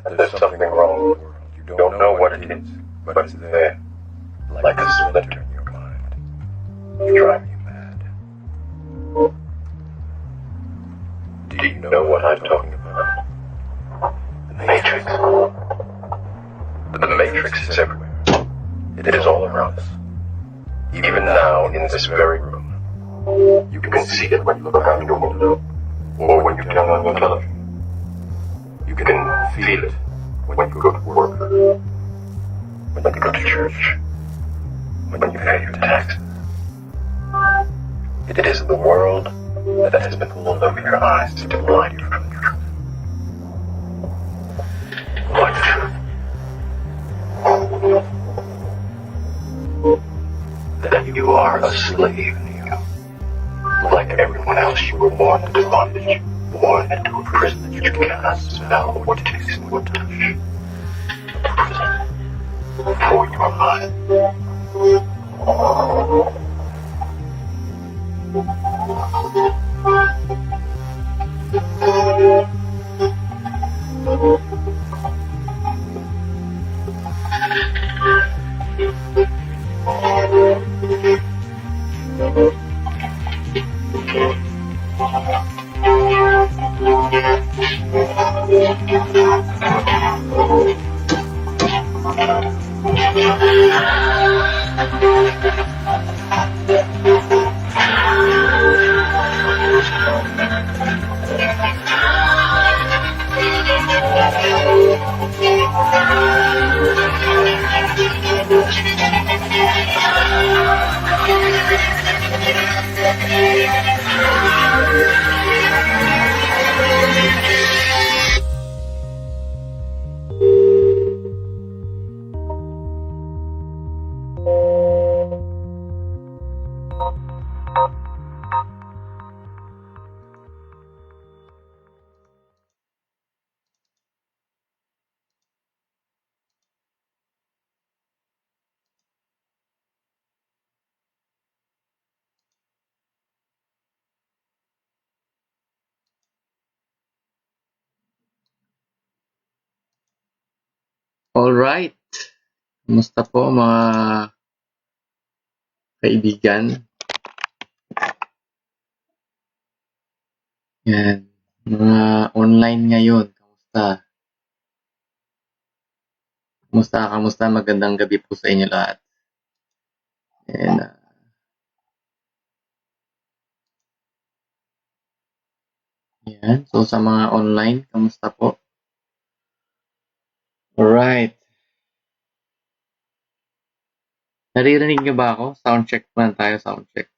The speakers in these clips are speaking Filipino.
that there's something wrong with the world. You don't know what it is, but it's there, like a splinter in your mind. You drive me mad. Do you know what I'm talking about? The Matrix. The Matrix is everywhere. It is all around us. Even now, in this very room. You can see it when you look out your window, or when you turn on your television. You can feel it when you go to work, when you go to church, when you pay your taxes. It is the world that has been pulled over your eyes to blind you from the truth. What truth? That you are a slave, Neo. Like everyone else, you were born into bondage, born into a prison that you cannot smell or taste or touch. A prison for your mind. Alright, kumusta po mga kaibigan? Yan, mga online ngayon, kamusta? Kamusta? Magandang gabi po sa inyo lahat. And, yan, so sa mga online, kamusta po? Alright. Naririnig niyo ba ako? Soundcheck muna tayo, soundcheck.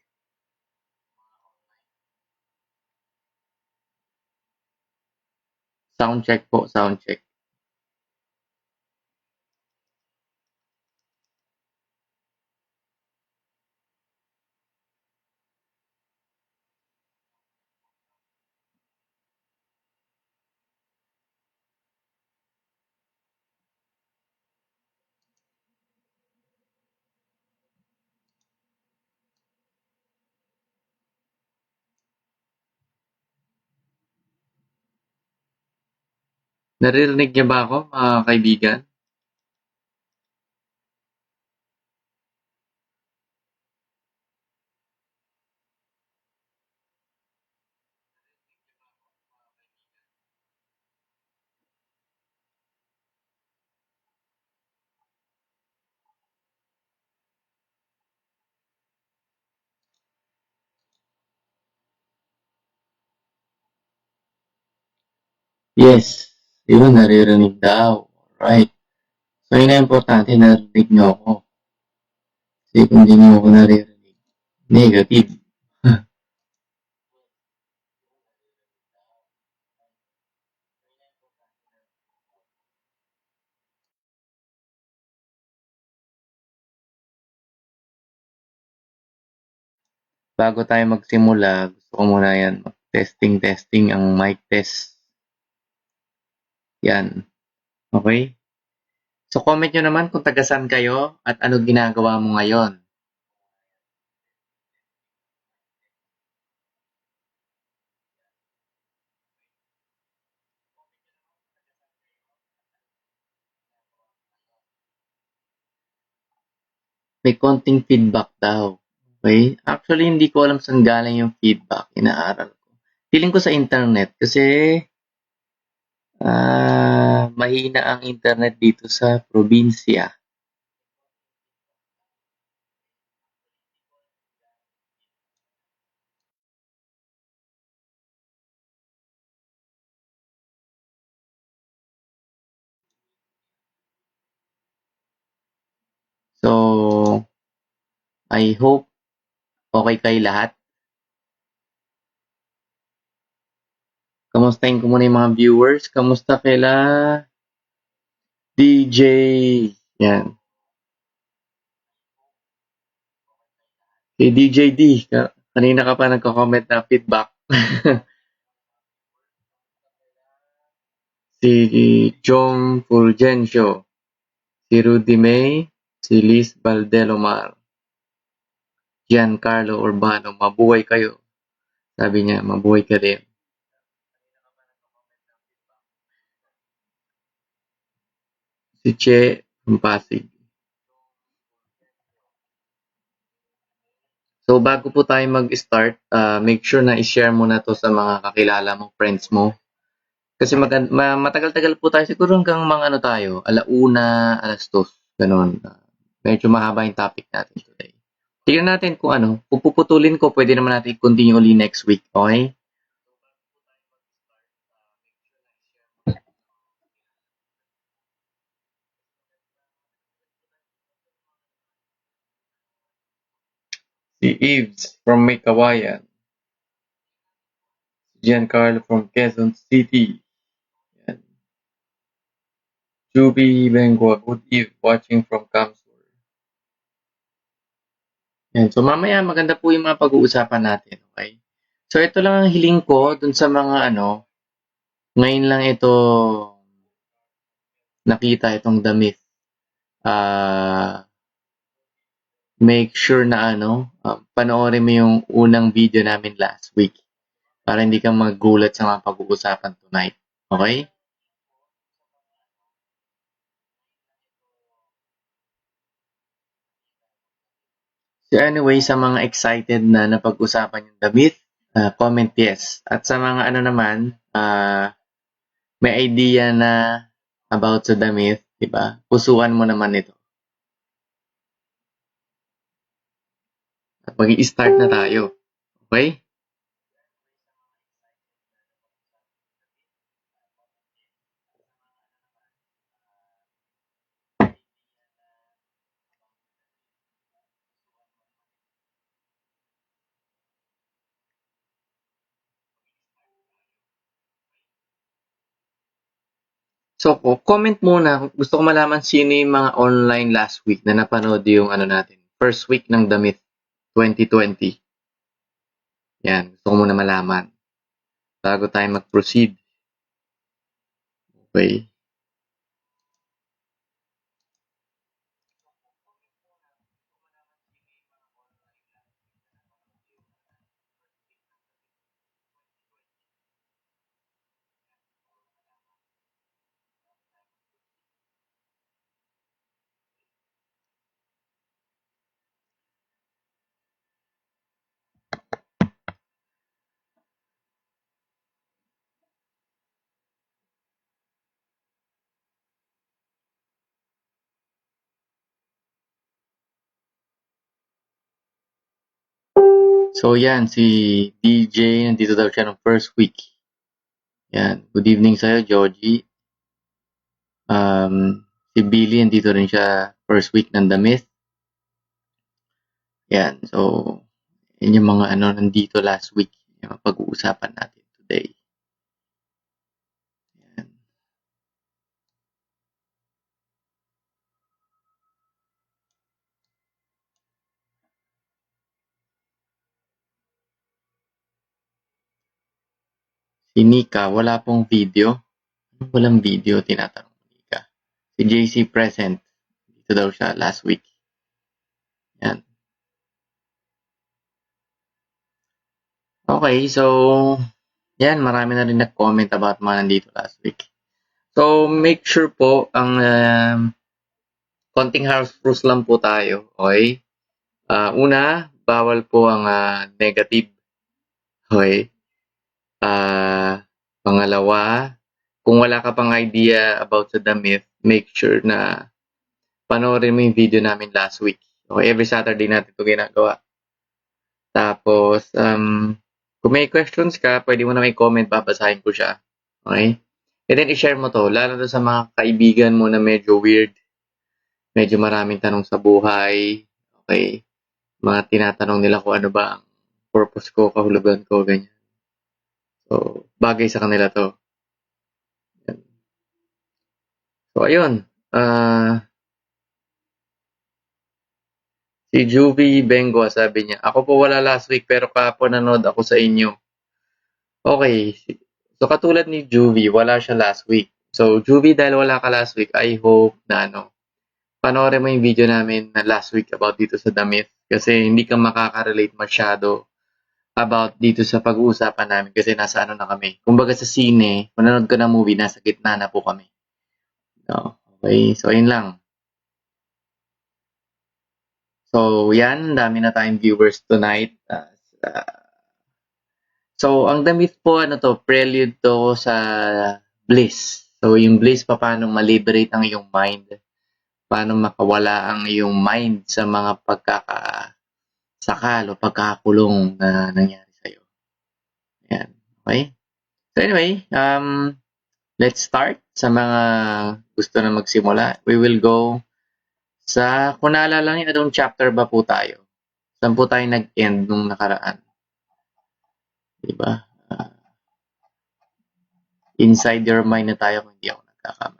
Soundcheck po, soundcheck. Naririnig niyo ba ako, mga kaibigan? Yes, yun, naririnig daw. Alright. So, yun na importante, narinig niyo ako. Kasi kung hindi niyo ako naririnig, negative. Bago tayo magsimula, gusto ko muna yan, testing ang mic test. Yan. Okay? So, comment nyo naman kung taga-saan kayo at ano ginagawa mo ngayon. may konting feedback daw. Okay? Actually, hindi ko alam saan galing yung feedback. Inaaral ko. Feeling ko sa internet kasi mahina ang internet dito sa probinsya. So, I hope okay kayo lahat. Kamustahin ko muna yung mga viewers. Kamusta kaila DJ? Yan. Kay DJ D. Kanina ka pa nagko-comment na feedback. Si Jong Fulgencio. Si Rudy May. Si Liz Valdelomar. Giancarlo Urbano. Mabuhay kayo. Sabi niya, mabuhay ka din. Si Che Pasig. So, bago po tayo mag-start, make sure na i-share mo na to sa mga kakilala mong friends mo. Kasi matagal-tagal po tayo. Siguro hanggang mga ano tayo, 1:00, 2:00, ganun. Medyo mahaba yung topic natin today. Tignan natin kung ano. Kung puputulin ko, pwede naman natin continue ulit next week. Okay? Si Eves from Mikawayan. Giancarlo from Quezon City. Yan. Juby Bengua, good eve, watching from Kamsur. Yan. So mamaya maganda po yung mga pag-uusapan natin. Okay? So ito lang ang hiling ko dun sa mga ano, ngayon lang ito nakita itong damit. Make sure na ano, panoorin mo yung unang video namin last week para hindi ka magulat sa mga pag-uusapan tonight. Okay? So anyway, sa mga excited na napag-usapan yung damit, comment yes. At sa mga ano naman, may idea na about sa damit, di ba? Pusuan mo naman ito. At mag-i-start na tayo. Okay? So, comment muna. Gusto ko malaman sino yung mga online last week na napanood yung ano natin. First week ng damit 2020. Yan. Gusto ko muna malaman. Bago tayo mag-proceed. Okay. So, yan. Si DJ, nandito daw siya ng first week. Yan. Good evening sa'yo, Georgie. Si Billy, nandito rin siya first week ng damit. Yan. So, yun yung mga ano nandito last week. Yung pag-uusapan natin today. Yan. Si Nika, wala pong video. Walang video, tinatanong ni Nika. Si JC present. Dito daw siya last week. Yan. Okay, so, yan, marami na rin nag-comment about mga nandito last week. So, make sure po, ang konting house rules lang po tayo, okay? Una, bawal po ang negative, okay? Pangalawa, kung wala ka pang idea about sa damit, make sure na panoorin mo yung video namin last week. Okay, every Saturday natin ito ginagawa. Tapos, kung may questions ka, pwede mo na may comment, babasahin ko siya. Okay? And then, i-share mo to, lalo na sa mga kaibigan mo na medyo weird, medyo maraming tanong sa buhay, okay? Mga tinatanong nila kung ano ba ang purpose ko, kahulugan ko, ganyan. So, bagay sa kanila to. So, ayun. Si Juvie Bengo, sabi niya, ako po wala last week pero kahapon nanood ako sa inyo. Okay. So, katulad ni Juvie, wala siya last week. So, Juvie, dahil wala ka last week, I hope na panoorin mo yung video namin na last week about dito sa damit. Kasi hindi ka makaka-relate masyado about dito sa pag-uusapan namin kasi nasa na kami. Kumbaga sa sine, manonood ko ng movie, nasa gitna na po kami. So, okay, so ayun lang. So, yan, dami na tayong viewers tonight. So, ang damit po, prelude to sa bliss. So, yung bliss, paano ma-liberate ang iyong mind. Paano makawala ang iyong mind sa mga pagkakasakal o pagkakakulong na nangyari sa'yo. Yan. Okay? So, anyway, let's start. Sa mga gusto na magsimula, we will go sa, kung naalala niyo, anong chapter ba po tayo? Saan po tayo nag-end nung nakaraan? Diba? Inside your mind na tayo kung hindi ako nagkakamali.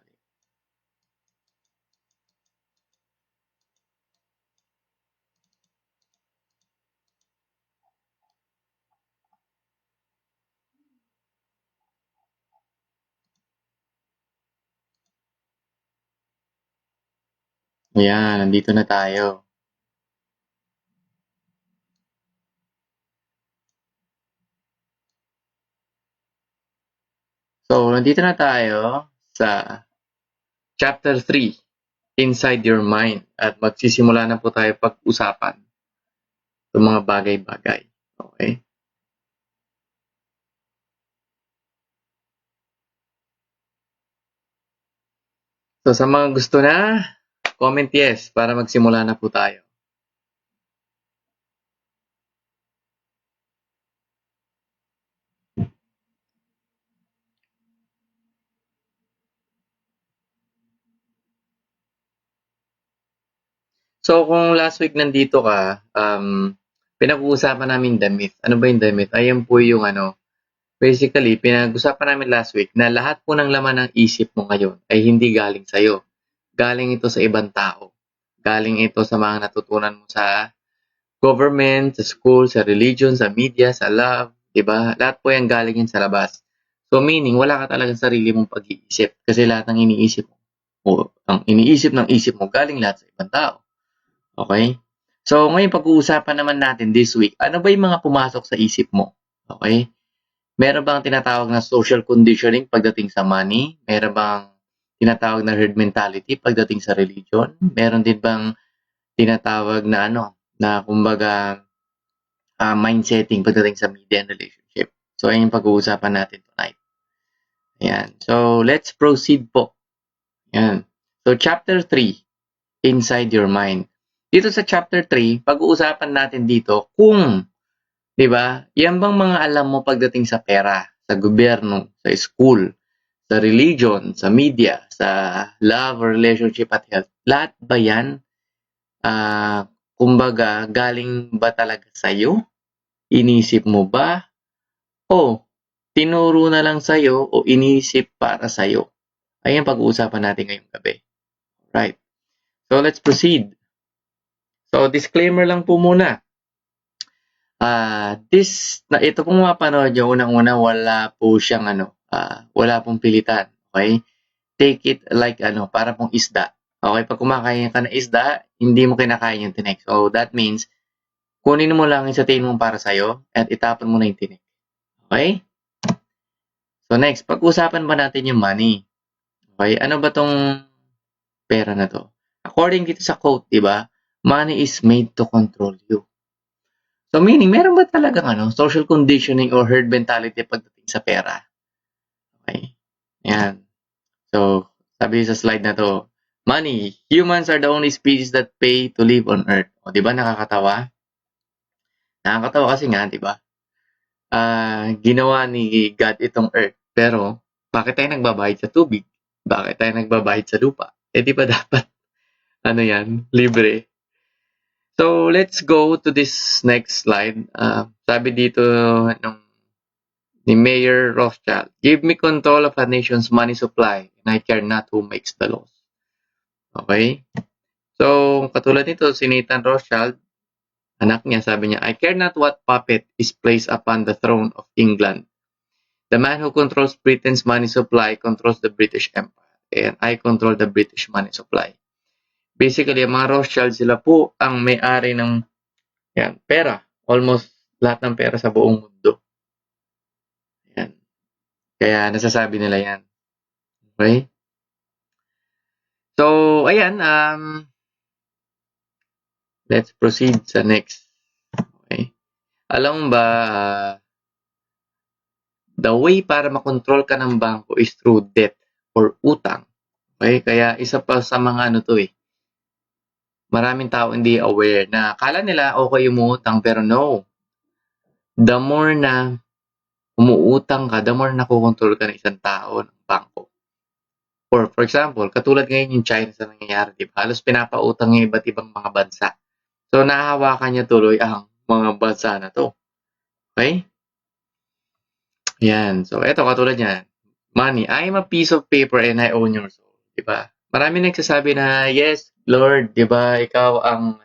Ayan, nandito na tayo. So, nandito na tayo sa chapter 3, Inside Your Mind. At magsisimula na po tayo pag-usapan sa mga bagay-bagay. Okay? So, sa mga gusto na, comment yes para magsimula na po tayo. So, kung last week nandito ka, pinag-uusapan namin damit. Ano ba yung damit? Ayan po yung basically, pinag-usapan namin last week na lahat po ng laman ng isip mo ngayon ay hindi galing sa'yo. Galing ito sa ibang tao. Galing ito sa mga natutunan mo sa government, sa school, sa religion, sa media, sa love, diba? Lahat po yan galing yan sa labas. So, meaning, wala ka talagang sarili mong pag-iisip kasi lahat ng iniisip mo, o ang iniisip ng isip mo, galing lahat sa ibang tao. Okay? So, ngayon pag-uusapan naman natin this week, ano ba yung mga pumasok sa isip mo? Okay? Meron bang tinatawag na social conditioning pagdating sa money? Meron bang tinatawag na herd mentality pagdating sa religion? Meron din bang tinatawag na na kumbaga mind setting pagdating sa media and relationship? So, ayun yung pag-uusapan natin tonight. Ayan. So, let's proceed po. Ayan. So, chapter 3, Inside Your Mind. Dito sa chapter 3, pag-uusapan natin dito kung, di ba, yan bang mga alam mo pagdating sa pera, sa gobyerno, sa school, sa religion, sa media, sa love or relationship at health, lahat ba yan, kumbaga, galing ba talaga sa'yo? Inisip mo ba? O tinuro na lang sa'yo o inisip para sa'yo? Ayan pag-uusapan natin ngayong gabi. Right. So, let's proceed. So, disclaimer lang po muna. Ito pong mapanood nyo, unang-una, wala po siyang wala pong pilitan. Okay? Take it like para pong isda. Okay? Pag kumakain ka ng isda, hindi mo kinakain yung tinik. So, that means, kunin mo lang yung sa tingin mo para sa'yo at itapon mo na yung tinik. Okay? So, next, pag-usapan ba natin yung money? Okay? Ano ba tong pera na to? according dito sa quote, di ba? Money is made to control you. So meaning, meron ba talagang social conditioning or herd mentality pagdating sa pera? Okay. Yan. So, sabi sa slide na to, money, humans are the only species that pay to live on Earth. O, di ba nakakatawa? Nakakatawa kasi nga, di ba? Ginawa ni God itong Earth. Pero, bakit tayo nagbabayad sa tubig? Bakit tayo nagbabayad sa lupa? Eh, di ba dapat, libre? So, let's go to this next slide. Sabi dito ni Mayor Rothschild, give me control of a nation's money supply and I care not who makes the laws. Okay? So, katulad nito, si Nathan Rothschild, anak niya, sabi niya, I care not what puppet is placed upon the throne of England. The man who controls Britain's money supply controls the British Empire and I control the British money supply. Basically, ang mga Rothschild, sila po ang may-ari ng pera. Almost lahat ng pera sa buong mundo. Yan. Kaya nasasabi nila yan. Okay? So, ayan. Let's proceed sa next. Okay? Alam mo ba, the way para makontrol ka ng bangko is through debt or utang. Okay? Kaya isa pa sa mga maraming tao hindi aware na akala nila okay umuutang pero no. The more na umuutang ka, the more nakokontrol ka ng isang tao ng bangko. Or for example, katulad ngayon yung China sa nangyayari, di ba? Halos pinapautang yung iba't ibang mga bansa. So nahahawakan niya tuloy ang mga bansa na to. Okay? Yan. So eto katulad niyan. Money, I am a piece of paper and I own your soul. Di ba? Marami nagsasabi na, yes, Lord, di ba, ikaw ang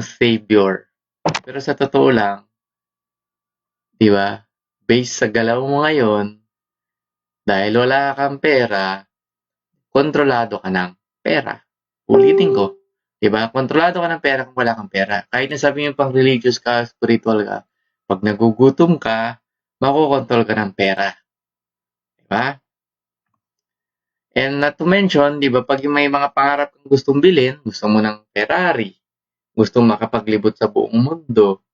savior. Pero sa totoo lang, di ba, based sa galaw mo ngayon, dahil wala kang pera, kontrolado ka ng pera. Ulitin ko, di ba, kontrolado ka ng pera kung wala kang pera. Kahit nasabi mo pang religious ka, spiritual ka, pag nagugutom ka, makokontrol ka ng pera. Di ba? And not to mention, di ba, pag may mga pangarap kang gustong bilhin, gusto mo ng Ferrari, gusto mo makapaglibot sa buong mundo,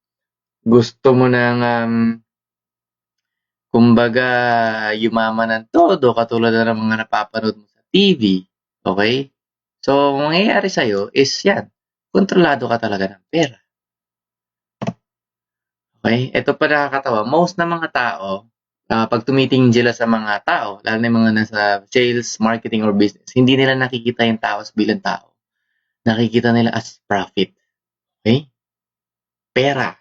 gusto mo ng, kumbaga, yumaman ng todo, katulad na ng mga napapanood mo sa TV, okay? So, mangyayari sa'yo is yan, kontrolado ka talaga ng pera. Okay? Ito pa nakakatawa, most na mga tao, pag tumitingin sila sa mga tao, lalo na yung mga nasa sales, marketing, or business, hindi nila nakikita yung tao bilang tao. Nakikita nila as profit. Okay? Pera.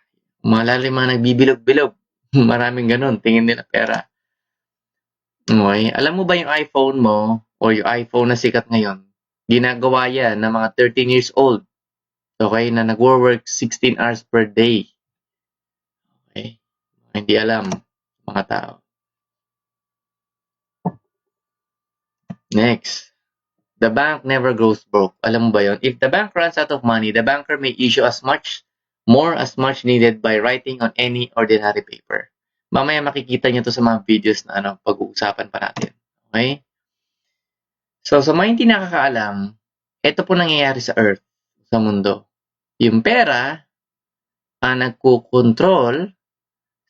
Malalim mga nagbibilog-bilog. Maraming ganun. Tingin nila pera. Okay? Alam mo ba yung iPhone mo o yung iPhone na sikat ngayon, ginagawa yan ng mga 13 years old. Okay? Na nag-work 16 hours per day. Okay? Hindi alam mga tao. Next. The bank never goes broke. Alam mo ba yun? If the bank runs out of money, the banker may issue as much needed by writing on any ordinary paper. Mamaya makikita nyo to sa mga videos na pag-uusapan pa natin. Okay? So, sa mga hindi nakakaalam, ito po nangyayari sa Earth, sa mundo. Yung pera ang nagkukontrol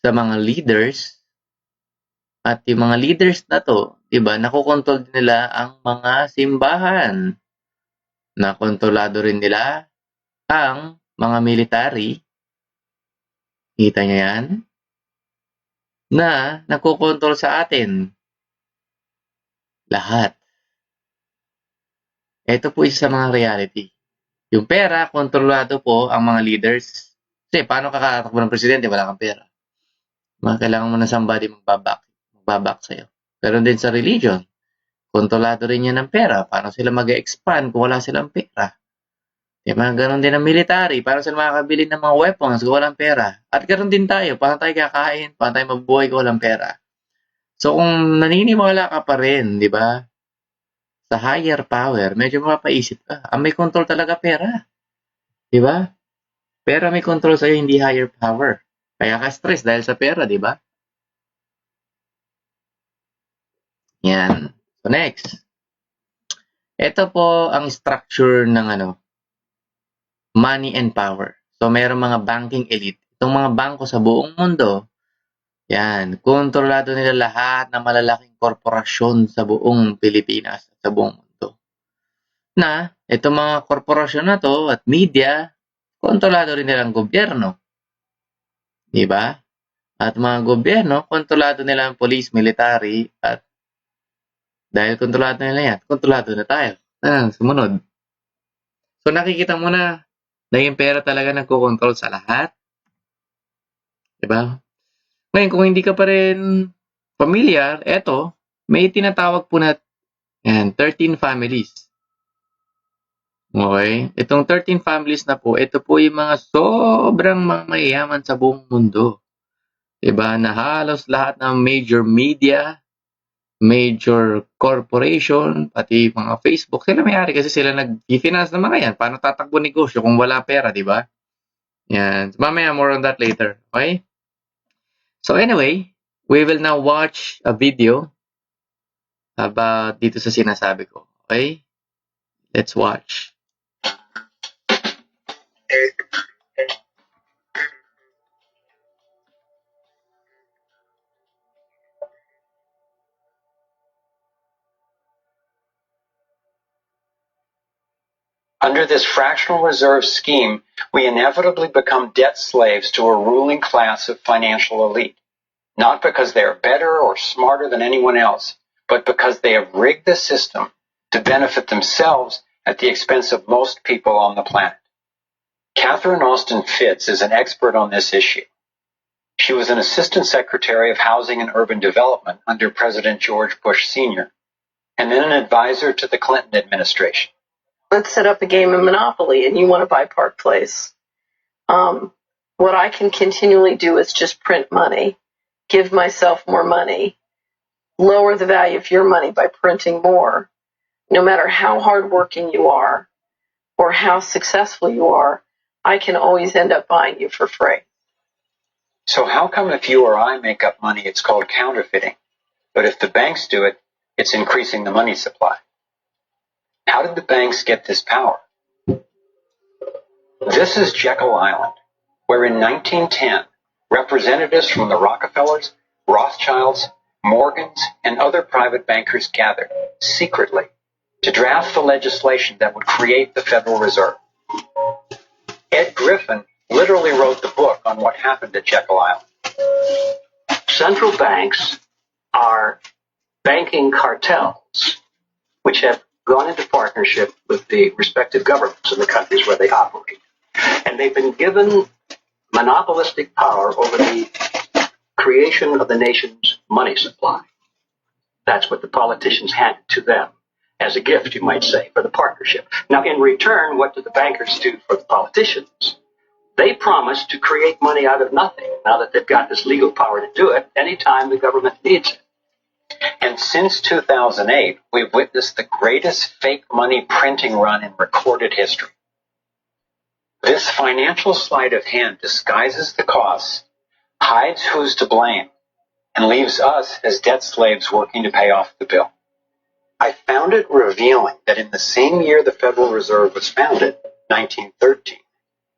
sa mga leaders at yung mga leaders na to, diba, nakokontrol nila ang mga simbahan. Nakontrolado rin nila ang mga military. Kita nyo yan? Na nakokontrol sa atin. Lahat. Ito po isa sa mga reality. Yung pera, kontrolado po ang mga leaders. Kasi paano kakatakbo ng presidente, wala kang pera. Kailangan mo na somebody magbabak sa'yo. Pero din sa religion, kontrolado rin yan ng pera. Paano sila mag-expand kung wala silang pera? Diba? Ganon din ang military. Paano sila makakabili ng mga weapons kung walang pera? At ganon din tayo. Paano tayo kakain? Paano tayo mabubuhay kung walang pera? So, kung naniniwala ka pa rin, di ba, sa higher power, medyo mapapaisip ka. May control talaga pera. Di ba? Pera may control sa'yo, hindi higher power. Kaya ka stress dahil sa pera, di ba? Yan. So, next. Ito po ang structure ng money and power. So, mayroong mga banking elite. Itong mga bangko sa buong mundo, yan, kontrolado nila lahat ng malalaking korporasyon sa buong Pilipinas at sa buong mundo. Na, itong mga korporasyon na to at media, kontrolado rin nilang gobyerno. Di ba? At mga gobyerno, kontrolado nila ang police, military, at dahil kontrolado nila yan, kontrolado na tayo. Sumunod. So nakikita mo na yung pera talaga nagko-control sa lahat. Diba? Ngayon, kung hindi ka pa rin familiar, eto, may tinatawag po na 13 families. Okay? Itong 13 families na po, ito po yung mga sobrang mayayaman sa buong mundo. Diba? Na halos lahat ng major media, major corporation, pati mga Facebook, sila may-ari kasi sila nag-finance ng mga yan. Paano tatakbo negosyo kung wala pera, di ba? Yan. Mamaya, more on that later. Okay? So anyway, we will now watch a video about dito sa sinasabi ko. Okay? Let's watch. Under this fractional reserve scheme, we inevitably become debt slaves to a ruling class of financial elite, not because they are better or smarter than anyone else, but because they have rigged the system to benefit themselves at the expense of most people on the planet. Catherine Austin Fitts is an expert on this issue. She was an Assistant Secretary of Housing and Urban Development under President George Bush Sr., and then an advisor to the Clinton administration. Let's set up a game of Monopoly and you want to buy Park Place. What I can continually do is just print money, give myself more money, lower the value of your money by printing more. No matter how hardworking you are or how successful you are, I can always end up buying you for free. So how come if you or I make up money, it's called counterfeiting? But if the banks do it, it's increasing the money supply. How did the banks get this power? This is Jekyll Island, where in 1910, representatives from the Rockefellers, Rothschilds, Morgans, and other private bankers gathered secretly to draft the legislation that would create the Federal Reserve. Ed Griffin literally wrote the book on what happened at Jekyll Island. Central banks are banking cartels which have gone into partnership with the respective governments in the countries where they operate. And they've been given monopolistic power over the creation of the nation's money supply. That's what the politicians handed to them as a gift, you might say, for the partnership. Now, in return, what do the bankers do for the politicians? They promise to create money out of nothing now that they've got this legal power to do it anytime the government needs it. And since 2008, we've witnessed the greatest fake money printing run in recorded history. This financial sleight of hand disguises the costs, hides who's to blame, and leaves us as debt slaves working to pay off the bill. I found it revealing that in the same year the Federal Reserve was founded, 1913,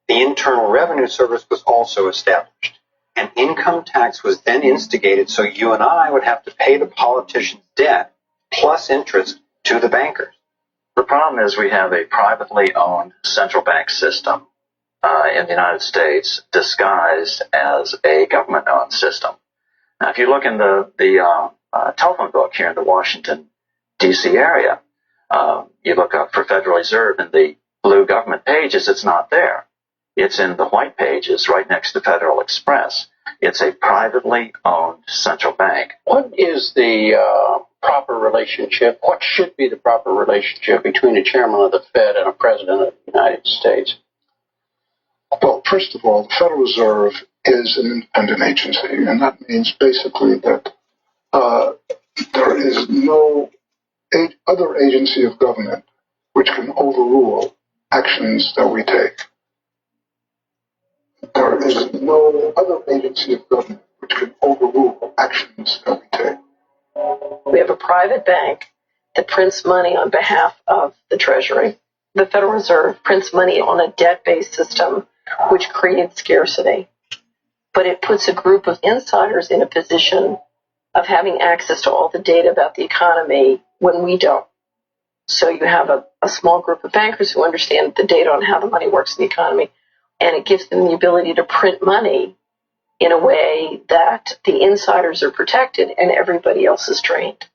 the Internal Revenue Service was also established. An income tax was then instigated so you and I would have to pay the politicians' debt plus interest to the bankers. The problem is we have a privately owned central bank system in the United States disguised as a government-owned system. Now, if you look in the telephone book here in the Washington, D.C. area, you look up for Federal Reserve in the blue government pages, it's not there. It's in the white pages right next to Federal Express. It's a privately owned central bank. What is the proper relationship? What should be the proper relationship between a chairman of the Fed and a president of the United States? Well, first of all, the Federal Reserve is an independent agency, and that means basically that there is no other agency of government which can overrule actions that we take. There is no other agency of government which can overrule actions that we take. We have a private bank that prints money on behalf of the Treasury. The Federal Reserve prints money on a debt-based system, which creates scarcity. But it puts a group of insiders in a position of having access to all the data about the economy when we don't. So you have a small group of bankers who understand the data on how the money works in the economy, and it gives them the ability to print money in a way that the insiders are protected and everybody else is drained.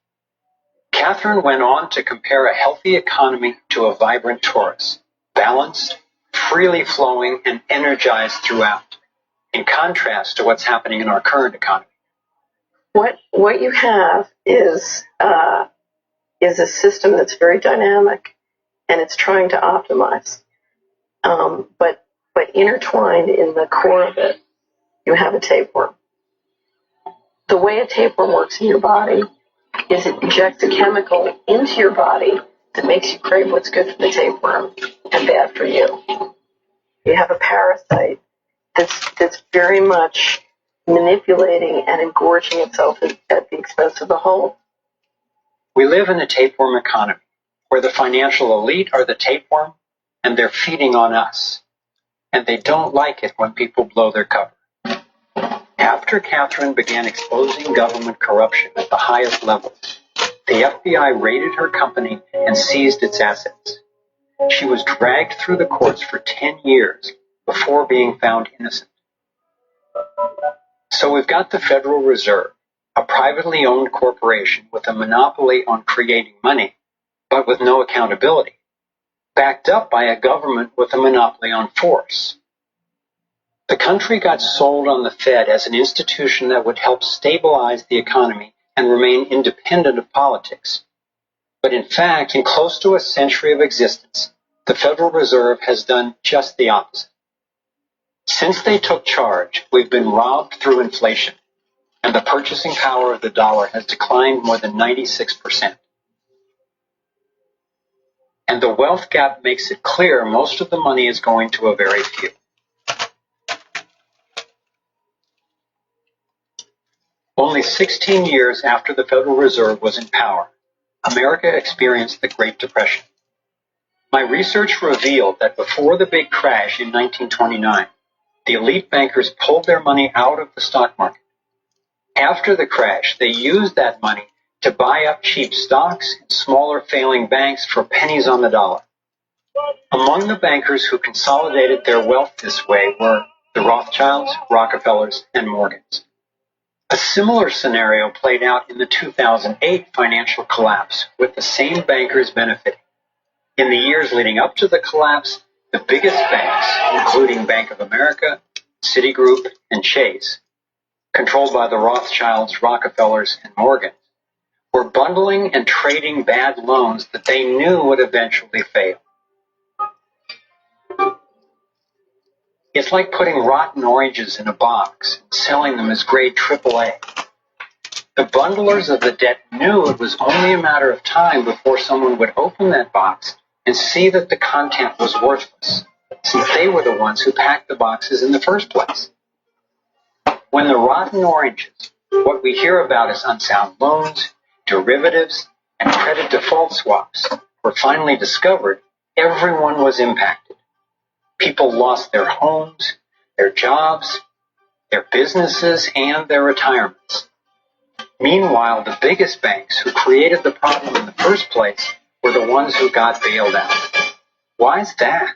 Catherine went on to compare a healthy economy to a vibrant torus, balanced, freely flowing, and energized throughout, in contrast to what's happening in our current economy. What you have is a system that's very dynamic, and it's trying to optimize. But intertwined in the core of it, you have a tapeworm. The way a tapeworm works in your body is it injects a chemical into your body that makes you crave what's good for the tapeworm and bad for you. You have a parasite that's very much manipulating and engorging itself at the expense of the whole. We live in a tapeworm economy, where the financial elite are the tapeworm, and they're feeding on us. And they don't like it when people blow their cover. After Catherine began exposing government corruption at the highest levels, the FBI raided her company and seized its assets. She was dragged through the courts for 10 years before being found innocent. So we've got the Federal Reserve, a privately owned corporation with a monopoly on creating money, but with no accountability, backed up by a government with a monopoly on force. The country got sold on the Fed as an institution that would help stabilize the economy and remain independent of politics. But in fact, in close to a century of existence, the Federal Reserve has done just the opposite. Since they took charge, we've been robbed through inflation, and the purchasing power of the dollar has declined more than 96%. And the wealth gap makes it clear most of the money is going to a very few. Only 16 years after the Federal Reserve was in power, America experienced the Great Depression. My research revealed that before the big crash in 1929, the elite bankers pulled their money out of the stock market. After the crash, they used that money to buy up cheap stocks and smaller failing banks for pennies on the dollar. Among the bankers who consolidated their wealth this way were the Rothschilds, Rockefellers, and Morgans. A similar scenario played out in the 2008 financial collapse, with the same bankers benefiting. In the years leading up to the collapse, the biggest banks, including Bank of America, Citigroup, and Chase, controlled by the Rothschilds, Rockefellers, and Morgans, were bundling and trading bad loans that they knew would eventually fail. It's like putting rotten oranges in a box and selling them as grade AAA. The bundlers of the debt knew it was only a matter of time before someone would open that box and see that the content was worthless, since they were the ones who packed the boxes in the first place. When the rotten oranges, what we hear about as unsound loans, derivatives, and credit default swaps, were finally discovered, everyone was impacted. People lost their homes, their jobs, their businesses, and their retirements. Meanwhile, the biggest banks who created the problem in the first place were the ones who got bailed out. Why is that?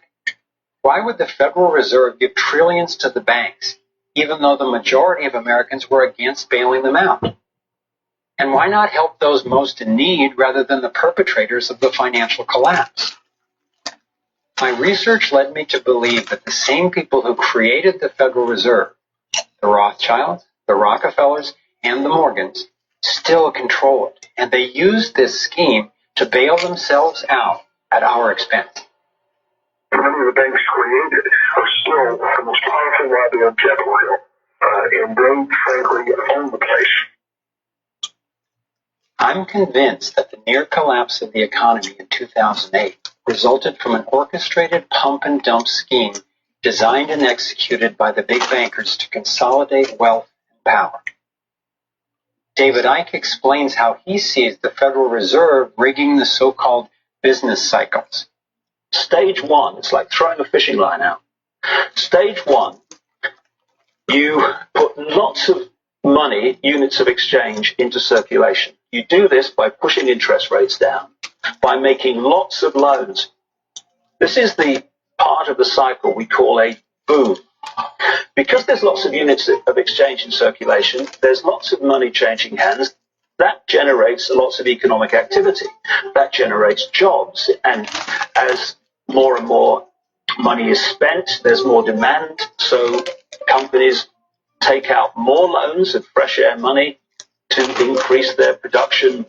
Why would the Federal Reserve give trillions to the banks, even though the majority of Americans were against bailing them out? And why not help those most in need rather than the perpetrators of the financial collapse? My research led me to believe that the same people who created the Federal Reserve, the Rothschilds, the Rockefellers, and the Morgans, still control it, and they used this scheme to bail themselves out at our expense. Many of the banks created are still the most powerful lobby on Capitol Hill, and they frankly own the place. I'm convinced that the near collapse of the economy in 2008 resulted from an orchestrated pump and dump scheme designed and executed by the big bankers to consolidate wealth and power. David Icke explains how he sees the Federal Reserve rigging the so-called business cycles. Stage one, it's like throwing a fishing line out. Stage one, you put lots of money, units of exchange, into circulation. You do this by pushing interest rates down, by making lots of loans. This is the part of the cycle we call a boom. Because there's lots of units of exchange in circulation, there's lots of money changing hands. That generates lots of economic activity. That generates jobs. And as more and more money is spent, there's more demand. So companies take out more loans of fresh air money to increase their production.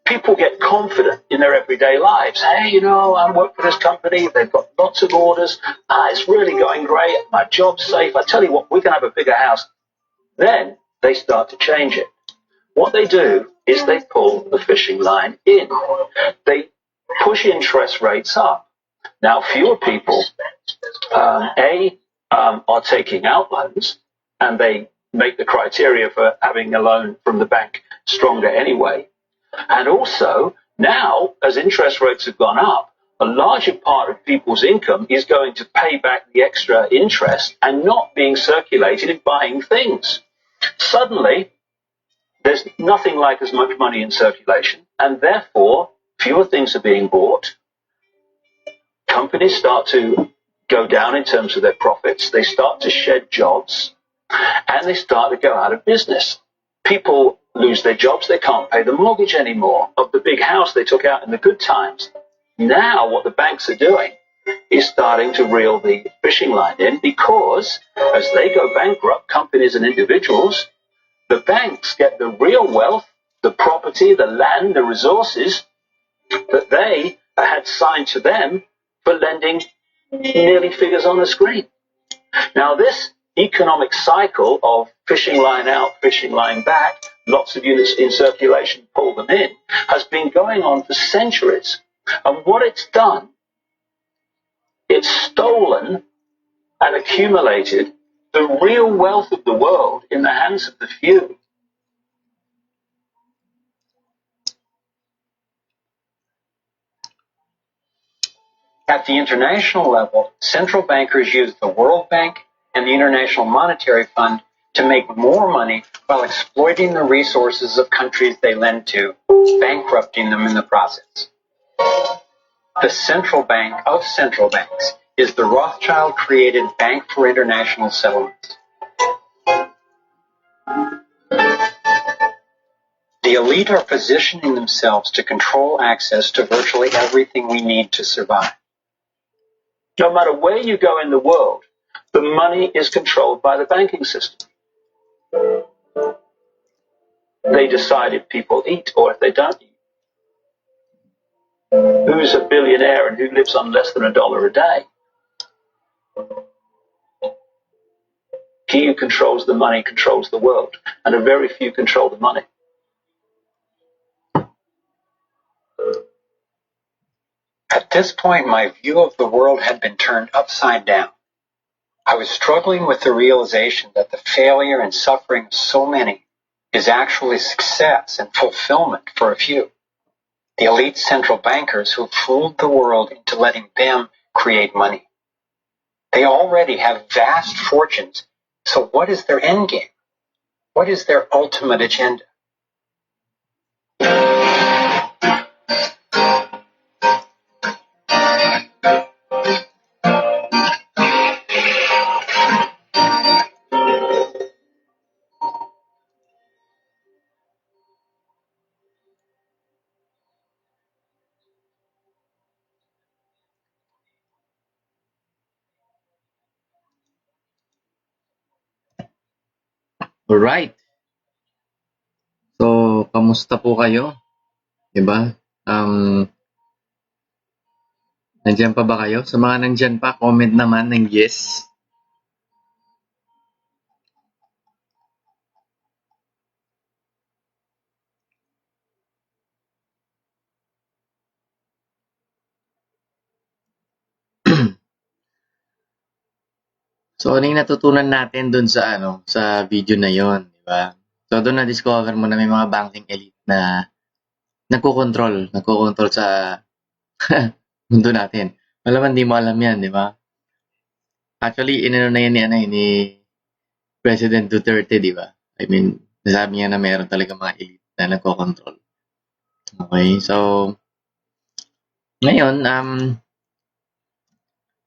People get confident in their everyday lives. Hey, you know, I work for this company. They've got lots of orders. It's really going great. My job's safe. I tell you what, we can have a bigger house. Then they start to change it. What they do is they pull the fishing line in. They push interest rates up. Now, fewer people, are taking out loans, and they make the criteria for having a loan from the bank stronger anyway. And also, now, as interest rates have gone up, a larger part of people's income is going to pay back the extra interest and not being circulated in buying things. Suddenly, there's nothing like as much money in circulation, and therefore, fewer things are being bought. Companies start to go down in terms of their profits. They start to shed jobs, and they start to go out of business. People lose their jobs. They can't pay the mortgage anymore of the big house they took out in the good times. Now what the banks are doing is starting to reel the fishing line in, because as they go bankrupt, companies and individuals, the banks get the real wealth, the property, the land, the resources that they had signed to them for lending nearly figures on the screen. Now this economic cycle of fishing line out, fishing line back, lots of units in circulation, pull them in, has been going on for centuries. And what it's done, it's stolen and accumulated the real wealth of the world in the hands of the few. At the international level, central bankers use the World Bank and the International Monetary Fund to make more money while exploiting the resources of countries they lend to, bankrupting them in the process. The central bank of central banks is the Rothschild-created Bank for International Settlements. The elite are positioning themselves to control access to virtually everything we need to survive. No matter where you go in the world, the money is controlled by the banking system. They decide if people eat or if they don't eat. Who's a billionaire and who lives on less than $1 a day? He who controls the money controls the world, and a very few control the money. At this point, my view of the world had been turned upside down. I was struggling with the realization that the failure and suffering of so many is actually success and fulfillment for a few. The elite central bankers who fooled the world into letting them create money. They already have vast fortunes, so what is their end game? What is their ultimate agenda? Alright. So, kamusta po kayo? Diba? Nandyan pa ba kayo? Sa mga nandyan pa, comment naman ng yes. So, ano yung natutunan natin dun sa sa video na yon, di ba? So, doon na-discover mo na may mga banking elite na nagkokontrol sa mundo natin. Malamang di mo alam yan, di ba? Actually, inano na yan ni President Duterte, di ba? I mean, nasabi niya na meron talaga mga elite na nagkokontrol. Okay, so, ngayon,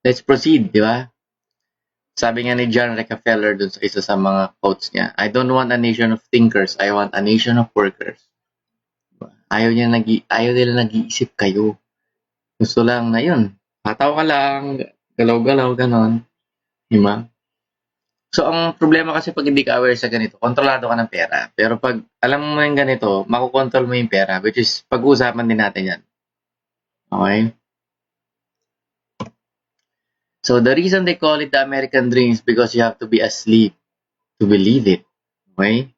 let's proceed, di ba? Sabi nga ni John Rockefeller dun sa isa sa mga quotes niya, I don't want a nation of thinkers, I want a nation of workers. Ayaw nila nag-iisip kayo. Gusto lang na yun. Tatawa ka lang, galaw-galaw, ganon. Diba? So, ang problema kasi pag hindi ka aware sa ganito, kontrolado ka ng pera. Pero pag alam mo yung ganito, makukontrol mo yung pera, which is pag-uusapan din natin yan. Okay? So, the reason they call it the American dream is because you have to be asleep to believe it. Okay?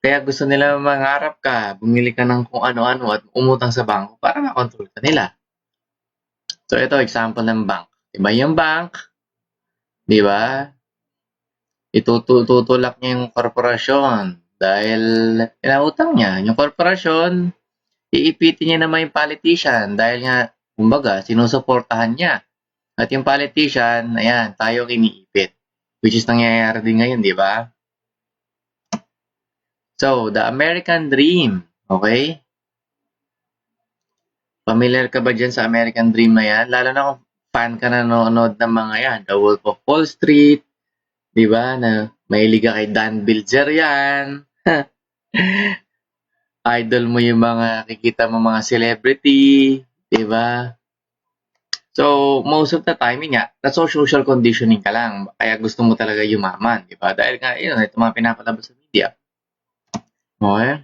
Kaya gusto nila mangarap ka, bumili ka ng kung ano-ano at umutang sa bangko para makontrol ka nila. So, ito, example ng bank. Diba yung bank, diba, itutulak niya yung korporasyon dahil inautang niya. Yung korporasyon, iipitin niya naman yung politician dahil nga, kumbaga, sinusuportahan niya. At yung politician, ayan, tayo iniipit. Which is nangyayari din ngayon, di ba? So, the American dream, okay? Familiar ka ba dyan sa American dream na yan? Lalo na kung fan ka na nanonood ng mga yan. The Wolf of Wall Street, di ba? Na mahilig ka kay Dan Bilzerian. Idol mo yung mga kikita mo mga celebrity, di ba? So, most of the time, nga, that's all social conditioning ka lang. Kaya gusto mo talaga yumaman, di ba? Dahil nga, yun, ito mga pinapalabas sa media. Okay?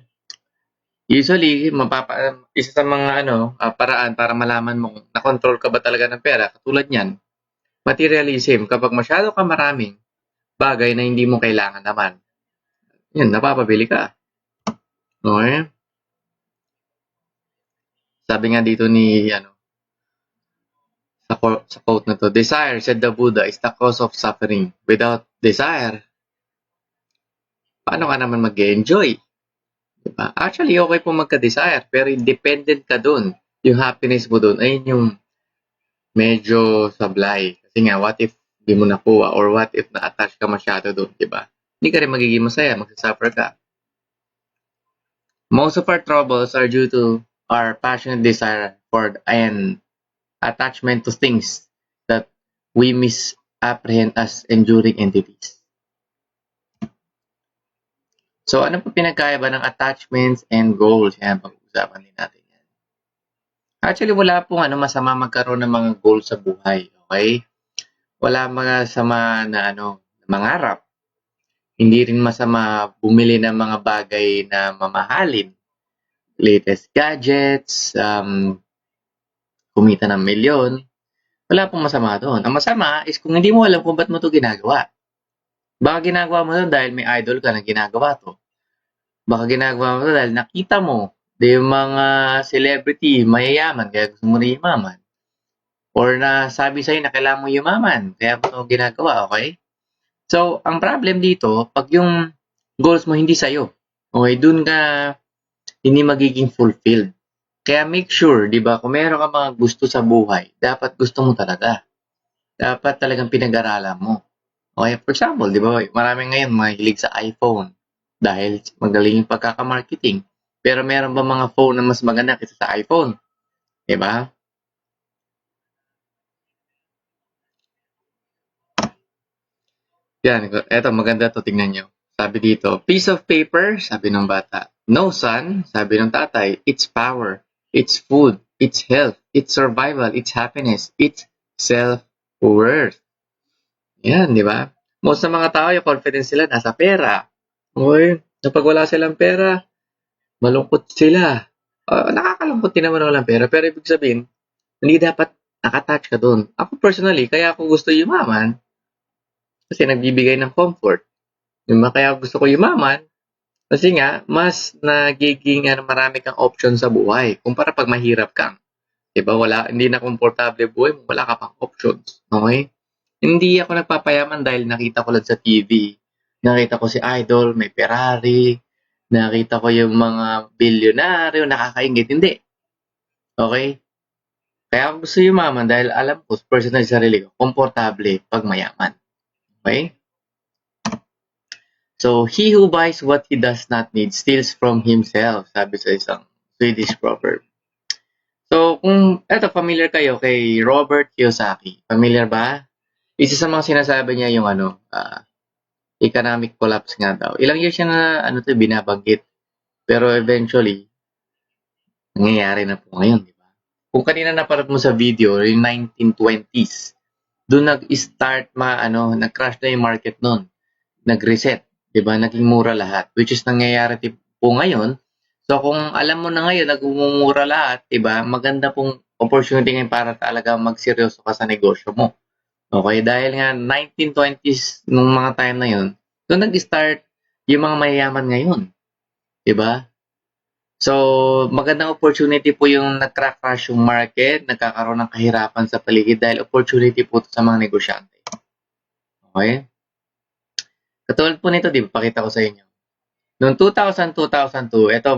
Usually, isa sa mga paraan para malaman mo kung na-control ka ba talaga ng pera, katulad niyan, materialism. Kapag masyado ka maraming bagay na hindi mo kailangan naman, yun, napapabili ka. Okay? Sabi nga dito ni, sa quote na to, desire, said the Buddha, is the cause of suffering. Without desire, paano ka naman mag-enjoy? Diba? Actually, okay po magka-desire, pero independent ka dun. Yung happiness mo dun, ayun yung medyo sablay. Kasi nga, what if di mo nakuha or what if na-attach ka masyado dun, diba? Hindi ka rin magiging masaya, magsasuffer ka. Most of our troubles are due to our passionate desire for and attachment to things that we misapprehend as enduring entities. So, ano po pinagkaiba ng attachments and goals? Yan, pag-usapan din natin yan. Actually, wala pong masama magkaroon ng mga goals sa buhay. Okay? Wala masama na mangarap. Hindi rin masama bumili ng mga bagay na mamahalin. Latest gadgets, kumita ng milyon. Wala pong masama doon. Ang masama is kung hindi mo alam kung ba't mo ito ginagawa. Baka ginagawa mo doon dahil may idol ka na ginagawa to. Baka ginagawa mo doon dahil nakita mo yung mga celebrity mayayaman kaya gusto mo na yumaman. Or na sabi sa'yo na kailangan mo yumaman kaya mo ito ginagawa, okay? So, ang problem dito, pag yung goals mo hindi sa'yo, okay, dun ka hindi magiging fulfilled. Kaya make sure, di ba, kung meron ka mga gusto sa buhay, dapat gusto mo talaga. Dapat talagang pinag-aralan mo. Okay, for example, di ba, maraming ngayon mahilig sa iPhone dahil magaling yung pagkaka-marketing. Pero meron ba mga phone na mas maganda kaysa sa iPhone? Di ba? Yan, eto maganda to, tingnan nyo. Sabi dito, piece of paper, sabi ng bata. No sun, sabi ng tatay, it's power, it's food, it's health, it's survival, it's happiness, it's self-worth. Yan, di ba? Most ng mga tao, yung confidence sila nasa pera. Okay? Kapag wala silang pera, malungkot sila. Nakakalungkot din naman walang pera, pero ibig sabihin, hindi dapat nakatouch ka doon. Ako personally, kaya ako gusto yumaman, kasi nagbibigay ng comfort. Kaya gusto ko yumaman, kasi nga, mas nagiging marami kang option sa buhay. Kumpara pag mahirap kang. Diba? Hindi na komportable buhay mo, wala ka pang options. Okay? Hindi ako nagpapayaman dahil nakita ko lang sa TV Nakita ko si Idol, may Ferrari. Nakita ko yung mga bilyonaryo, nakakaingit. Hindi. Okay? Kaya ako gusto yumaman dahil alam ko, personal sa sarili ko, komportable pag mayaman. Okay? So, he who buys what he does not need steals from himself, sabi sa isang Swedish proverb. So, kung eto, familiar kayo kay Robert Kiyosaki. Familiar ba? Isa sa mga sinasabi niya yung economic collapse nga daw. Ilang years siya na binabanggit. Pero eventually, nangyayari na po ngayon, di ba? Kung kanina napanood mo sa video, yung 1920s, doon nag-start nag-crash na yung market noon. Nag-reset, di ba? Naging mura lahat, which is nangyayari po ngayon. So kung alam mo na ngayon, nagmumura lahat, di ba? Maganda pong opportunity ngayon para talaga magseryoso ka sa negosyo mo. Okay, dahil nga 1920s nung mga time na yun, doon nag-start yung mga mayayaman ngayon. Di ba? So, magandang opportunity po yung nag-crash yung market, nagkakaroon ng kahirapan sa paligid dahil opportunity po sa mga negosyante. Okay? Katulad po nito, di ba? Pakita ko sa inyo. Noong 2000-2002, ito,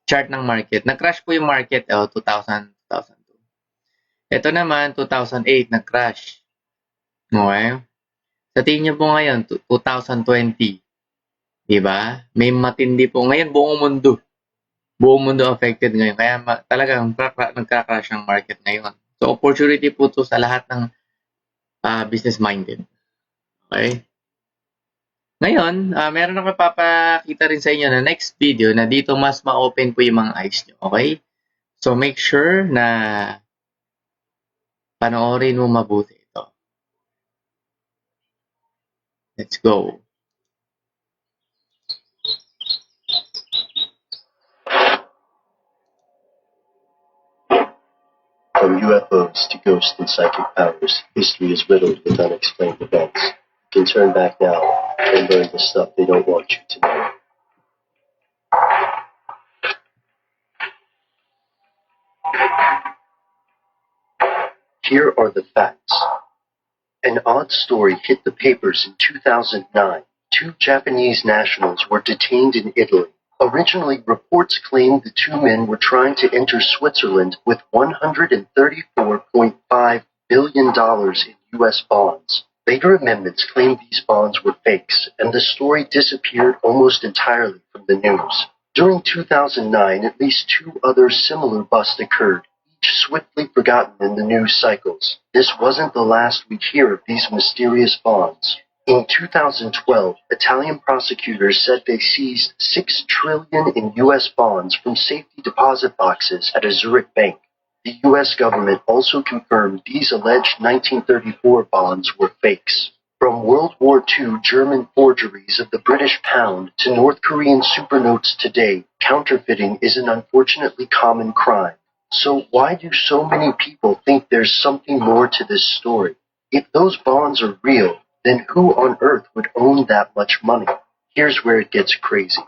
chart ng market. Nag-crash po yung market, 2000-2002. Ito naman, 2008, nag-crash. Okay? Sa tingin nyo po ngayon, 2020, di ba? May matindi po. Ngayon, buong mundo affected ngayon. Kaya talagang nagka-crash ang market ngayon. So, opportunity po to sa lahat ng business-minded. Okay? Ngayon, meron ako papakita rin sa inyo na next video na dito mas ma-open po yung mga eyes nyo. Okay? So, make sure na panoorin mo mabuti ito. Let's go. From UFOs to ghosts and psychic powers, history is riddled with unexplained events. You can turn back now and learn the stuff they don't want you to know. Here are the facts. An odd story hit the papers in 2009. 2 Japanese nationals were detained in Italy. Originally, reports claimed the 2 men were trying to enter Switzerland with $134.5 billion in U.S. bonds. Later amendments claimed these bonds were fakes, and the story disappeared almost entirely from the news. During 2009, at least 2 other similar busts occurred, each swiftly forgotten in the news cycles. This wasn't the last we'd hear of these mysterious bonds. In 2012, Italian prosecutors said they seized $6 trillion in U.S. bonds from safety deposit boxes at a Zurich bank. The U.S. government also confirmed these alleged 1934 bonds were fakes. From World War II German forgeries of the British pound to North Korean supernotes today, counterfeiting is an unfortunately common crime. So why do so many people think there's something more to this story? If those bonds are real, then who on earth would own that much money? Here's where it gets crazy.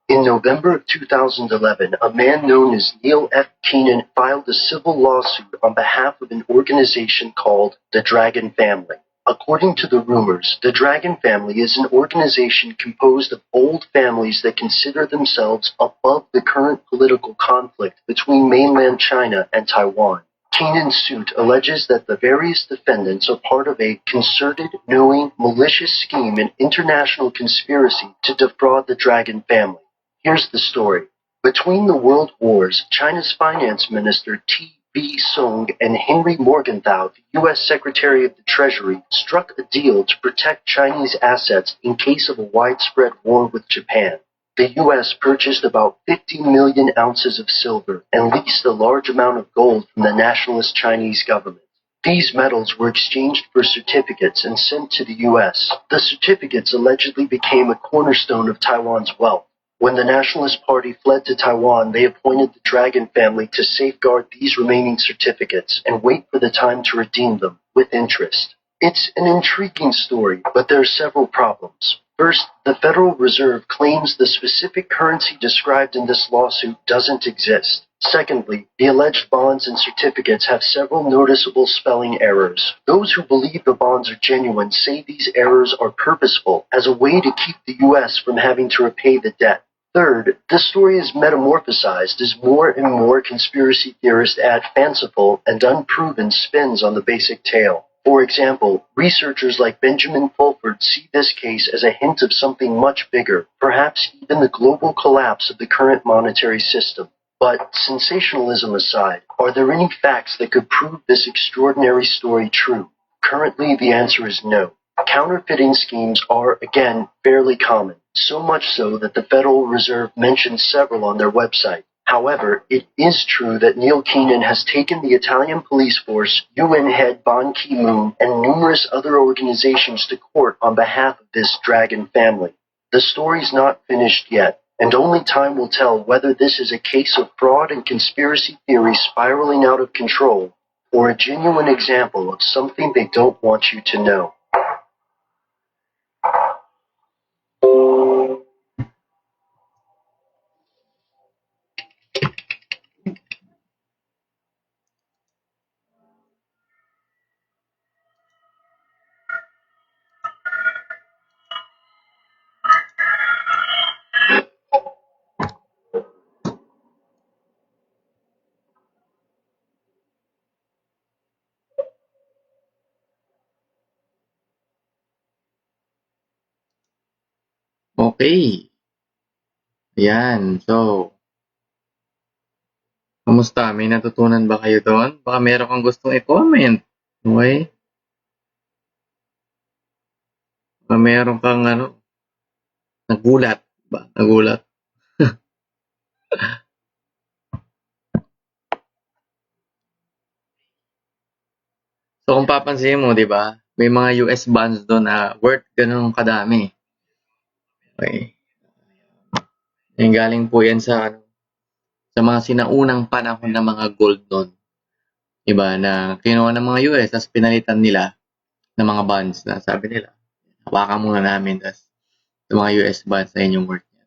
In November of 2011, a man known as Neil F. Keenan filed a civil lawsuit on behalf of an organization called the Dragon Family. According to the rumors, the Dragon Family is an organization composed of old families that consider themselves above the current political conflict between mainland China and Taiwan. Keenan's suit alleges that the various defendants are part of a concerted, knowing, malicious scheme and international conspiracy to defraud the Dragon family. Here's the story. Between the world wars, China's finance minister T.B. Song and Henry Morgenthau, the U.S. Secretary of the Treasury, struck a deal to protect Chinese assets in case of a widespread war with Japan. The U.S. purchased about 50 million ounces of silver and leased a large amount of gold from the nationalist Chinese government. These metals were exchanged for certificates and sent to the U.S. The certificates allegedly became a cornerstone of Taiwan's wealth. When the Nationalist Party fled to Taiwan, they appointed the Dragon family to safeguard these remaining certificates and wait for the time to redeem them, with interest. It's an intriguing story, but there are several problems. First, the Federal Reserve claims the specific currency described in this lawsuit doesn't exist. Secondly, the alleged bonds and certificates have several noticeable spelling errors. Those who believe the bonds are genuine say these errors are purposeful as a way to keep the U.S. from having to repay the debt. Third, this story is metamorphosized as more and more conspiracy theorists add fanciful and unproven spins on the basic tale. For example, researchers like Benjamin Fulford see this case as a hint of something much bigger, perhaps even the global collapse of the current monetary system. But sensationalism aside, are there any facts that could prove this extraordinary story true? Currently, the answer is no. Counterfeiting schemes are, again, fairly common, so much so that the Federal Reserve mentions several on their website. However, it is true that Neil Keenan has taken the Italian police force, UN head Ban Ki-moon, and numerous other organizations to court on behalf of this dragon family. The story's not finished yet, and only time will tell whether this is a case of fraud and conspiracy theory spiraling out of control, or a genuine example of something they don't want you to know. Okay. Ayan. So, kamusta? May natutunan ba kayo doon? Baka meron kang gustong i-comment. Okay? Baka meron kang nagulat ba? Nagulat. So, kung papansin mo, di ba? May mga US bonds doon na worth ganun kadami. Okay. Yung galing po yan sa mga sinaunang panahon ng mga gold doon. Diba? Na kinuha ng mga US, tapos pinalitan nila ng mga bonds na sabi nila, hawakan muna namin, tapos sa mga US bonds na yun yung worth niya.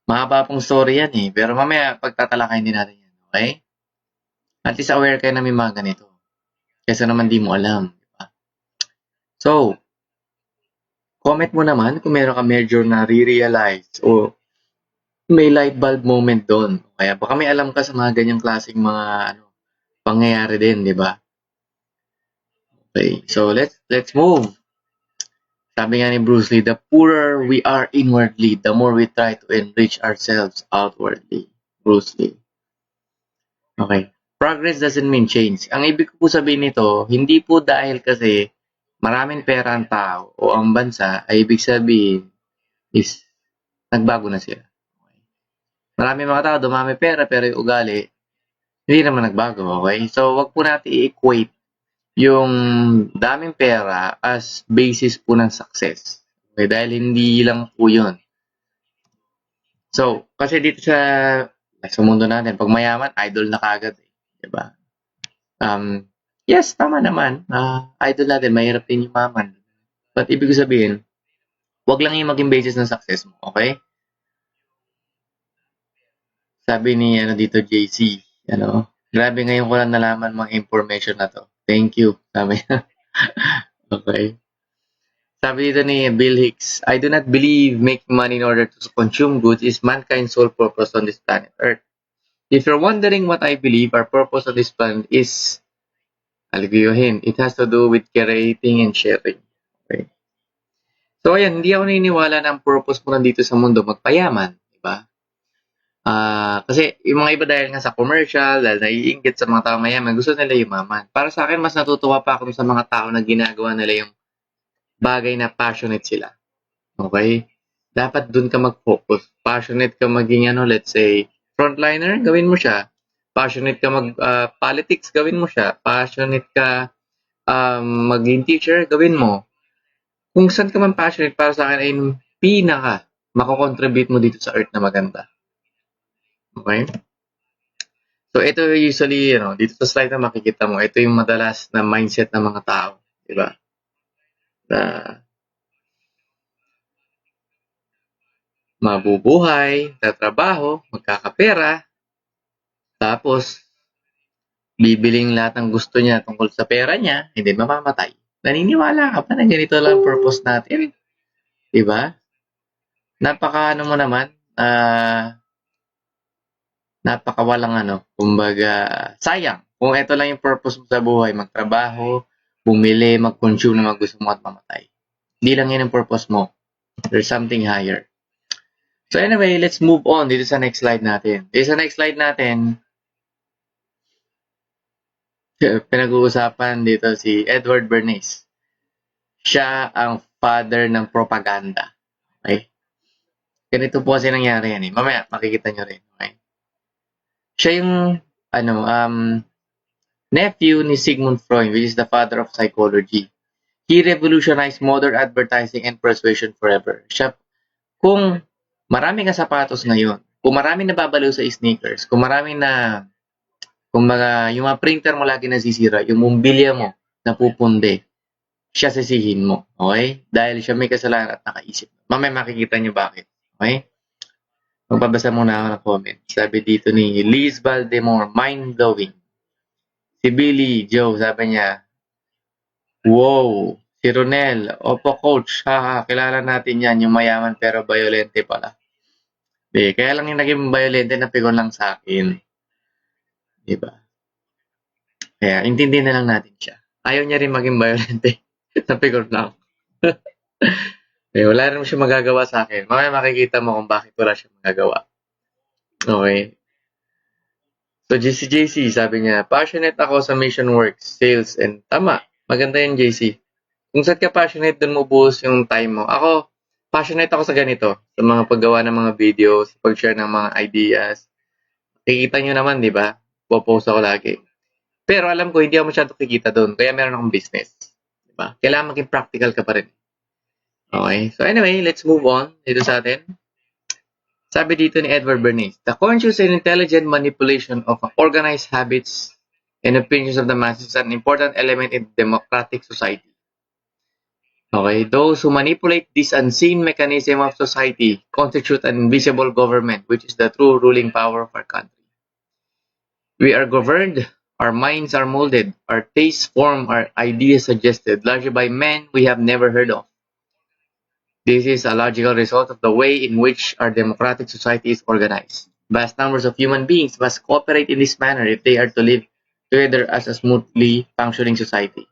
Mahaba pong story yan eh. Pero mamaya, pagtatalakayin din natin yan. Okay? At least aware kayo na may mga ganito. Kasi naman di mo alam. Diba? So, comment mo naman kung meron ka medyo na re-realize o may light bulb moment doon. Kaya baka may alam ka sa mga ganyang klaseng mga pangyayari din, di ba? Okay, so let's move. Sabi nga ni Bruce Lee, the poorer we are inwardly, the more we try to enrich ourselves outwardly. Bruce Lee. Okay. Progress doesn't mean change. Ang ibig ko po sabihin nito, hindi po dahil kasi maraming pera ang tao o ang bansa, ay ibig sabihin is nagbago na sila. Okay. Maraming mga tao, dumami pera, pero yung ugali, hindi naman nagbago. Okay? So, wag po natin i-equate yung daming pera as basis po ng success. Okay? Dahil hindi lang po yun. So, kasi dito sa mundo natin, pag mayaman, idol na kagad. Diba? Yes, tama naman. Idol natin, mahirap din yumaman. But ibig sabihin, wag lang yung maging basis ng success mo. Okay? Sabi ni dito JC, grabe ngayon ko lang nalaman mga information na to. Thank you. Sabi okay. Sabi dito ni Bill Hicks, I do not believe making money in order to consume goods is mankind's sole purpose on this planet Earth. If you're wondering what I believe our purpose on this planet is, I'll give you a hint. It has to do with creating and sharing. Okay. So ayan, hindi ako naniniwala na ang purpose mo nandito sa mundo magpayaman, di ba? Kasi yung mga iba dahil nga sa commercial, dahil naiinggit sa mga tao mayaman, gusto nila yumaman. Para sa akin, mas natutuwa pa ako sa mga tao na ginagawa nila yung bagay na passionate sila. Okay? Dapat dun ka mag-focus. Passionate ka maging let's say, frontliner, gawin mo siya. Passionate ka mag-politics, gawin mo siya. Passionate ka maging teacher, gawin mo. Kung saan ka man passionate, para sa akin ay pinaka makakontribute mo dito sa earth na maganda. Okay? So, ito usually, dito sa slide na makikita mo, ito yung madalas na mindset ng mga tao. Diba? Na mabubuhay, tatrabaho, magkakapera, Tapos, bibiling lahat ng gusto niya tungkol sa pera niya, hindi mamamatay. Naniniwala ka pa na ganito lang ang purpose natin? Diba? Napaka mo naman, napakawalang kumbaga, sayang. Kung ito lang yung purpose mo sa buhay, magtrabaho, bumili, mag-consume na gusto mo at mamatay. Hindi lang yun ang purpose mo. There's something higher. So anyway, let's move on dito sa next slide natin. Dito sa next slide natin, pinag-uusapan dito si Edward Bernays. Siya ang father ng propaganda. Okay? Ganito po kasi nangyari yan eh. Mamaya, makikita nyo rin. Okay? Siya yung, nephew ni Sigmund Freud, which is the father of psychology. He revolutionized modern advertising and persuasion forever. Siya, kung marami kang sapatos ngayon, kung marami na babaliw sa sneakers, kung marami na, kung yung mga printer mo lagi nasisira, yung mobilya mo napupunde, siya sisihin mo. Okay? Dahil siya may kasalanan at nakaisip. Mamaya makikita nyo bakit. Okay? Magbabasa muna ako ng comment. Sabi dito ni Liz Valdemore, mind-blowing. Si Billy Joe, sabi niya, wow, si Ronel, opo coach, haha, kilala natin yan, yung mayaman pero violente pala. Di, kaya lang yung naging violente na pigon lang sa akin. Diba? Kaya, intindihin na lang natin siya. Ayaw niya rin maging violente. Napigon lang. Wala rin siya magagawa sa akin. Mamaya makikita mo kung bakit wala siya magagawa. Okay. So, si JC, sabi niya, passionate ako sa mission work, sales, and tama. Maganda yun, JC. Kung saan ka passionate, dun mo buhos yung time mo. Ako, passionate ako sa ganito. Sa mga paggawa ng mga videos, pag-share ng mga ideas. Kikita nyo naman, di ba? Popost ako lagi. Pero alam ko, hindi ako masyado kikita doon. Kaya meron akong business. Diba? Kailangan maging practical ka pa rin. Okay? So anyway, let's move on dito sa atin. Sabi dito ni Edward Bernays, the conscious and intelligent manipulation of organized habits and opinions of the masses is an important element in democratic society. Okay? Those who manipulate this unseen mechanism of society constitute an invisible government, which is the true ruling power of our country. We are governed, our minds are molded, our tastes form, our ideas suggested, largely by men we have never heard of. This is a logical result of the way in which our democratic society is organized. Vast numbers of human beings must cooperate in this manner if they are to live together as a smoothly functioning society.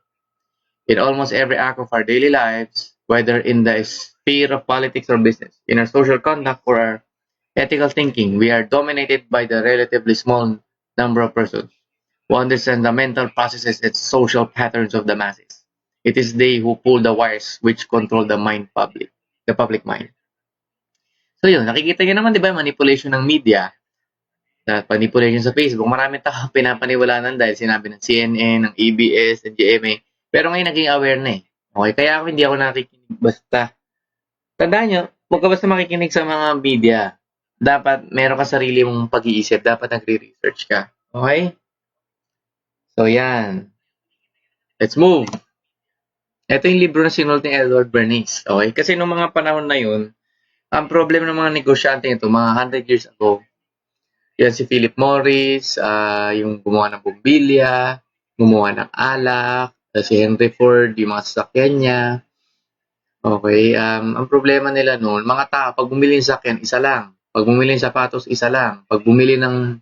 In almost every act of our daily lives, whether in the sphere of politics or business, in our social conduct or our ethical thinking, we are dominated by the relatively small number of persons who understand the mental processes and social patterns of the masses. It is they who pull the wires which control the public mind. So yun, nakikita nyo naman, di ba, manipulation ng media, manipulation sa Facebook. Maraming tao pinapaniwalaan dahil sinabi ng CNN, ng ABS, ng GMA. Pero ngayon naging aware na eh. Okay, kaya ako hindi ako nakikinig basta. Tandaan nyo, huwag ka basta makikinig sa mga media. Dapat meron ka sarili mong pag-iisip. Dapat nagre-research ka. Okay? So yan. Let's move. Ito yung libro na sinulat ni Edward Bernays. Okay? Kasi nung mga panahon na yun, ang problem ng mga negosyante ito, mga 100 years ago, yan si Philip Morris, yung gumawa ng bumbilya, gumawa ng alak, si Henry Ford, yung mga sasakyan niya. Okay? Ang problema nila noon, mga tao, pag bumili ng sasakyan, isa lang. Pag bumili ng sapatos, isa lang. Pag bumili ng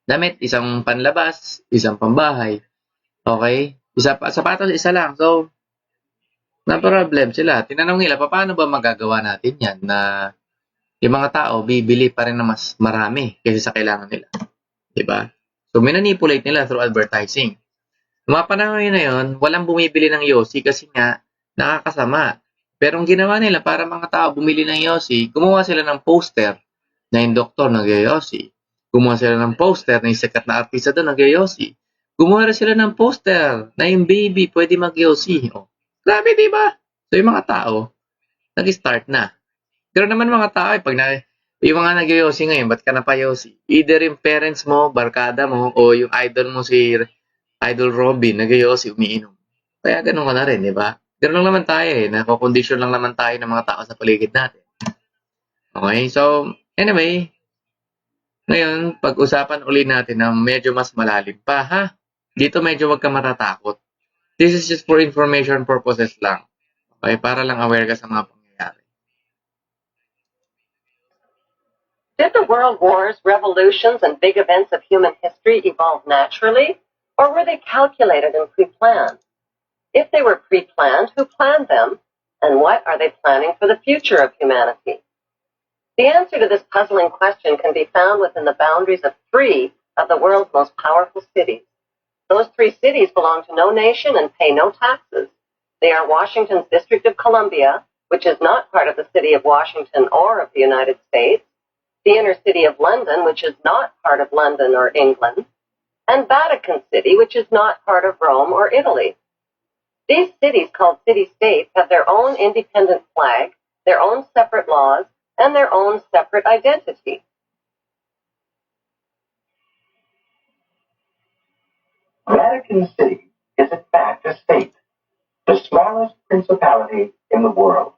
damit, isang panlabas, isang pambahay. Okay? Sapatos, isa lang. So, na-problem sila. Tinanong nila, paano ba magagawa natin yan na yung mga tao bibili pa rin na mas marami kaysa sa kailangan nila. Diba? So, minanipulate nila through advertising. Mga panahon na yun, walang bumibili ng Yossi kasi nga nakakasama. Pero ang ginawa nila para mga tao bumili ng Yossi, gumawa sila ng poster na yung doktor nag-Yossi. Gumawa sila ng poster na yung sikat na artista doon nag-Yossi. Gumawa sila ng poster na yung baby pwede mag-Yossi. Oh. Grabe, diba? So, yung mga tao, nag-start na. Pero naman mga tao, yung mga nag-Yossi ngayon, ba't ka na pa Yossi? Either yung parents mo, barkada mo, o yung idol mo si Idol Robin, nag-Yossi, umiinom. Kaya ganun ka na rin, di ba? Ganun lang naman tayo eh. Nakokondisyon lang naman tayo ng mga tao sa paligid natin. Okay? So, anyway, Ngayon, pag-usapan uli natin na medyo mas malalim pa, ha? Dito medyo wag ka matatakot. This is just for information purposes lang. Okay? Para lang aware ka sa mga pangyayari. Did the world wars, revolutions, and big events of human history evolve naturally, or were they calculated and pre-planned? If they were pre-planned, who planned them, and what are they planning for the future of humanity? The answer to this puzzling question can be found within the boundaries of 3 of the world's most powerful cities. Those 3 cities belong to no nation and pay no taxes. They are Washington's District of Columbia, which is not part of the city of Washington or of the United States, the inner city of London, which is not part of London or England, and Vatican City, which is not part of Rome or Italy. These cities, called city-states, have their own independent flag, their own separate laws, and their own separate identity. Vatican City is in fact a state, the smallest principality in the world.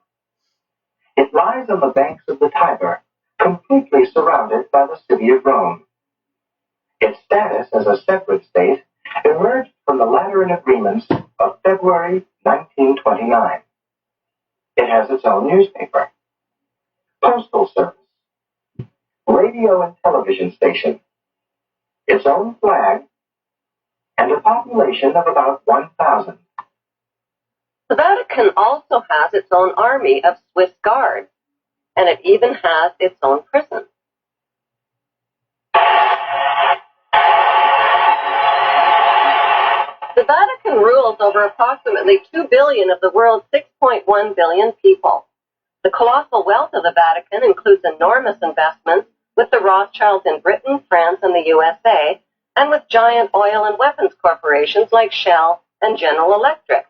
It lies on the banks of the Tiber, completely surrounded by the city of Rome. Its status as a separate state emerged from the Lateran Agreements of February 1929. It has its own newspaper, postal service, radio and television station, its own flag, and a population of about 1,000. The Vatican also has its own army of Swiss guards, and it even has its own prison. The Vatican rules over approximately 2 billion of the world's 6.1 billion people. The colossal wealth of the Vatican includes enormous investments with the Rothschilds in Britain, France, and the USA, and with giant oil and weapons corporations like Shell and General Electric.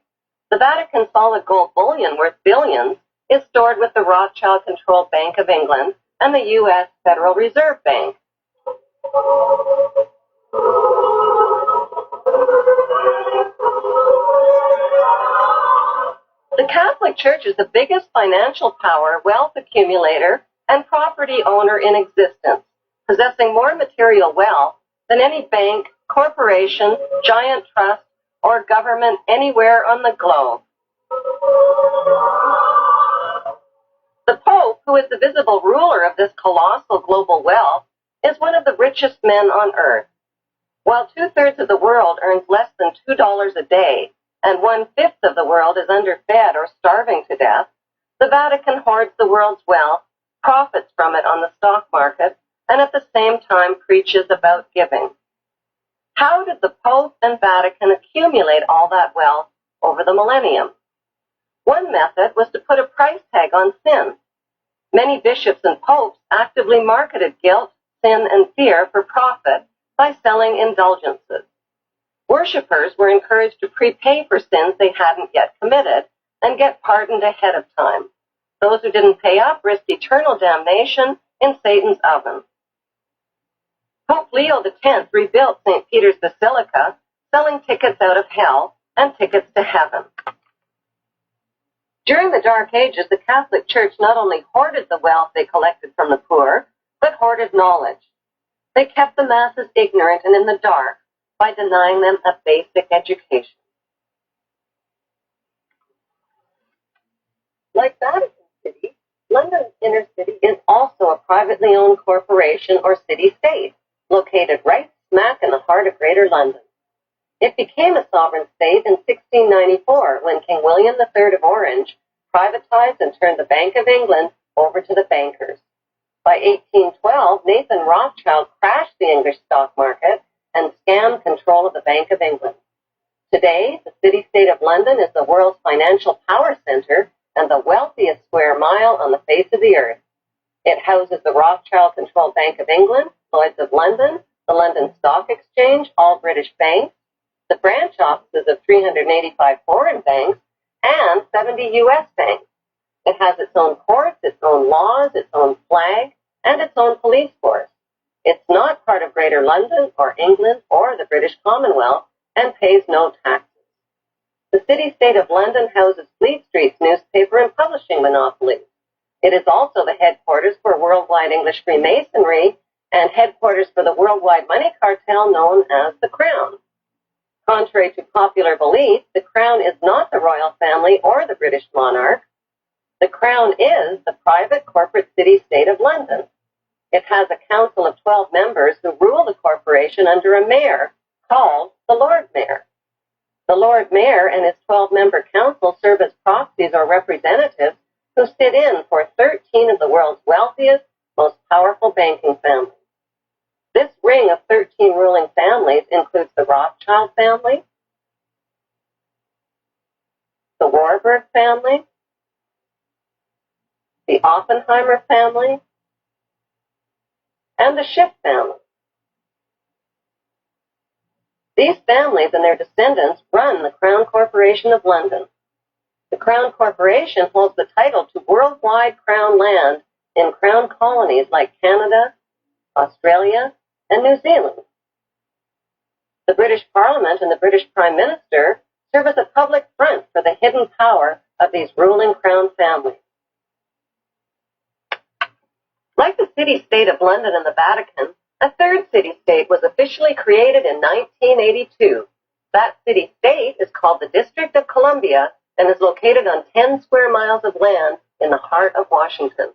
The Vatican solid gold bullion worth billions is stored with the Rothschild-controlled Bank of England and the U.S. Federal Reserve Bank. The Catholic Church is the biggest financial power, wealth accumulator, and property owner in existence, possessing more material wealth than any bank, corporation, giant trust, or government anywhere on the globe. The Pope, who is the visible ruler of this colossal global wealth, is one of the richest men on earth. While 2/3 of the world earns less than $2 a day, and 1/5 of the world is underfed or starving to death, the Vatican hoards the world's wealth, profits from it on the stock market, and at the same time preaches about giving. How did the Pope and Vatican accumulate all that wealth over the millennium? One method was to put a price tag on sin. Many bishops and popes actively marketed guilt, sin, and fear for profit by selling indulgences. Worshippers were encouraged to prepay for sins they hadn't yet committed and get pardoned ahead of time. Those who didn't pay up risked eternal damnation in Satan's oven. Pope Leo X rebuilt St. Peter's Basilica, selling tickets out of hell and tickets to heaven. During the Dark Ages, the Catholic Church not only hoarded the wealth they collected from the poor, but hoarded knowledge. They kept the masses ignorant and in the dark by denying them a basic education. Like Vatican City, London's inner city is also a privately owned corporation or city-state, located right smack in the heart of Greater London. It became a sovereign state in 1694 when King William III of Orange privatized and turned the Bank of England over to the bankers. By 1812, Nathan Rothschild crashed the English stock market and scammed control of the Bank of England. Today, the city-state of London is the world's financial power center and the wealthiest square mile on the face of the earth. It houses the Rothschild-controlled Bank of England, Lloyd's of London, the London Stock Exchange, all British banks, the branch offices of 385 foreign banks, and 70 U.S. banks. It has its own courts, its own laws, its own flag, and its own police force. It's not part of Greater London or England or the British Commonwealth and pays no taxes. The city-state of London houses Fleet Street's newspaper and publishing monopoly. It is also the headquarters for worldwide English Freemasonry and headquarters for the worldwide money cartel known as the Crown. Contrary to popular belief, the Crown is not the royal family or the British monarch. The Crown is the private corporate city-state of London. It has a council of 12 members who rule the corporation under a mayor called the Lord Mayor. The Lord Mayor and his 12-member council serve as proxies or representatives who sit in for 13 of the world's wealthiest, most powerful banking families. This ring of 13 ruling families includes the Rothschild family, the Warburg family, the Oppenheimer family, and the Schiff family. These families and their descendants run the Crown Corporation of London. The Crown Corporation holds the title to worldwide Crown land in Crown colonies like Canada, Australia, and New Zealand. The British Parliament and the British Prime Minister serve as a public front for the hidden power of these ruling Crown families. Like the city-state of London and the Vatican, a third city-state was officially created in 1982. That city-state is called the District of Columbia and is located on 10 square miles of land in the heart of Washington.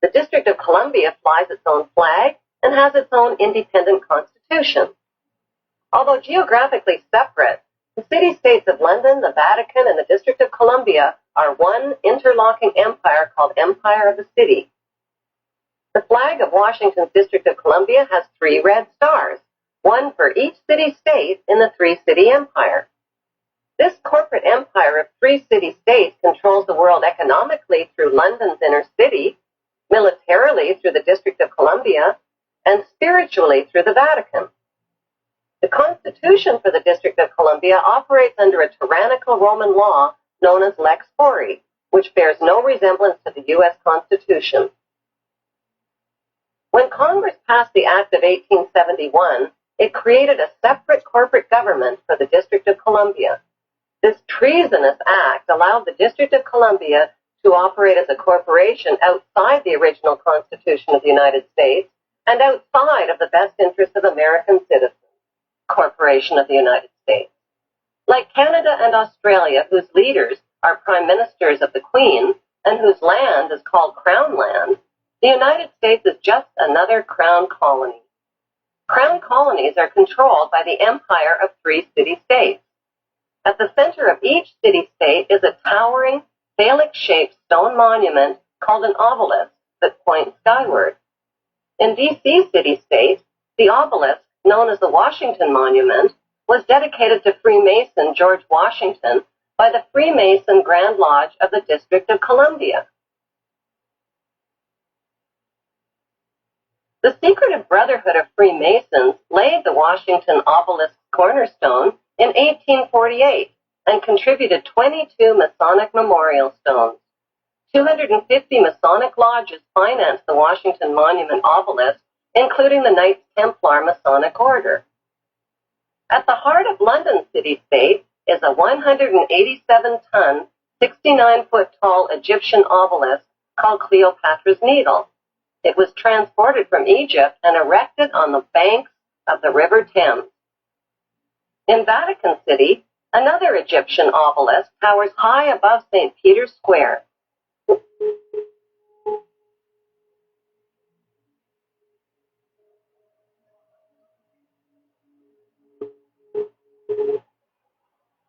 The District of Columbia flies its own flag and has its own independent constitution. Although geographically separate, the city-states of London, the Vatican, and the District of Columbia are one interlocking empire called Empire of the City. The flag of Washington's District of Columbia has 3 red stars, one for each city-state in the 3-city empire. This corporate empire of 3 city-states controls the world economically through London's inner city, militarily through the District of Columbia, and spiritually through the Vatican. The Constitution for the District of Columbia operates under a tyrannical Roman law known as Lex Fori, which bears no resemblance to the U.S. Constitution. When Congress passed the Act of 1871, it created a separate corporate government for the District of Columbia. This treasonous act allowed the District of Columbia to operate as a corporation outside the original Constitution of the United States and outside of the best interests of American citizens, Corporation of the United States. Like Canada and Australia, whose leaders are prime ministers of the Queen and whose land is called Crown land, the United States is just another Crown colony. Crown colonies are controlled by the empire of 3 city-states. At the center of each city-state is a towering, phallic-shaped stone monument called an obelisk that points skyward. In D.C. city-state, the obelisk, known as the Washington Monument, was dedicated to Freemason George Washington by the Freemason Grand Lodge of the District of Columbia. The secretive Brotherhood of Freemasons laid the Washington obelisk cornerstone in 1848 and contributed 22 Masonic memorial stones. 250 Masonic lodges financed the Washington Monument obelisk, including the Knights Templar Masonic Order. At the heart of London city-state is a 187-ton, 69-foot-tall Egyptian obelisk called Cleopatra's Needle. It was transported from Egypt and erected on the banks of the River Thames. In Vatican City, another Egyptian obelisk towers high above St. Peter's Square.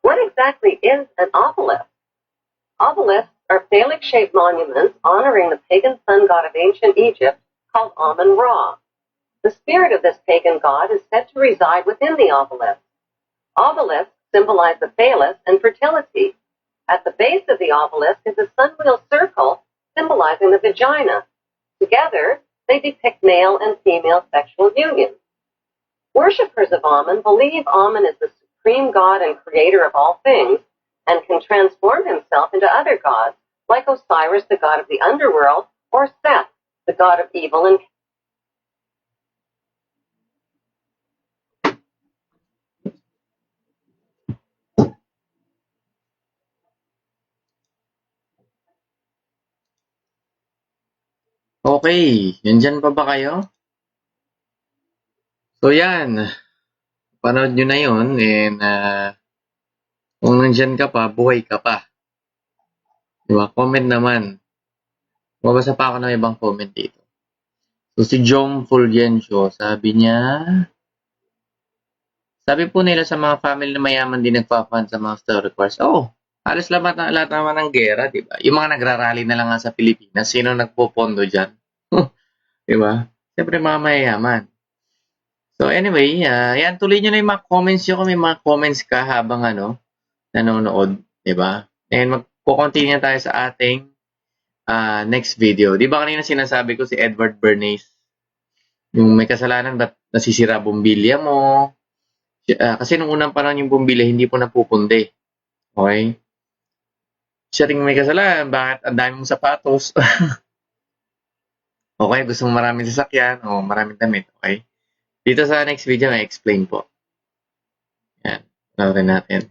What exactly is an obelisk? Obelisks are phallic-shaped monuments honoring the pagan sun god of ancient Egypt called Amun-Ra. The spirit of this pagan god is said to reside within the obelisk. Obelisks symbolize the phallus and fertility. At the base of the obelisk is a sun-wheel circle symbolizing the vagina. Together, they depict male and female sexual union. Worshippers of Amun believe Amun is the supreme god and creator of all things, and can transform himself into other gods, like Osiris, the god of the underworld, or Seth, the god of evil and Okay, nandyan pa ba kayo? So, yan. Panood nyo na yun. And, kung nandyan ka pa, buhay ka pa. Diba? Comment naman. Mabasa pa ako ng ibang comment dito. So, si Jom Fulgencio, sabi po nila sa mga family na mayaman din nagpa-fund sa mga story requires. Halos lahat naman ng gera, diba? Yung mga nagrarally na lang nga sa Pilipinas, sino nagpopondo dyan? Diba? Siyempre mga mayayaman. So anyway, yan, tuloy nyo na yung mga comments nyo kung may mga comments ka habang nanonood, diba? And magpo-continue tayo sa ating next video. Di ba kanina sinasabi ko si Edward Bernays, yung may kasalanan ba't nasisira bumbilya mo? Kasi nung unang panahon yung bumbilya hindi po napupundi. Okay? Siya rin may kasalanan, bakit ang dami mong sapatos? Okay, gusto mo maraming sasakyan o maraming damit, okay? Dito sa next video, may explain po. Yan, panoorin natin.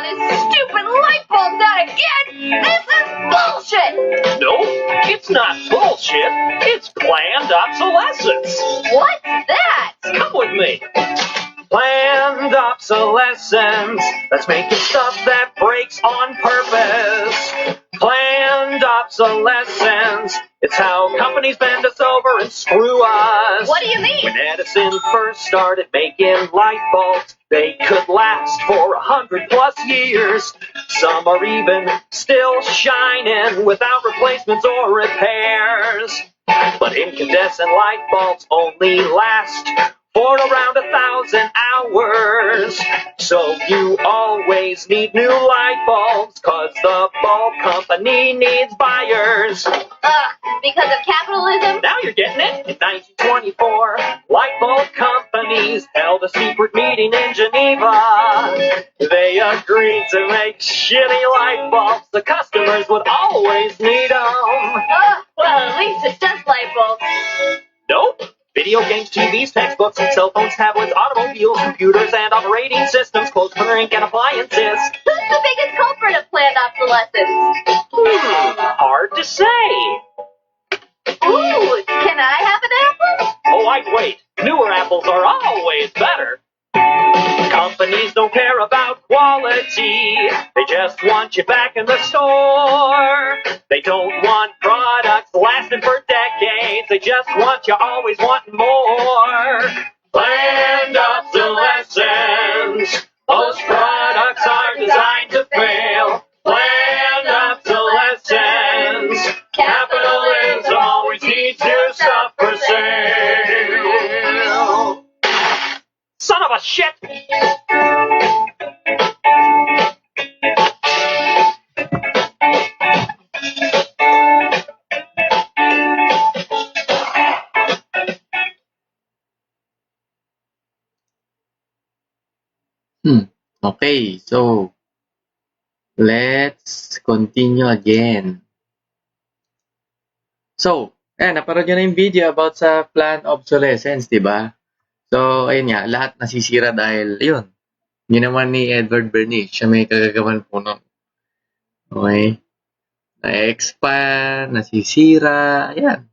This stupid light bulb's out again! This is bullshit! No, it's not bullshit. It's planned obsolescence. What's that? Come with me. Planned obsolescence. That's making stuff that breaks on purpose. Planned obsolescence. It's how companies bend us over and screw us. What do you mean? When Edison first started making light bulbs, they could last for 100+ years. Some are even still shining without replacements or repairs. But incandescent light bulbs only last for around 1,000 hours. So you always need new light bulbs, 'cause the bulb company needs buyers. Because of capitalism? Now you're getting it. In 1924, light bulb companies held a secret meeting in Geneva. They agreed to make shitty light bulbs. The customers would always need them. Well, at least it's just light bulbs. Nope. Video games, TVs, textbooks, and cell phones, tablets, automobiles, computers, and operating systems, clothes, drink, and appliances. Who's the biggest culprit of planned obsolescence? Hard to say. Ooh, can I have an apple? Oh, I'd wait. Newer apples are always better. Companies don't care about quality. They just want you back in the store. They don't want products lasting for decades. They just want you always wanting more. Planned obsolescence. Most products are designed to fail. Planned obsolescence. Capitalism always needs new stuff for sale. Son of a shit! Okay, so let's continue again. So, naparod nyo na yung video about sa planned obsolescence, di ba? So, ayun nga, lahat nasisira dahil, yun, yun naman ni Edward Bernays, siya may kagagawan po nun. Okay? Na-expand, nasisira, ayan.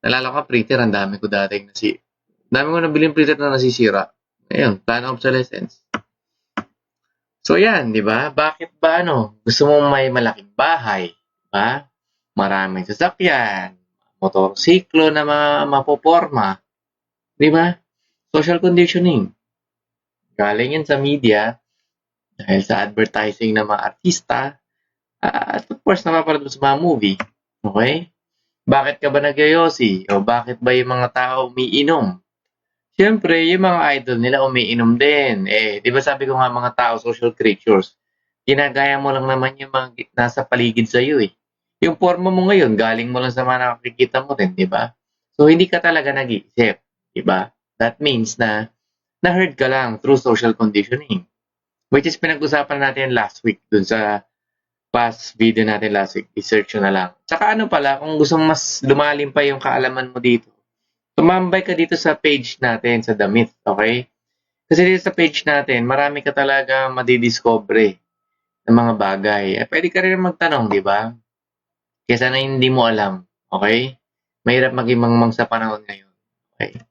Nalala ko, printer, ang dami ko dating dami ko nabiling printer na nasisira. Ayun, planned obsolescence. So, yan, di ba? Bakit ba, gusto mo may malaking bahay, di ba? Maraming sasakyan, motorsiklo na mapoporma, di ba? Social conditioning. Galing yan sa media, dahil sa advertising ng mga artista, at of course, napapanood mo sa mga movie. Okay? Bakit ka ba nagyoyosi? O bakit ba yung mga tao umiinom? Siyempre, yung mga idol nila umiinom din. Di ba sabi ko nga mga tao, social creatures, ginagaya mo lang naman yung mga nasa paligid sa iyo eh. Yung forma mo ngayon, galing mo lang sa mga nakikita mo din, di ba? So, hindi ka talaga nag-iisip, di ba? That means na na-hurt ka lang through social conditioning. Which is pinag-usapan natin last week dun sa past video natin last week. I-search nyo na lang. Tsaka pala, kung gusto mas lumalim pa yung kaalaman mo dito, tumambay ka dito sa page natin sa The Myth, okay? Kasi dito sa page natin, marami ka talaga madidiscover ng mga bagay. Pwede ka rin magtanong, di ba? Kesa na hindi mo alam. Okay? Mahirap maging mangmang sa panahon ngayon. Okay?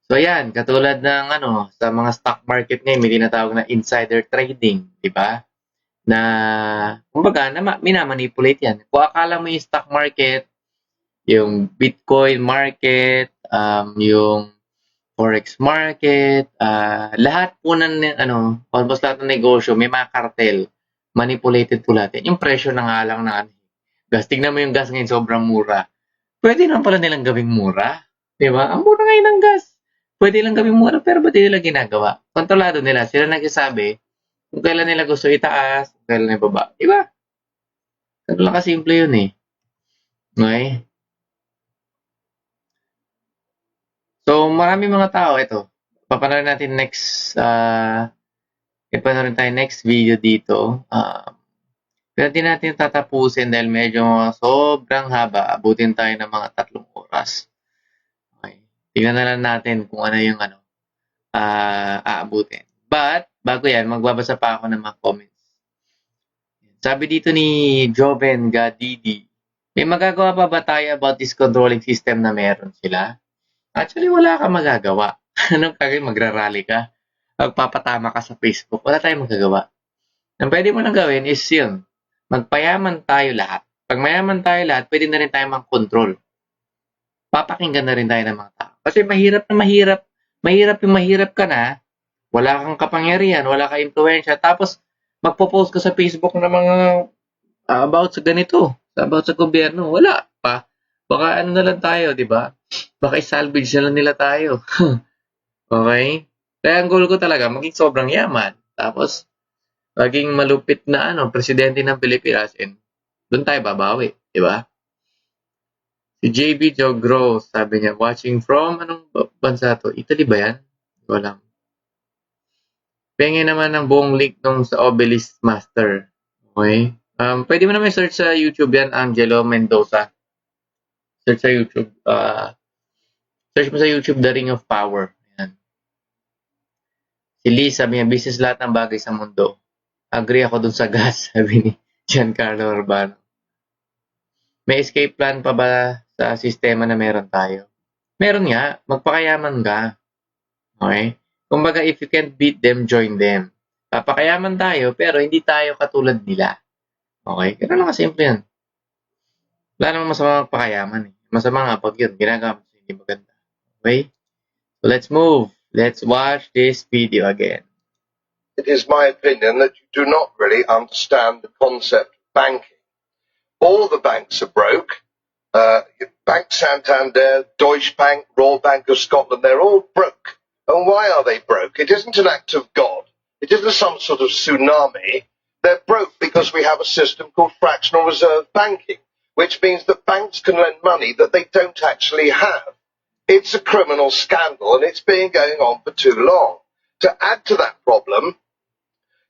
So ayan, katulad ng sa mga stock market ngayon, may tinatawag na insider trading, di ba? Na, kumbaga, minamanipulate yan. Kung akala mo yung stock market, yung Bitcoin market, yung Forex market, lahat po ng, almost lahat ng negosyo, may mga kartel. Manipulated po lahat. Yung presyo na nga lang na gas. Tingnan mo yung gas ngayon, sobrang mura. Pwede naman pala nilang gawing mura. Di ba? Ang mura ngayon ng gas. Pwede lang gawing mura, pero ba't nila ginagawa? Kontrolado nila. Sila nagsasabi kung kailan nila gusto itaas, kung kailan nila ibaba. Di ba? Ganun lang kasimple yun eh. Okay? So, marami mga tao, ito. Papanorin natin ipanorin tayo next video dito. Pero di natin tatapusin dahil medyo sobrang haba. Abutin tayo ng mga 3 oras. Okay. Tingnan na lang natin kung ano yung aabutin. But, bago yan, magbabasa pa ako ng mga comments. Sabi dito ni Joven Gadidi, may magagawa pa ba tayo about this controlling system na meron sila? Actually, wala kang magagawa. Anong kagawin? Magrarally ka? Magpapatama ka sa Facebook? Wala tayong magagawa. Ang pwede mo lang gawin is yun. Magpayaman tayo lahat. Pag mayaman tayo lahat, pwede na rin tayo mag-control. Papakinggan na rin tayo ng mga tao. Kasi mahirap yung mahirap ka na, wala kang kapangyarihan, wala kang impluensya, tapos magpo-post ka sa Facebook ng mga about sa ganito, about sa gobyerno. Wala pa. Baka na lang tayo, di ba? Baka i-salvage na lang nila tayo. Okay? Kaya ang goal ko talaga, maging sobrang yaman. Tapos, maging malupit na presidente ng Pilipinas, and doon tayo babawi, di ba? Si JB Jogro, sabi niya, watching from, anong bansa to? Italy ba yan? Walang. Pengen naman ng buong link nung sa Obelisk Master. Okay? Pwede mo naman search sa YouTube yan, Angelo Mendoza. Search sa YouTube. Search mo sa YouTube, The Ring of Power. Yan. Si Lee, sabi niya, business lahat ng bagay sa mundo. Agree ako dun sa gas, sabi ni Giancarlo Urbano. May escape plan pa ba sa sistema na meron tayo? Meron nga. Magpakayaman ka. Okay? Kumbaga, if you can't beat them, join them. Papakayaman tayo, pero hindi tayo katulad nila. Okay? Ganun lang kasimple yan. Wala namang masama magpakayaman. Masama nga pag yun. Ginagawa mo hindi maganda. Okay? So let's move. Let's watch this video again. It is my opinion that you do not really understand the concept of banking. All the banks are broke. Bank Santander, Deutsche Bank, Royal Bank of Scotland, they're all broke. And why are they broke? It isn't an act of God. It isn't some sort of tsunami. They're broke because we have a system called fractional reserve banking, which means that banks can lend money that they don't actually have. It's a criminal scandal, and it's been going on for too long. To add to that problem,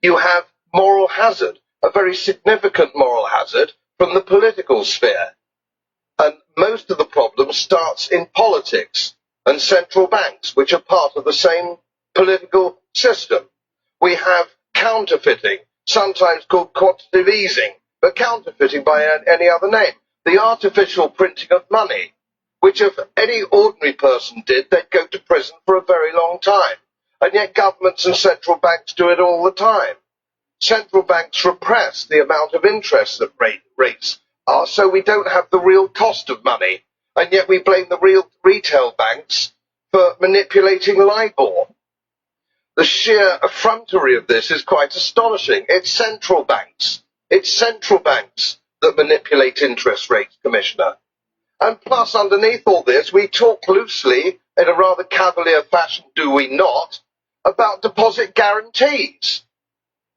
you have moral hazard, a very significant moral hazard from the political sphere. And most of the problem starts in politics and central banks, which are part of the same political system. We have counterfeiting, sometimes called quantitative easing, but counterfeiting by any other name. The artificial printing of money, which if any ordinary person did, they'd go to prison for a very long time. And yet governments and central banks do it all the time. Central banks repress the amount of interest that rates are, so we don't have the real cost of money. And yet we blame the real retail banks for manipulating LIBOR. The sheer effrontery of this is quite astonishing. It's central banks. It's central banks that manipulate interest rates, Commissioner. And plus, underneath all this, we talk loosely, in a rather cavalier fashion, do we not, about deposit guarantees.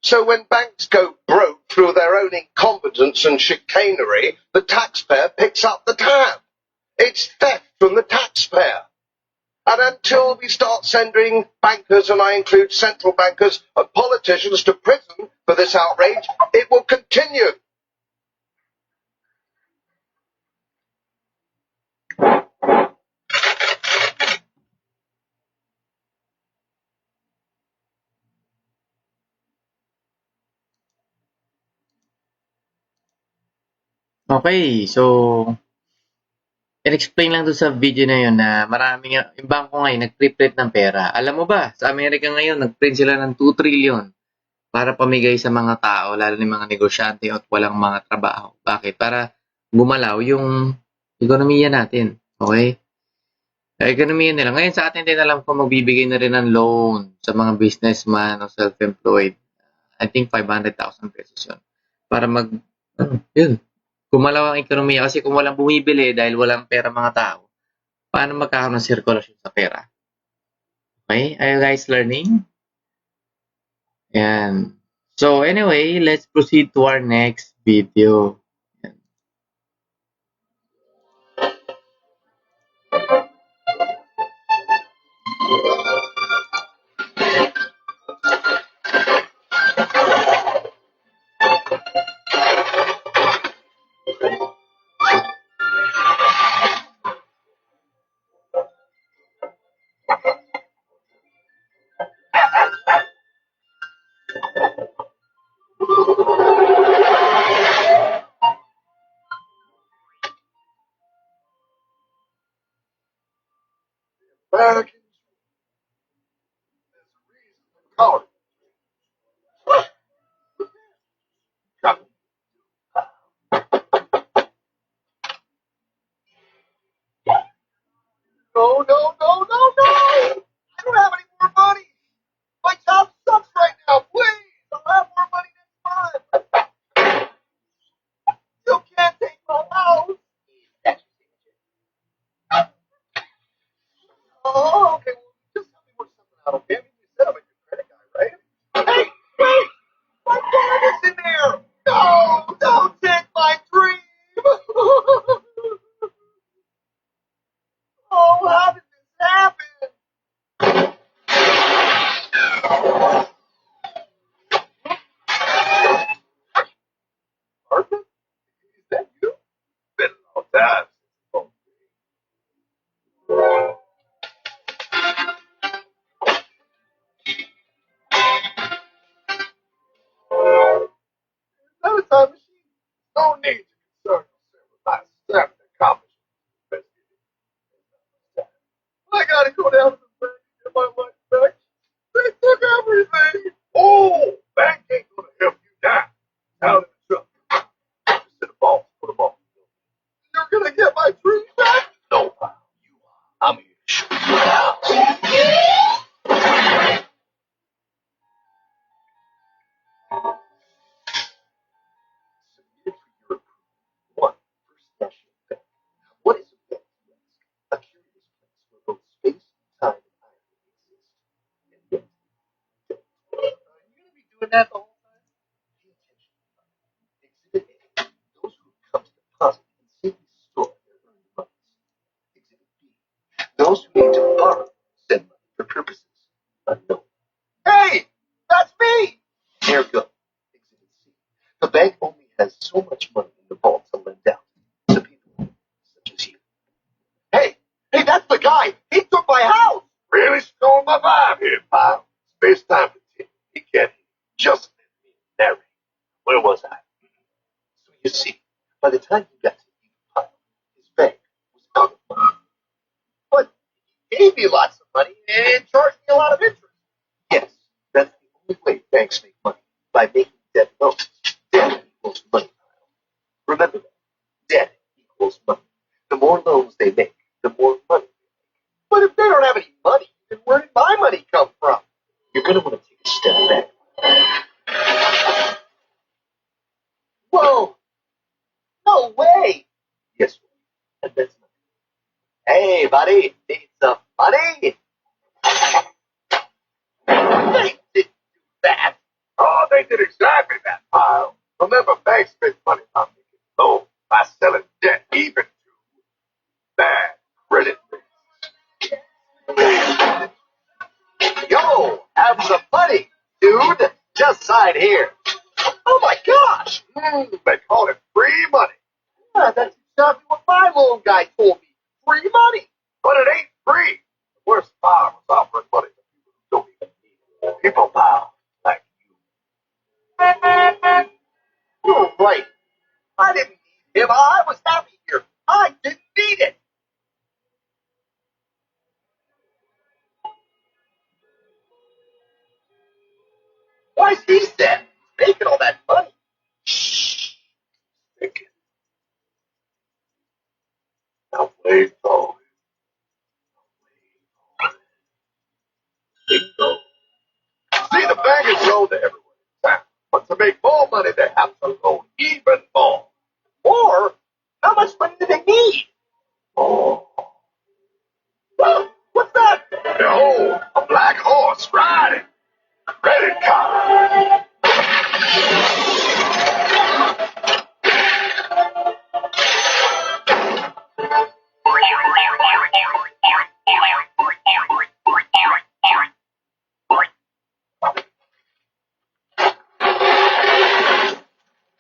So when banks go broke through their own incompetence and chicanery, the taxpayer picks up the tab. It's theft from the taxpayer. And until we start sending bankers, and I include central bankers and politicians, to prison for this outrage, it will continue. Okay, so in-explain lang doon sa video na yun na maraming, yung bangko ngayon, nag-print ng pera. Alam mo ba, sa Amerika ngayon, nag-print sila ng 2 trillion para pamigay sa mga tao, lalo na yung mga negosyante at walang mga trabaho. Bakit? Para gumalaw yung ekonomiya natin. Okay? Ekonomiya nila. Ngayon sa atin din alam ko magbibigay na rin ng loan sa mga businessman o self-employed. I think 500,000 pesos yun. Para yun, gumalaw ang ekonomiya. Kasi kung walang bumibili dahil walang pera mga tao, paano magkakaroon ng sirkulasyon sa pera? Okay? Are you guys learning? Yan. So anyway, let's proceed to our next video. Yan. Americans, there's a reason they call it. No, no, no, no, no! I don't have any more money. My job sucks right now. Please, I'll have more money next time. You can't take my house. Oh, okay. Well, just help me work something out, okay? I mean, you said I'm a good credit guy, right? Hey, wait! My dad is in there! No! Don't take my dream! Oh, how did this happen? Martha? Is that you? Been a long time. Not a time machine. No need to concern yourself with my seven accomplishments. I gotta go down to the bank and get my money back. They took everything. Oh, bank ain't gonna help you now. Out in the truck. Just in the vault. Put them on. You're gonna get my dreams back? No, pal. You are. I'm here to show you the house. Submitted for your approval. 1. First National Bank. What is a bank? You ask. A curious place where both space, time, and irony exist. And yet, you're gonna be doing that the whole time? Pay attention. Exhibit A. Those who come to deposit and safely store their earned monies. Exhibit B. Those who need to borrow send money for purposes unknown. Hey! That's me! There you go. Exhibit C. The bank only has so much money in the vault to lend out to people such as you. Hey! Hey, that's the guy! He took my house! Really stole my vibe here, pal. Space time continues. He can't just let me narrate. Where was I? So you see, by the time he got to the pile, his bank was out of money. But he gave me lots of money and charged me a lot of interest. Yes, that's the only way banks make money, by making debt loans. Debt equals money, pile. Remember that. Debt equals money. The more loans they make, the more money they make. But if they don't have any money, then where did my money come from? You're going to want to take a step back. Whoa! No way! Yes, and that's money. Hey, buddy, need some money? They didn't do that. Oh, they did exactly that, pal. Remember, banks make money by making loans, by selling debt, even to bad credit risks. Yo, have some money, dude. Just sign here. Oh my gosh! They call it free money. Yeah, that's exactly what my loan guy told me. Free money. But it ain't free. The worst part was offering money to people who don't even need it. People, pal, like you. You're right. I didn't need him. I was happy here. I didn't need it. Why is he sad? He's making all that money. Thinking. Now wait for it. Bingo. See, the bankers loan to everyone in town. But to make more money, they have to loan even more. Or, how much money do they need? More. Well, what's that? Behold, a black horse riding. Credit card.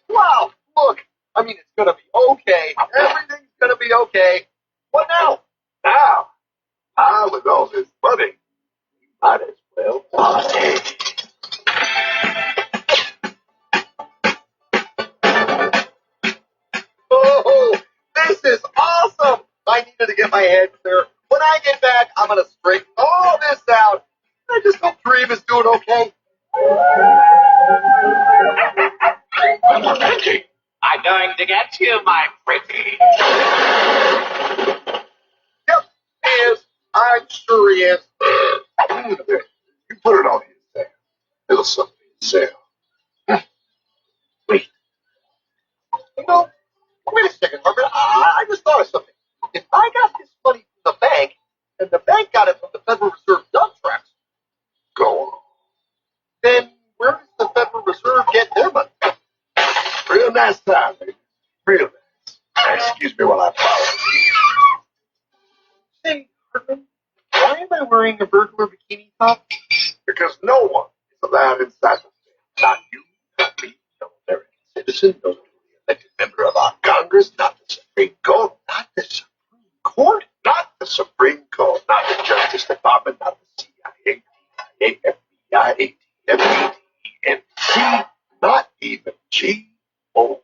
Wow, look. I mean, it's gonna be okay. Everything's gonna be okay. What now? Now, with all this money, you might as well party. Oh, this is awesome. I needed to get my head clear. When I get back, I'm gonna straighten all this out. I just hope Dream is doing okay. Pretty. I'm going to get you, my pretty. Yep, he is. I'm sure he is. You put it on his there. Little something to sell. Wait. You know, wait a second, Herbert. I just thought of something. If I got this money from the bank, and the bank got it from the Federal Reserve dump trucks, Go on. then where does the Federal Reserve get their money? Real nice time, baby. Real nice. Excuse me while I follow. Say, Herbert, why am I wearing a burglar bikini top? Because no one is allowed inside the Fed. Not you, not me, no American citizen, no duly elected member of our Congress, not the Supreme Court, not the Supreme Court, not the Supreme Court, not the Justice Department, not the CIA, CIA, FBI, ATF, ENC, not even G.O.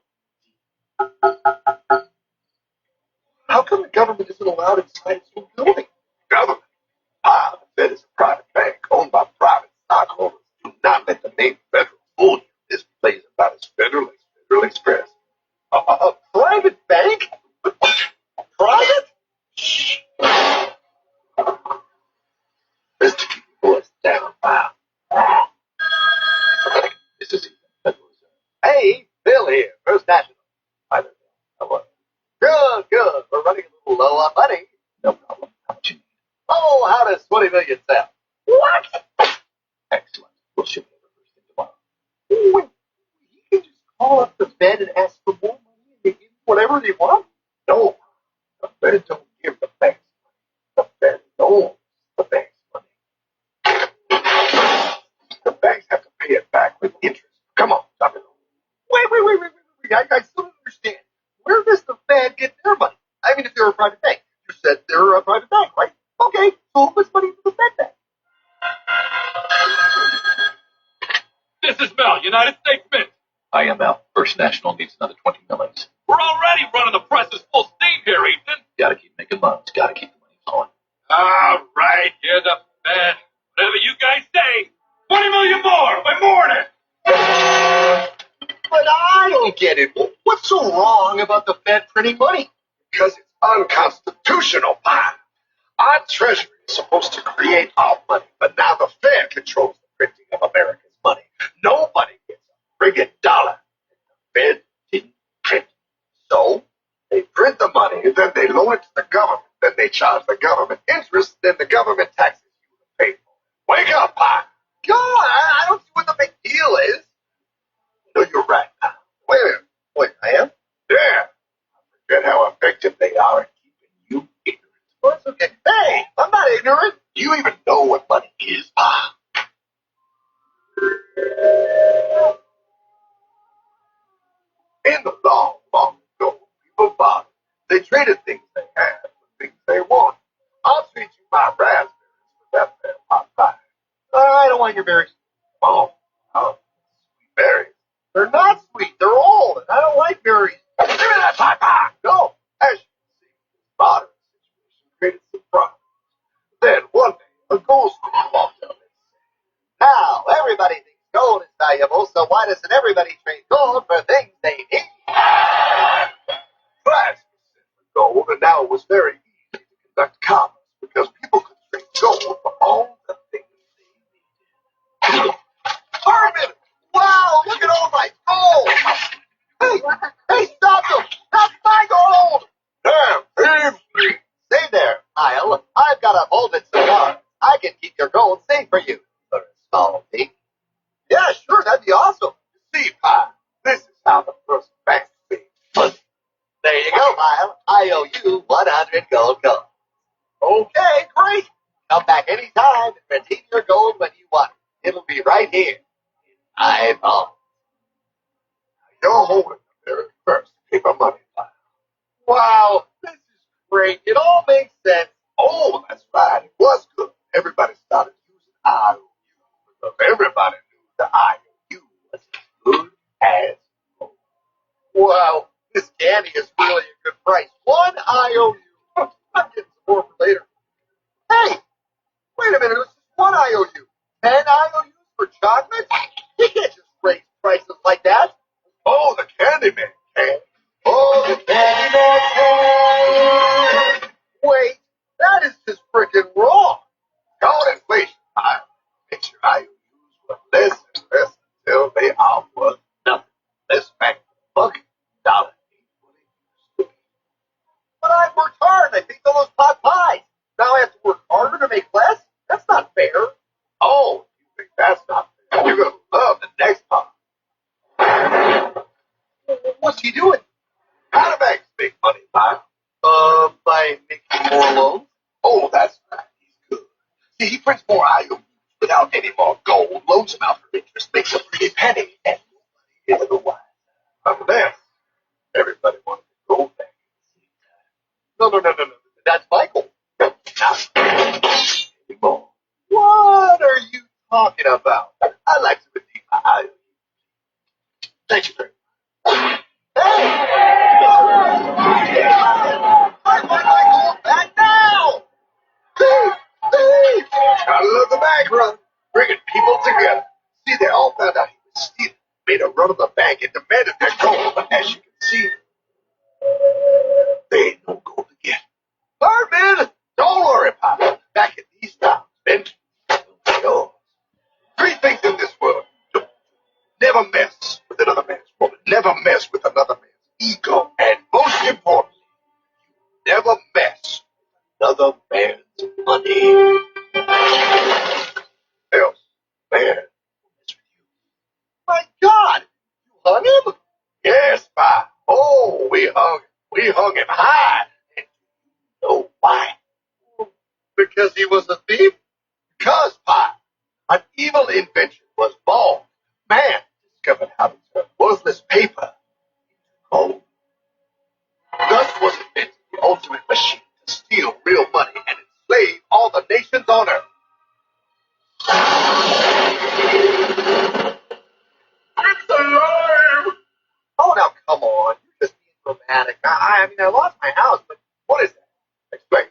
How come the government isn't allowed inside its own building? Government. The Fed is a private bank owned by private stockholders. Do not let the name federal fool you. This place is about as federal as Federal Express. A private bank? Private? Shh. Let's keep your voice down, pal. This is even Federal Reserve. Hey, Bill here, First National. I don't know. How about Good, good. We're running a little low on money. no problem. How much you need? Oh, how does 20 million sound? What? Excellent. We'll ship it first thing tomorrow. Wait, he can just call up the Fed and ask for more money and they give him whatever they want? No. The Fed don't give the banks money. The Fed owns the bank's money. The banks have to pay it back with interest. Come on, stop it. Wait. I still don't understand. Where does the Fed get their money? I mean, if they're a private bank. You said they're a private bank, right? Okay, so who puts money into the Fed then? This is Mel, United States Mint. IML, First National needs another 20 millions. We're already running the presses full steam here, Ethan. Gotta keep making loans. Gotta keep the money flowing. All right, you're the Fed. Whatever you guys say. 20 million more by morning. But I don't get it. What's so wrong about the Fed printing money? Because it's unconstitutional, pal. Our Treasury is supposed to create our money, but now the Fed controls the printing of America's money. Nobody gets a friggin' dollar. The Fed didn't print. So, they print the money, and then they loan it to the government. Then they charge the government interest, then the government taxes you to pay for it. Wake up, pal. God, I don't see what the big deal is. No, you're right, pal. Wait a minute. Wait, I am? Yeah. I forget how effective they are at keeping you ignorant. Well, that's okay. Hey, I'm not ignorant. Do you even know what money is, pal? In the long, long ago, people bartered. They traded things they had for things they want. I'll treat you my raspberries for that there hot pie. I don't want your berries. Oh, sweet berries. They're not sweet. They're old, and I don't like berries. Give me that hot pie. No. As you can see, this bartering situation created some problems. Then one day, a ghost walked up and said, Now, everybody thinks gold is valuable, so why doesn't everybody trade gold for things they need? Class was gold, and now it was very easy to conduct commerce because people could trade gold for all the things they needed. Armin! Wow, look at all my gold! Hey, stop them! That's my gold! Damn, Stay there, Kyle. I've got a molded cigar. I can keep your gold safe for you for a small fee. yeah, sure, that'd be awesome. See, Pie, this is how the first bank made money. There you go, Kyle. I owe you 100 gold coins. Okay, great. Come back anytime and redeem your gold when you want it. It'll be right here in my vault. You're holding the very first paper money pile. Wow, this is great. It all makes sense. Oh, that's right. It was good. Everybody started using IOU because everybody knew the IOU was as good as gold. Wow, this candy is really a good price. 1 IOU. I'm getting some more for later. Hey, wait a minute. It was just 1 IOU. 10 IOUs for chocolate? You can't just raise prices like that. Oh, the Candyman can. Oh, the Candyman can. Wait, that is just freaking wrong. Call inflation, Kyle. Makes your IOUs worth less and less until they are worth nothing. Less back bucket, $1.08. But I worked hard and I baked all those pot pies. Now I have to work harder to make less? That's not fair. Oh, you think that's not fair? You're going to love the next part. What's he doing? How do banks make money, Kyle? By making more loans? Oh, that's right. He's good. See, he prints more IOUs without any more gold, loans them out for interest, makes a pretty penny, and nobody is the wise. Unless everybody wanted to go back at the same time. No. That's Michael. Not anymore. What are you talking about? I like to redeem my IOU. Thank you very much. I want my gold back now! Thief! Gotta love the bank run, bringing people together. See, they all found out he was stealing, made a run of the bank and demanded their gold, but as you can see, they ain't no gold to get. Armin, don't worry about it. Back in these times, Benji will be yours. 3 things in this world. Never mess with another man's woman. Never mess with another man's ego. And most importantly, never mess with another man's money. Else, man will mess with you. My God! You hung him? Yes, Pa. Oh, we hung him. We hung him high. And you know why? Because he was a thief? Because, Pa, an evil invention was born. Man discovered how to turn worthless paper into gold. Thus was invented the ultimate machine to steal real money and enslave all the nations on earth. It's alive! Oh, now come on. You're just being dramatic. I mean, I lost my house, but What is that? Explain.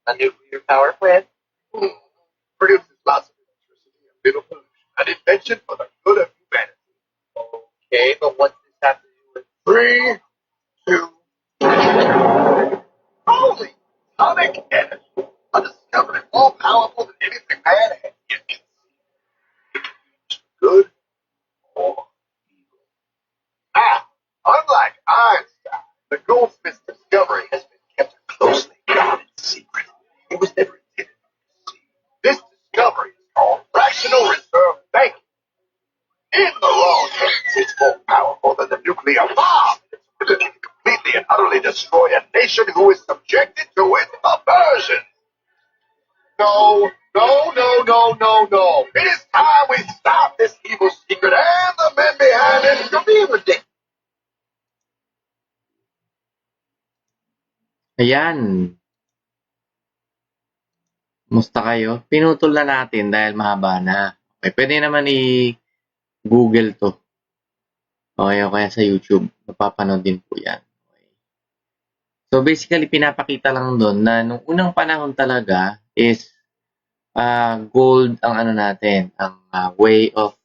a nuclear power plant? Produces lots of electricity and little pollution. An invention for the good of humanity. Okay, but what's this have to do with... 3, 2, 1. Holy atomic energy. A discovery more powerful than anything man had yet conceived. It can be used for good or evil. Now, unlike Einstein, the goldsmith's discovery has been kept a closely guarded secret. It was never intended to see. This discovery is called fractional reserve banking. In the long term, it's more powerful than the nuclear bomb. Its ability to completely and utterly destroy a nation who is subjected to its aversion. No. It is time we stop this evil secret and the men behind it. You're being ridiculous. Ayan. Musta kayo? Pinutol na natin dahil mahaba na. Okay, pwede naman i-Google to. Okay, o kaya sa YouTube. Napapanood din po yan. Okay. So, basically, pinapakita lang doon na nung unang panahon talaga is gold ang ano natin, ang way of,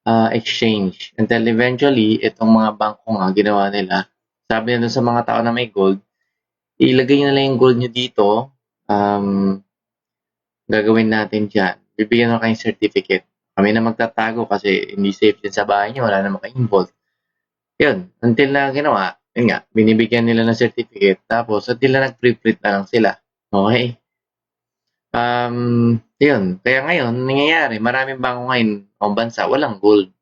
exchange. Until eventually, itong mga bangko nga, ginawa nila, sabi nila sa mga tao na may gold, ilagay nyo na lang yung gold nyo dito, gagawin natin dyan. Bibigyan nyo kayong certificate. Kami na magtatago kasi hindi safe din sa bahay nyo, wala naman kayong involved. Yun, until na ginawa, yun nga, binibigyan nila ng certificate, tapos until na nag-pre-print na lang sila. Okay? Yun, kaya ngayon, nangyayari, maraming bangko ngayon, ang bansa, walang gold.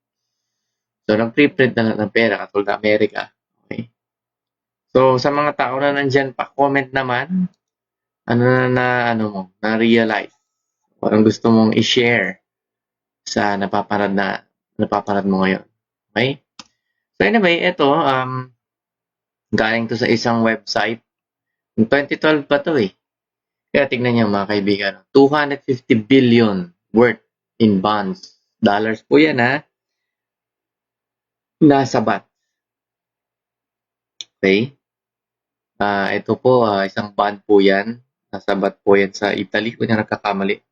So, nag-pre-print na lang ng pera, katulad ng Amerika. Okay? So, sa mga tao na nandyan pa, comment naman, na-realize. Parang gusto mong i-share sa napapanood mo ngayon. Okay? So, anyway, ito, galing to sa isang website. 2012 pa to eh. Kaya tignan niyo mga kaibigan, 250 billion worth in bonds. Dollars po yan ha. Nasabat. Okay? Ito po, isang bond po yan. Nasabat po yan sa Italy kung yan nagkakamali.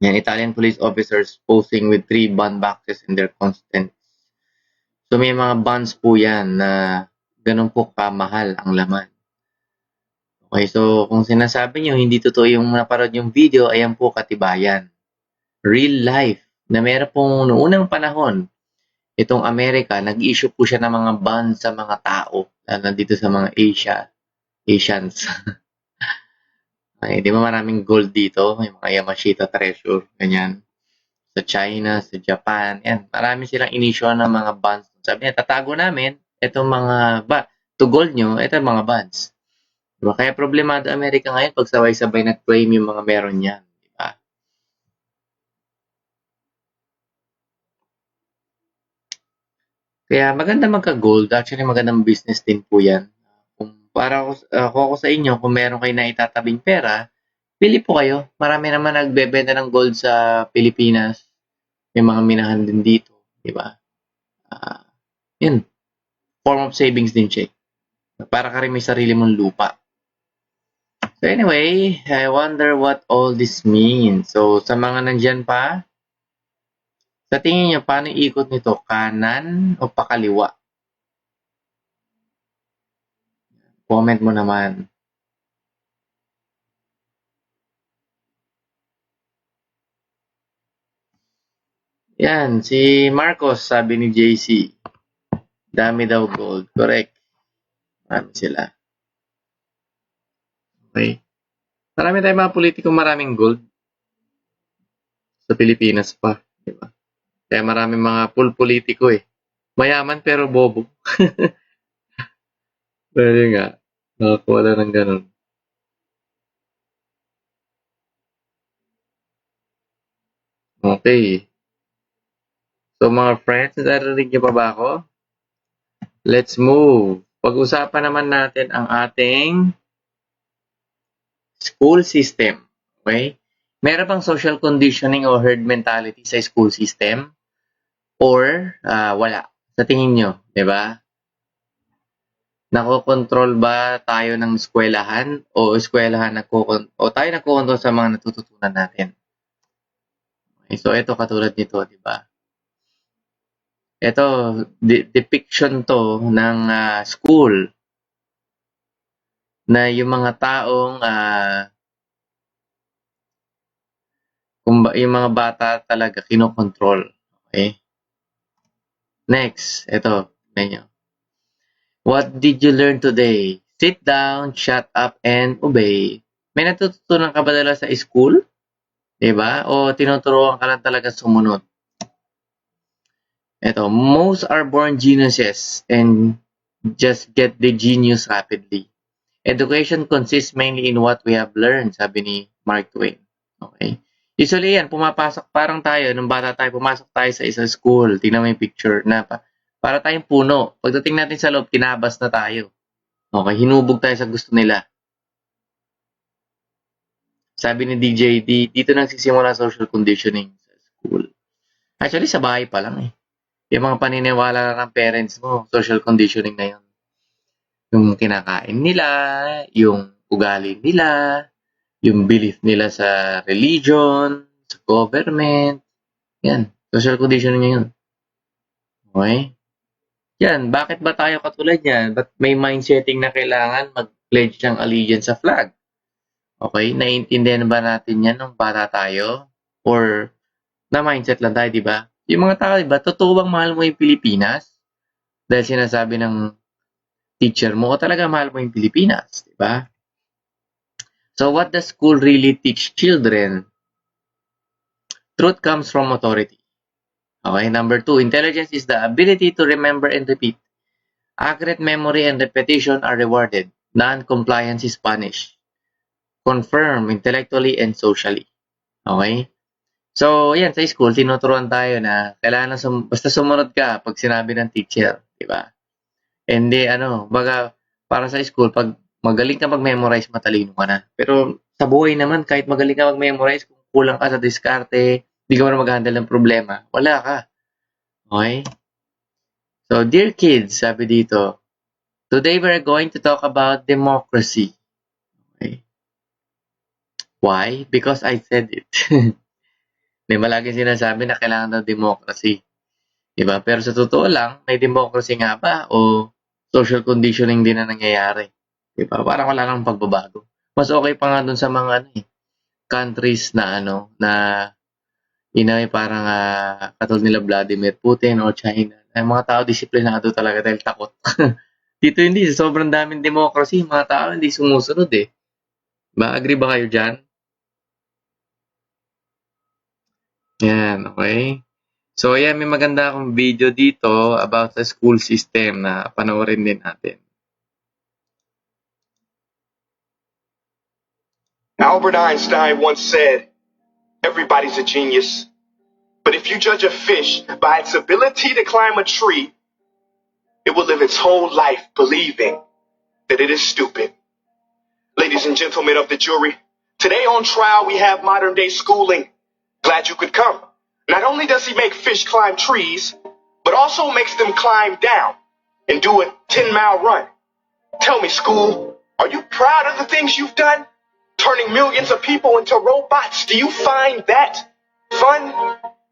Yan, Italian police officers posing with 3 bond boxes in their contents. So may mga bonds po yan na ganun po kamahal ang laman. Okay, so kung sinasabi nyo hindi totoo yung naparod yung video, ayan po katibayan. Real life na meron pong noong unang panahon, itong Amerika, nag-issue po siya ng mga bonds sa mga tao, nandito sa mga Asians. Ay, di ba maraming gold dito? May mga Yamashita Treasure, ganyan. Sa China, sa Japan, yan. Marami silang in-issue ng mga bonds. Sabi niya, tatago namin, itong mga, to gold nyo, itong mga bonds. Diba? Kaya problemado Amerika ngayon pag sabay-sabay nag-claim yung mga meron niyan. Diba? Kaya maganda magka-gold. Actually, magandang business din po yan. Para ako sa inyo, kung meron kayo na itatabing pera, pili po kayo. Marami naman nagbebenta ng gold sa Pilipinas. May mga minahan din dito. Diba? Yun. Form of savings din siya. Para ka rin may sarili mong lupa. So anyway, I wonder what all this means. So sa mga nandyan pa, sa tingin niyo, paano ikot nito? Kanan o pakaliwa? Comment mo naman. Yan, si Marcos, sabi ni JC. Dami daw gold. Correct. Marami sila. Okay. Marami tayong mga politikong maraming gold. Sa Pilipinas pa. Diba? Kaya maraming mga politiko eh. Mayaman pero bobo. Pwede nga. Nakakuha na ng ganun. Okay. So mga friends, narinig niyo pa ba ako? Let's move. Pag-usapan naman natin ang ating school system. Okay? Meron bang social conditioning o herd mentality sa school system? Or wala? Sa tingin nyo, di ba? Nakokontrol ba tayo ng eskwelahan o eskwelahan o tayo nakokontrol sa mga natututunan natin? Okay, so ito katulad nito, di ba? Ito, depiction to ng school na yung mga taong yung mga bata talaga kinokontrol. Okay? Next, ito, tignan nyo. What did you learn today? Sit down, shut up, and obey. May natututunan ka ba dala sa school? Diba? O tinuturuan ka lang talaga sumunod? Ito, most are born geniuses and just get the genius rapidly. Education consists mainly in what we have learned, sabi ni Mark Twain. Okay? Usually yan, pumapasok, parang tayo, nung bata tayo, pumasok tayo sa isang school, tingnan mo yung picture na para tayong puno. Pagdating natin sa loob, kinabas na tayo. Okay, hinubog tayo sa gusto nila. Sabi ni DJ, dito nagsisimula social conditioning sa school. Actually, sa bahay pa lang eh. Yung mga paniniwala ng parents mo, social conditioning na yun. Yung kinakain nila, yung ugali nila, yung belief nila sa religion, sa government. Yan. Social conditioning yun. Okay? Yan, bakit ba tayo katulad yan? Ba't may mindsetting na kailangan mag-pledge ng allegiance sa flag? Okay? Naiintindihan ba natin yan nung bata tayo? Or na-mindset lang tayo, di ba? Yung mga tao, di ba? Totoo bang mahal mo yung Pilipinas? Dahil sinasabi ng teacher mo, o talaga mahal mo yung Pilipinas, di ba? So, what does school really teach children? Truth comes from authority. Okay, number 2, intelligence is the ability to remember and repeat. Accurate memory and repetition are rewarded. Non-compliance is punished. Confirm intellectually and socially. Okay? So, yan, sa school, tinuturuan tayo na kailangan basta sumunod ka pag sinabi ng teacher. Diba? Hindi, baga, para sa school, pag magaling ka mag-memorize, matalino ka na. Pero sa buhay naman, kahit magaling ka mag-memorize, kung kulang ka sa diskarte, hindi ka na mag-handle ng problema, wala ka. Okay? So, dear kids, sabi dito, today we're going to talk about democracy. Okay? Why? Because I said it. May malaging sinasabi na kailangan ng democracy. Diba? Pero sa totoo lang, may democracy nga ba? O social conditioning din na nangyayari? Diba? Parang wala nang pagbabago. Mas okay pa nga dun sa mga countries na parang katulad nila Vladimir Putin o China. Ay, mga tao disiplinado talaga dahil takot. Dito hindi, sobrang daming democracy, mga tao hindi sumusunod eh. Agree ba kayo dyan? Yan, okay. So, ayan, may maganda akong video dito about the school system na panoorin din natin. Albert Einstein once said, everybody's a genius. But if you judge a fish by its ability to climb a tree, it will live its whole life believing that it is stupid. Ladies and gentlemen of the jury, today on trial we have modern day schooling. Glad you could come. Not only does he make fish climb trees, but also makes them climb down and do a 10-mile run. Tell me, school, are you proud of the things you've done? Turning millions of people into robots, do you find that fun?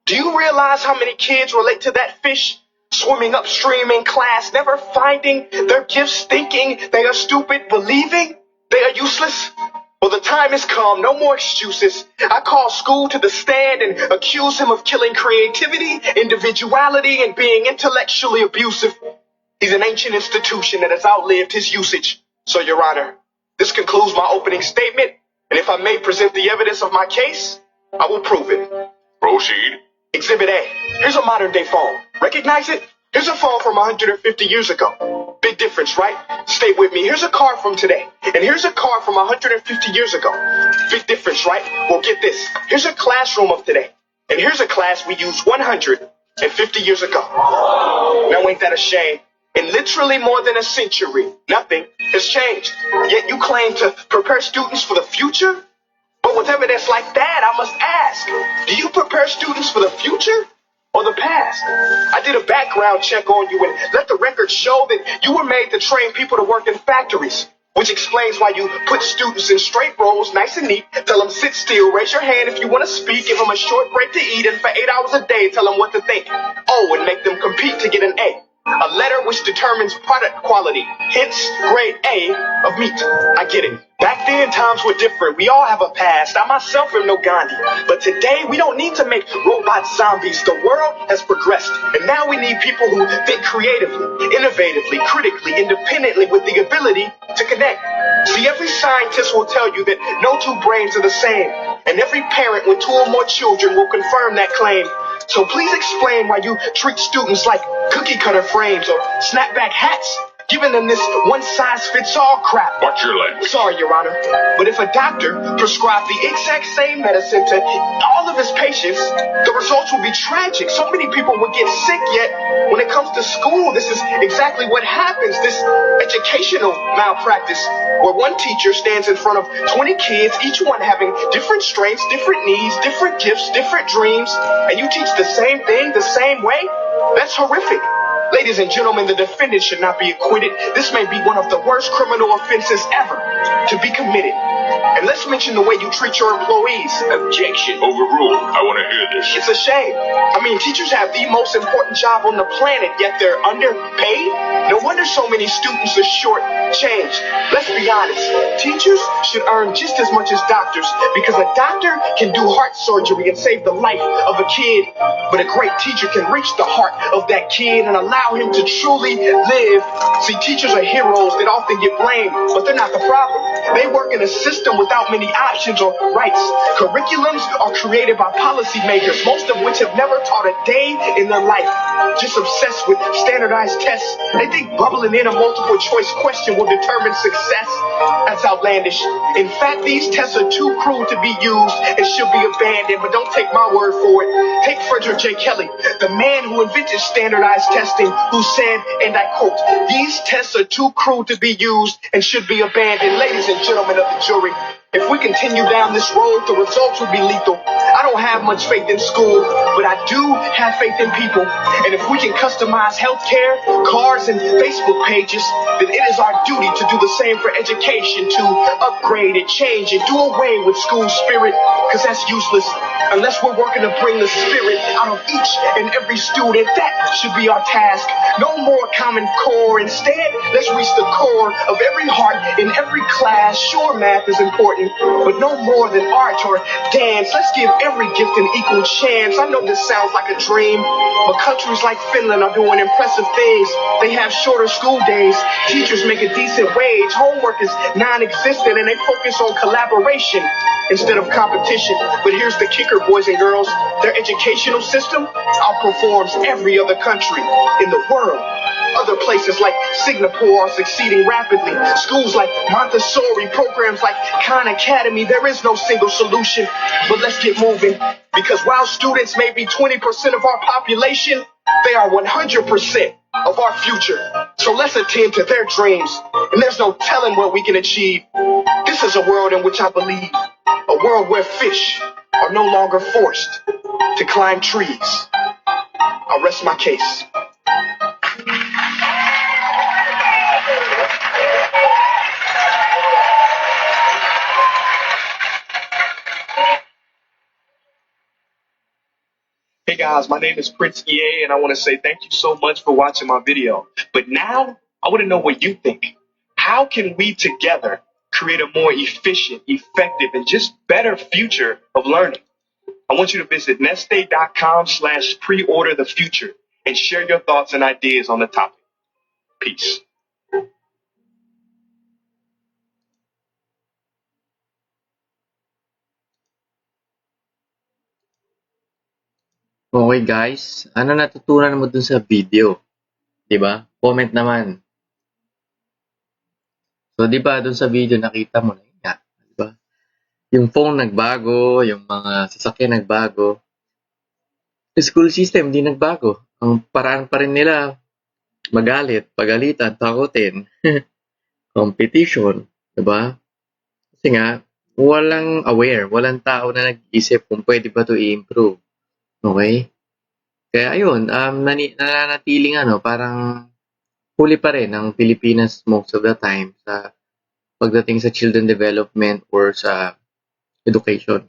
Do you realize how many kids relate to that fish swimming upstream in class, never finding their gifts, thinking they are stupid, believing they are useless? Well, the time has come. No more excuses. I call school to the stand and accuse him of killing creativity, individuality, and being intellectually abusive. He's an ancient institution that has outlived his usage. So, Your Honor, this concludes my opening statement, and if I may present the evidence of my case, I will prove it. Proceed. Exhibit A. Here's a modern-day phone. Recognize it? Here's a phone from 150 years ago. Big difference, right? Stay with me. Here's a car from today. And here's a car from 150 years ago. Big difference, right? Well, get this. Here's a classroom of today. And here's a class we used 150 years ago. Now, ain't that a shame? In literally more than a century, nothing has changed. Yet you claim to prepare students for the future? But with evidence like that, I must ask, do you prepare students for the future or the past? I did a background check on you and let the record show that you were made to train people to work in factories, which explains why you put students in straight rows, nice and neat, tell them sit still, raise your hand if you want to speak, give them a short break to eat, and for 8 hours a day, tell them what to think. Oh, and make them compete to get an A. A letter which determines product quality, hence grade A of meat. I get it. Back then, times were different. We all have a past. I myself am no Gandhi. But today, we don't need to make robots zombies. The world has progressed. And now we need people who think creatively, innovatively, critically, independently, with the ability to connect. See, every scientist will tell you that no two brains are the same. And every parent with 2 or more children will confirm that claim. So please explain why you treat students like cookie-cutter frames or snapback hats, giving them this one-size-fits-all crap. Watch your language. Sorry, Your Honor. But if a doctor prescribed the exact same medicine to all of his patients, the results would be tragic. So many people would get sick, yet when it comes to school, this is exactly what happens, this educational malpractice, where one teacher stands in front of 20 kids, each one having different strengths, different needs, different gifts, different dreams, and you teach the same thing the same way? That's horrific. Ladies and gentlemen, the defendant should not be acquitted. This may be one of the worst criminal offenses ever to be committed. And let's mention the way you treat your employees. Objection. Overruled. I want to hear this. It's a shame. I mean, teachers have the most important job on the planet, yet they're underpaid. No wonder so many students are short-changed. Let's be honest. Teachers should earn just as much as doctors because a doctor can do heart surgery and save the life of a kid, but a great teacher can reach the heart of that kid and allow him to truly live. See, teachers are heroes that often get blamed, but they're not the problem. They work in a system without many options or rights. Curriculums are created by policymakers, most of which have never taught a day in their life. Just obsessed with standardized tests. They think bubbling in a multiple choice question will determine success. That's outlandish. In fact, these tests are too cruel to be used and should be abandoned, but don't take my word for it. Take Frederick J. Kelly, the man who invented standardized testing, who said, and I quote, "These tests are too cruel to be used and should be abandoned." Ladies and gentlemen of the jury, if we continue down this road, the results will be lethal. I don't have much faith in school, but I do have faith in people. And if we can customize healthcare, cars, and Facebook pages, then it is our duty to do the same for education, to upgrade it, change it, do away with school spirit, because that's useless. Unless we're working to bring the spirit out of each and every student, that should be our task. No more Common Core. Instead, let's reach the core of every heart in every class. Sure, math is important, but no more than art or dance. Let's give every gift an equal chance. I know this sounds like a dream, but countries like Finland are doing impressive things. They have shorter school days. Teachers make a decent wage. Homework is non-existent, and they focus on collaboration instead of competition. But here's the kicker, boys and girls. Their educational system outperforms every other country in the world. Other places like Singapore are succeeding rapidly. Schools like Montessori, programs like Khan Academy, there is no single solution. But let's get moving, because while students may be 20% of our population, they are 100% of our future. So let's attend to their dreams, and there's no telling what we can achieve. This is a world in which I believe, a world where fish are no longer forced to climb trees. I'll rest my case. Hey guys, my name is Prince EA, and I want to say thank you so much for watching my video. But now, I want to know what you think. How can we together create a more efficient, effective, and just better future of learning? I want you to visit nestday.com/preorder the future and share your thoughts and ideas on the topic. Peace. Okay guys, ano natutunan mo dun sa video? 'Di ba? Comment naman. So 'di ba dun sa video nakita mo na nga, 'di ba? Yung phone nagbago, yung mga sasakyan nagbago. Yung school system di nagbago. Ang paraan pa rin nila magalit, pagalitan, takutin. Competition, 'di ba? Kasi nga walang aware, walang tao na nag-iisip kung pwede ba 'to i-improve. Okay? Kaya ayun, nananatiling parang huli pa rin ang Pilipinas most of the time sa pagdating sa children development or sa education.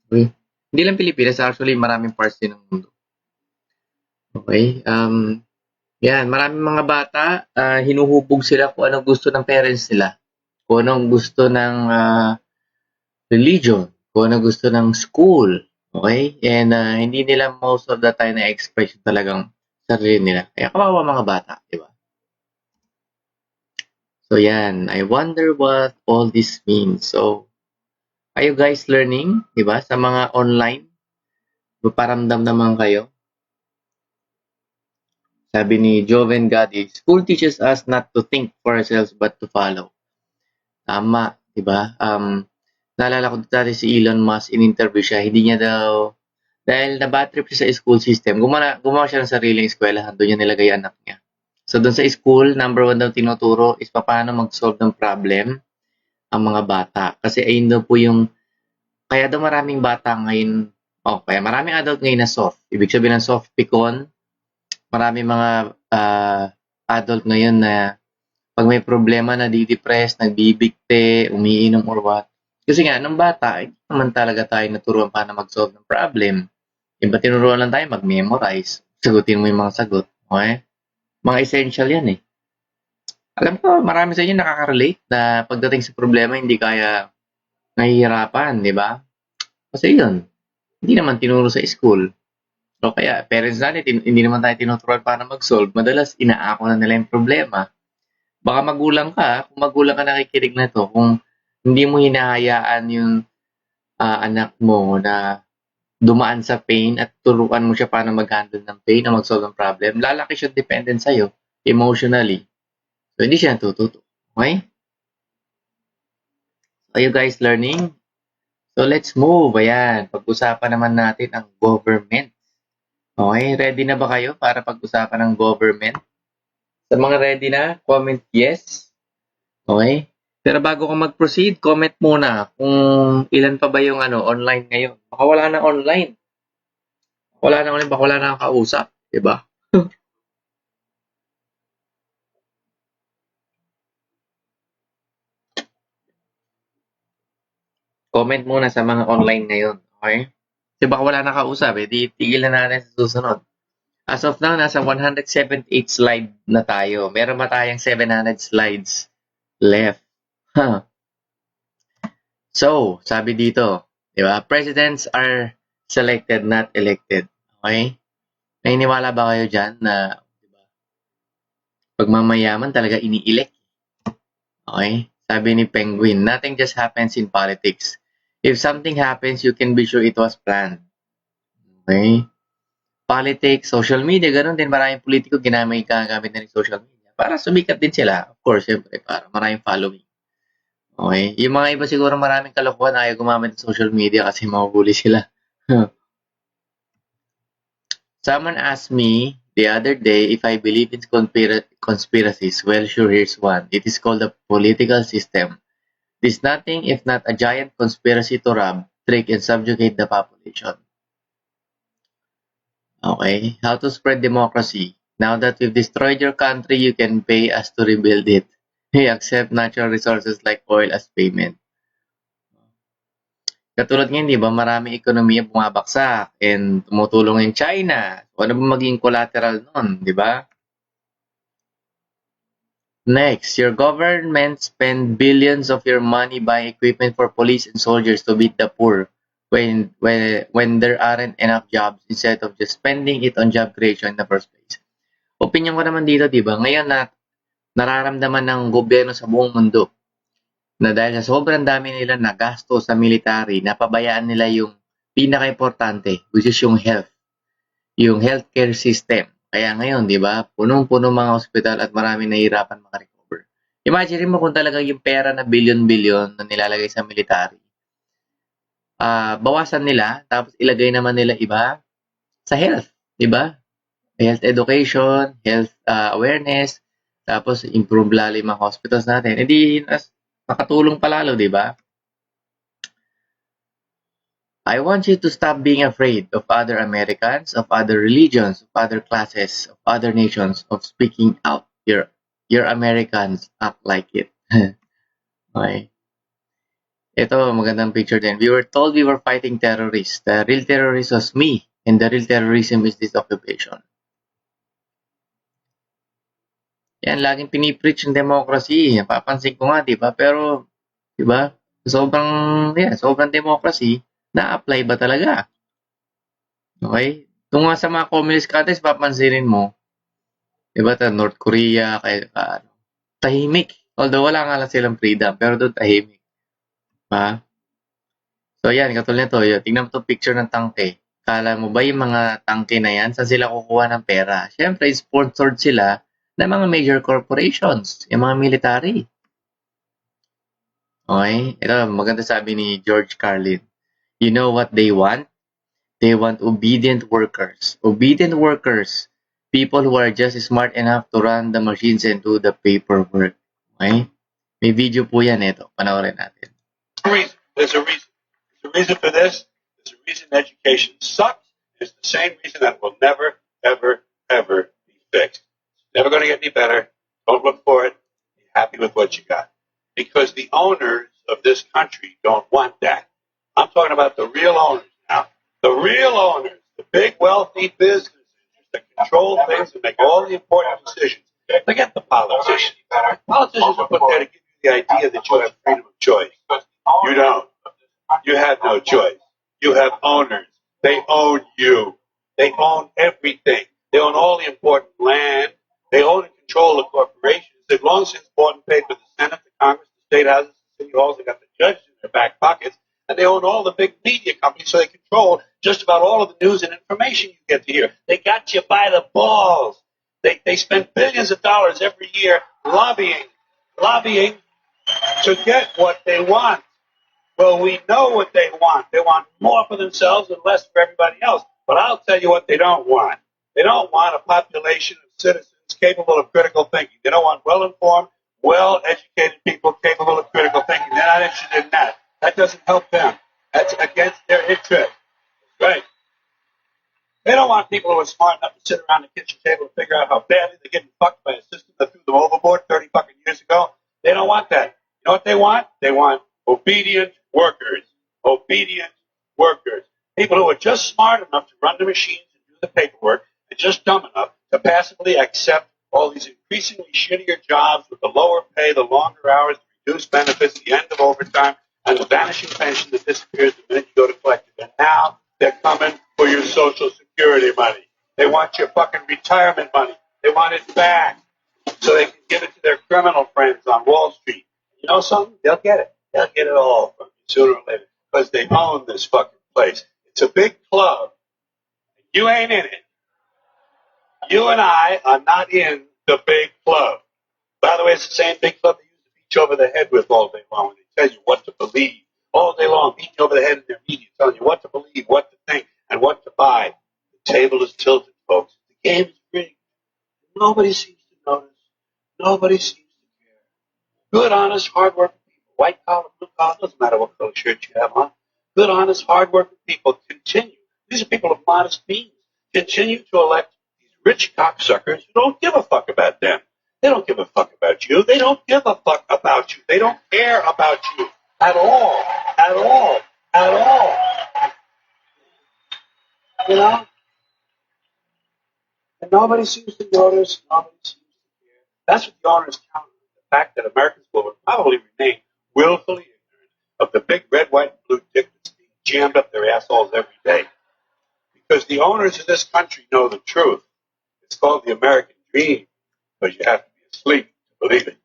Okay? Hindi lang Pilipinas, actually maraming parts din ng mundo. Okay? Yan, maraming mga bata, hinuhubog sila kung anong gusto ng parents nila. Kung anong gusto ng religion, kung anong gusto ng school. Okay? And hindi nila most of the time na-express talagang sarili nila. Kaya kawawa mga bata, di ba? So yan, I wonder what all this means. So, are you guys learning? Di ba? Sa mga online, paparamdam naman kayo. Sabi ni Joven Gadi, school teaches us not to think for ourselves but to follow. Tama, di ba? Naalala ko dati si Elon Musk, in-interview siya, hindi niya daw, dahil na-bad trip siya sa school system, gumawa siya ng sariling eskwelahan, doon niya nilagay anak niya. So doon sa school, number 1 daw tinuturo is paano mag-solve ng problem ang mga bata. Kasi ayun daw po yung, kaya daw maraming bata ngayon, kaya maraming adult ngayon na soft. Ibig sabihin ng soft picon, maraming mga adult ngayon na pag may problema nadidepress, nagbibigti, umiinom or what. Kasi nga, nung bata, hindi naman talaga tayo naturuan paano mag-solve ng problem. Iba tinuruan lang tayo mag-memorize. Sagutin mo yung mga sagot. Okay? Mga essential yan eh. Alam ko, marami sa inyo nakaka-relate na pagdating sa problema, hindi kaya nahihirapan, di ba? Kasi yun, hindi naman tinuro sa school. O kaya, parents natin, hindi naman tayo tinuturuan paano mag-solve. Madalas, inaako na nila yung problema. Baka magulang ka, kung magulang ka nakikinig na to, kung hindi mo hinahayaan yung anak mo na dumaan sa pain at turuan mo siya paano mag-handle ng pain o mag-solve ng problem, lalaki siya dependent sa'yo emotionally. So, hindi siya natututo. Okay? Are you guys learning? So, let's move. Ayan. Pag-usapan naman natin ang government. Okay? Ready na ba kayo para pag-usapan ng government? Sa mga ready na, comment yes. Okay? Pero bago ko mag-proceed, comment muna kung ilan pa ba yung online ngayon. Baka wala na online. Wala na online, baka wala na kausap. Diba? Comment muna sa mga online ngayon. Okay? Kasi baka wala na kausap. Di tigil na natin sa susunod. As of now, nasa 178 slide na tayo. Meron ba tayong 700 slides left? Huh. So, sabi dito, di ba? Presidents are selected, not elected. Okay? Naniniwala ba kayo dyan na diba, pag mamayaman talaga ini-elect? Okay? Sabi ni Penguin, nothing just happens in politics. If something happens, you can be sure it was planned. Okay? Politics, social media, ganun din. Maraming politiko gagamit na ng social media. Para sumikat din sila. Of course, syempre, para maraming following. Okay? Yung mga iba siguro maraming kalokohan ayaw gumamit ng social media kasi mahuhuli sila. Someone asked me the other day if I believe in conspiracies. Well, sure, here's one. It is called the political system. It is nothing if not a giant conspiracy to rob, trick, and subjugate the population. Okay, how to spread democracy. Now that we've destroyed your country, you can pay us to rebuild it. We accept natural resources like oil as payment. Katulad ngayon, di ba, marami ekonomiya bumabaksak and tumutulong yung China. Ano ba maging collateral nun, di ba? Next, your government spend billions of your money buying equipment for police and soldiers to beat the poor when there aren't enough jobs instead of just spending it on job creation in the first place. Opinion ko naman dito, di ba? Ngayon na nararamdaman ng gobyerno sa buong mundo na dahil sa sobrang dami nila na gasto sa military, napabayaan nila yung pinaka-importante, which is yung health. Yung healthcare system. Kaya ngayon, di ba, punong-puno mga ospital at marami nahihirapan makarecover. Imagine mo kung talaga yung pera na billion-billion na nilalagay sa military. Bawasan nila, tapos ilagay naman nila iba sa health, di ba? Health education, health awareness, tapos improve lalo yung mga hospitals natin. Hindi makatulong palalo, di ba? I want you to stop being afraid of other Americans, of other religions, of other classes, of other nations, of speaking out. Your Americans act like it. Okay. Ito, magandang picture din. We were told we were fighting terrorists. The real terrorist was me, and the real terrorism is this occupation. Yan, laging pinipreach ng democracy. Papansin ko nga, di ba? Pero, di ba? Sobrang democracy, na-apply ba talaga? Okay? Kung nga sa mga communist countries, papansinin mo, diba, North Korea, tahimik. Although wala nga lang silang freedom, pero doon tahimik. Diba? So yan, katulad nito, tingnan mo itong picture ng tangke. Kala mo ba yung mga tangke na yan, saan sila kukuha ng pera? Siyempre, sponsored sila ng mga major corporations, yung mga military. Okay? Ito, maganda sabi ni George Carlin. You know what they want? They want obedient workers. Obedient workers. People who are just smart enough to run the machines and do the paperwork. Okay? May video po yan ito. Panoorin natin. There's a reason. There's a reason for this. There's a reason education sucks. There's the same reason that will never, ever, ever be fixed. Never going to get any better. Don't look for it. Be happy with what you got. Because the owners of this country don't want that. I'm talking about the real owners now. The real owners, the big wealthy businesses that control things and make all the important decisions. Forget the politicians. Politicians are put there to give you the idea that you have freedom of choice. You don't. You have no choice. You have owners. They own you. They own everything. They own all the important land. They own and control the corporations. They've long since bought and paid for the Senate, the Congress, the state houses, the city halls. They got the judges in their back pockets. And they own all the big media companies, so they control just about all of the news and information you get to hear. They got you by the balls. They spend billions of dollars every year lobbying to get what they want. Well, we know what they want. They want more for themselves and less for everybody else. But I'll tell you what they don't want. They don't want a population of citizens capable of critical thinking. They don't want well-informed, well-educated people capable of critical thinking. They're not interested in that. That doesn't help them. That's against their interest. Right. They don't want people who are smart enough to sit around the kitchen table and figure out how badly they're getting fucked by a system that threw them overboard 30 fucking years ago. They don't want that. You know what they want? They want obedient workers. Obedient workers. People who are just smart enough to run the machines and do the paperwork and just dumb enough to passively accept all these increasingly shittier jobs with the lower pay, the longer hours, the reduced benefits, the end of overtime, and the vanishing pension that disappears the minute you go to collect it. And now they're coming for your Social Security money. They want your fucking retirement money. They want it back so they can give it to their criminal friends on Wall Street. You know something? They'll get it. They'll get it all from you sooner or later because they own this fucking place. It's a big club. You ain't in it. You and I are not in the big club. By the way, it's the same big club they use to beat you over the head with all day long when they tell you what to believe. All day long, beating you over the head in their media, telling you what to believe, what to think, and what to buy. The table is tilted, folks. The game is rigged. Nobody seems to notice. Nobody seems to care. Good, honest, hard-working people, white collar, blue collar, doesn't matter what color shirt you have on. Good, honest, hard-working people continue. These are people of modest means. Continue to elect these rich cocksuckers who don't give a fuck about them. They don't give a fuck about you. They don't give a fuck about you. They don't care about you at all. At all. At all. You know? And nobody seems to notice. Nobody seems to care. That's what the owners count on. The fact that Americans will probably remain willfully ignorant of the big red, white, and blue dick that's being jammed up their assholes every day. Because the owners of this country know the truth. It's called the American dream. But you have to be asleep to believe it.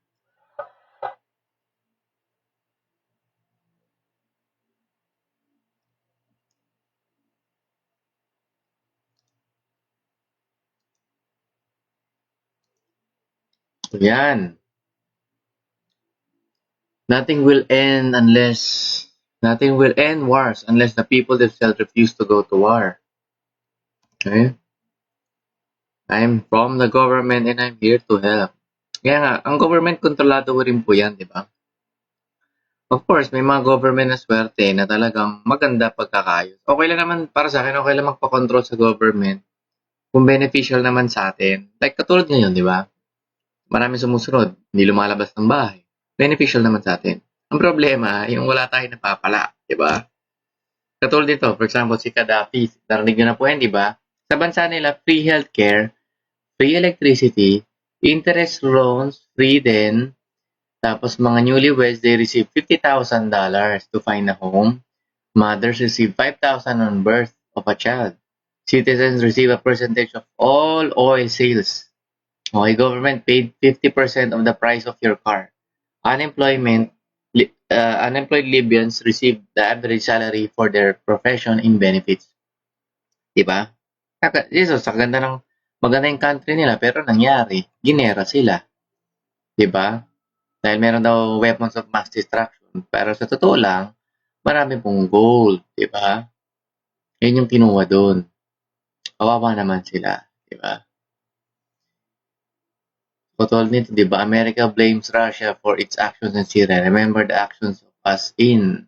Yan. Nothing will end wars unless the people themselves refuse to go to war. Okay? I'm from the government and I'm here to help. Kaya nga, ang government kontrolado rin po yan, di ba? Of course, may mga government na swerte na talagang maganda pagkakayos. Okay lang naman, para sa akin, okay lang magpa-control sa government kung beneficial naman sa atin. Like, katulad ngayon, di ba? Maraming sumusunod, hindi lumalabas ng bahay. Beneficial naman sa atin. Ang problema, yung wala tayong napapala, di ba? Katulad dito, for example, si Gaddafi, narinig nyo na po yan, di ba? Sa bansa nila, free healthcare, free electricity, interest loans, free din. Tapos mga newlyweds, they receive $50,000 to find a home. Mothers receive $5,000 on birth of a child. Citizens receive a percentage of all oil sales. Okay, government paid 50% of the price of your car. Unemployed Libyans receive the average salary for their profession in benefits. Diba? Maganda yung country nila, pero nangyari, ginera sila. Diba? Dahil meron daw weapons of mass destruction. Pero sa totoo lang, marami pong gold. Diba? Yun yung kinuha doon. Kawawa naman sila. Diba? Katulad nito, diba? America blames Russia for its actions in Syria. Remember the actions of us in.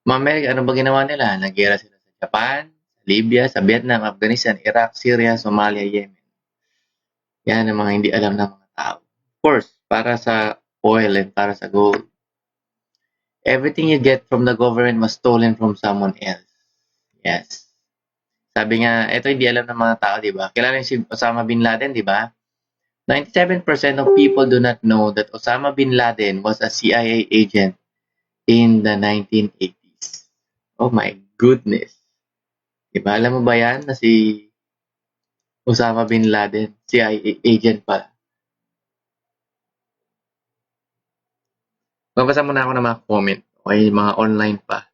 America, ano ba ginawa nila? Naggera sila sa Japan, sa Libya, sa Vietnam, Afghanistan, Iraq, Syria, Somalia, Yemen. Yan ang mga hindi alam ng mga tao. Of course, para sa oil and para sa gold. Everything you get from the government was stolen from someone else. Yes. Sabi nga, ito hindi alam ng mga tao, di ba? Kilala niyo si Osama Bin Laden, di ba? 97% of people do not know that Osama Bin Laden was a CIA agent in the 1980s. Oh my goodness. Di ba? Alam mo ba yan na si Osama Bin Laden, CIA agent pala? Mabasa muna ako ng mga comment. Okay, mga online pa.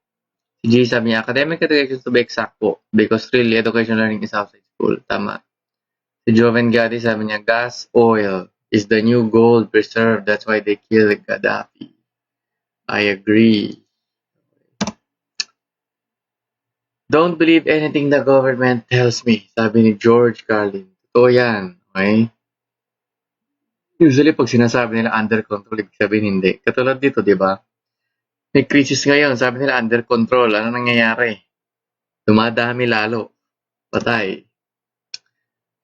Si G sabi niya, academic education to be exact po because really education learning is outside school. Tama. Si Joven Gatti sabi niya, gas oil is the new gold preserve. That's why they killed Gaddafi. I agree. Don't believe anything the government tells me. Sabi ni George Carlin. Totoo yan. Okay? Usually, pag sinasabi nila under control, ibig sabihin hindi. Katulad dito, di ba? May crisis ngayon. Sabi nila under control. Ano nangyayari? Dumadami lalo. Patay.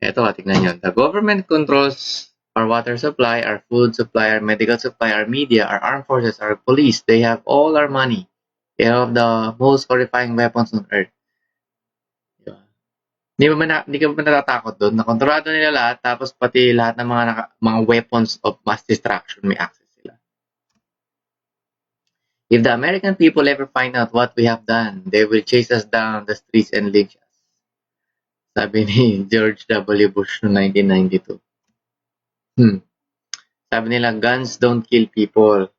Eto, tignan nyo. The government controls our water supply, our food supply, our medical supply, our media, our armed forces, our police. They have all our money. They have the most horrifying weapons on earth. Diba? Hindi ka ba natatakot doon? Nakontrolado nila lahat, tapos pati lahat ng mga weapons of mass destruction may access sila. If the American people ever find out what we have done, they will chase us down the streets and lynch us. Sabi ni George W. Bush noong 1992. Sabi nila, guns don't kill people.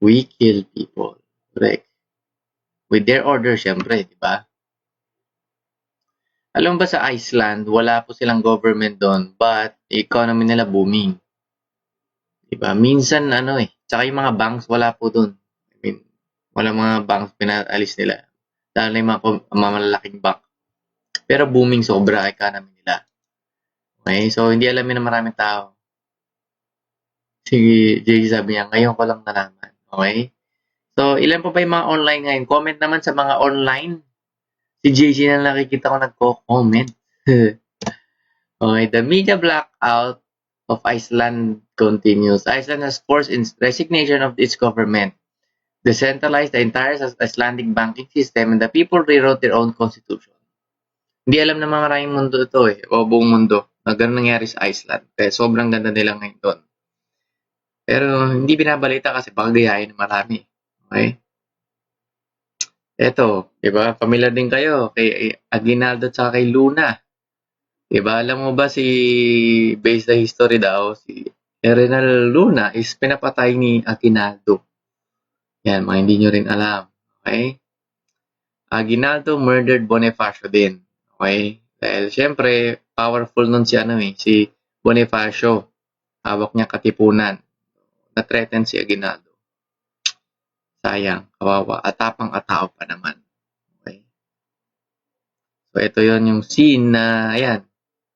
We kill people. Correct. With their order, syempre, di ba? Alam ba sa Iceland, wala po silang government doon, but economy nila booming. Di ba? Minsan, tsaka yung mga banks, wala po doon. I mean, wala mga banks, pinaalis nila. Dahil na yung mga malalaking bank. Pero booming sobra economy nila. Okay? So, hindi alamin ng maraming tao. Si JJ sabi niya, ngayon ko lang nalaman. Okay? So, ilan pa ba yung mga online ngayon? Comment naman sa mga online. Si JJ na nakikita ko nagko-comment. Okay, the media blackout of Iceland continues. Iceland has forced resignation of its government, decentralized the entire Icelandic banking system, and the people rewrote their own constitution. Hindi alam ng mga maraming mundo ito o buong mundo na gano'n nangyari sa Iceland. Kaya sobrang ganda nila ngayon doon. Pero hindi binabalita kasi baka gayahin ng marami. Okay? Eto, di ba? Familiar din kayo kay Aguinaldo at kay Luna. Di ba? Alam mo ba based the history daw, si Renal Luna is pinapatay ni Aguinaldo. Yan, mga hindi nyo rin alam. Okay? Aguinaldo murdered Bonifacio din. Okay? Dahil syempre, powerful nun si Bonifacio. Hawak niya katipunan. Na-threaten si Aguinaldo. Sayang, kawawa. Atapang-atao pa naman. Okay? So, ito yon yung scene na, ayan,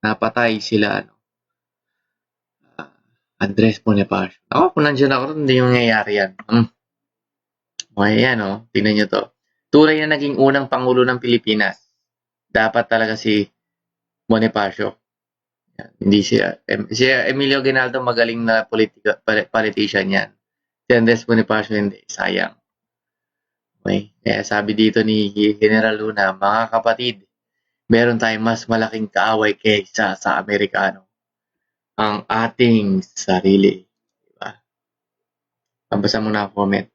napatay sila, Andres Bonifacio. Ako, kung nandiyan ako, hindi yung nangyayari yan. Okay, yan, tingnan nyo to. Tunay na naging unang Pangulo ng Pilipinas. Dapat talaga si Bonifacio. Yan, hindi siya. Si Emilio Aguinaldo, magaling na politician yan. Si Andres Bonifacio, hindi. Sayang. Okay. Kaya sabi dito ni General Luna, mga kapatid, meron tayong mas malaking kaaway kaysa sa Amerikano. Ang ating sarili. Diba? Pabasa mo na ang comment.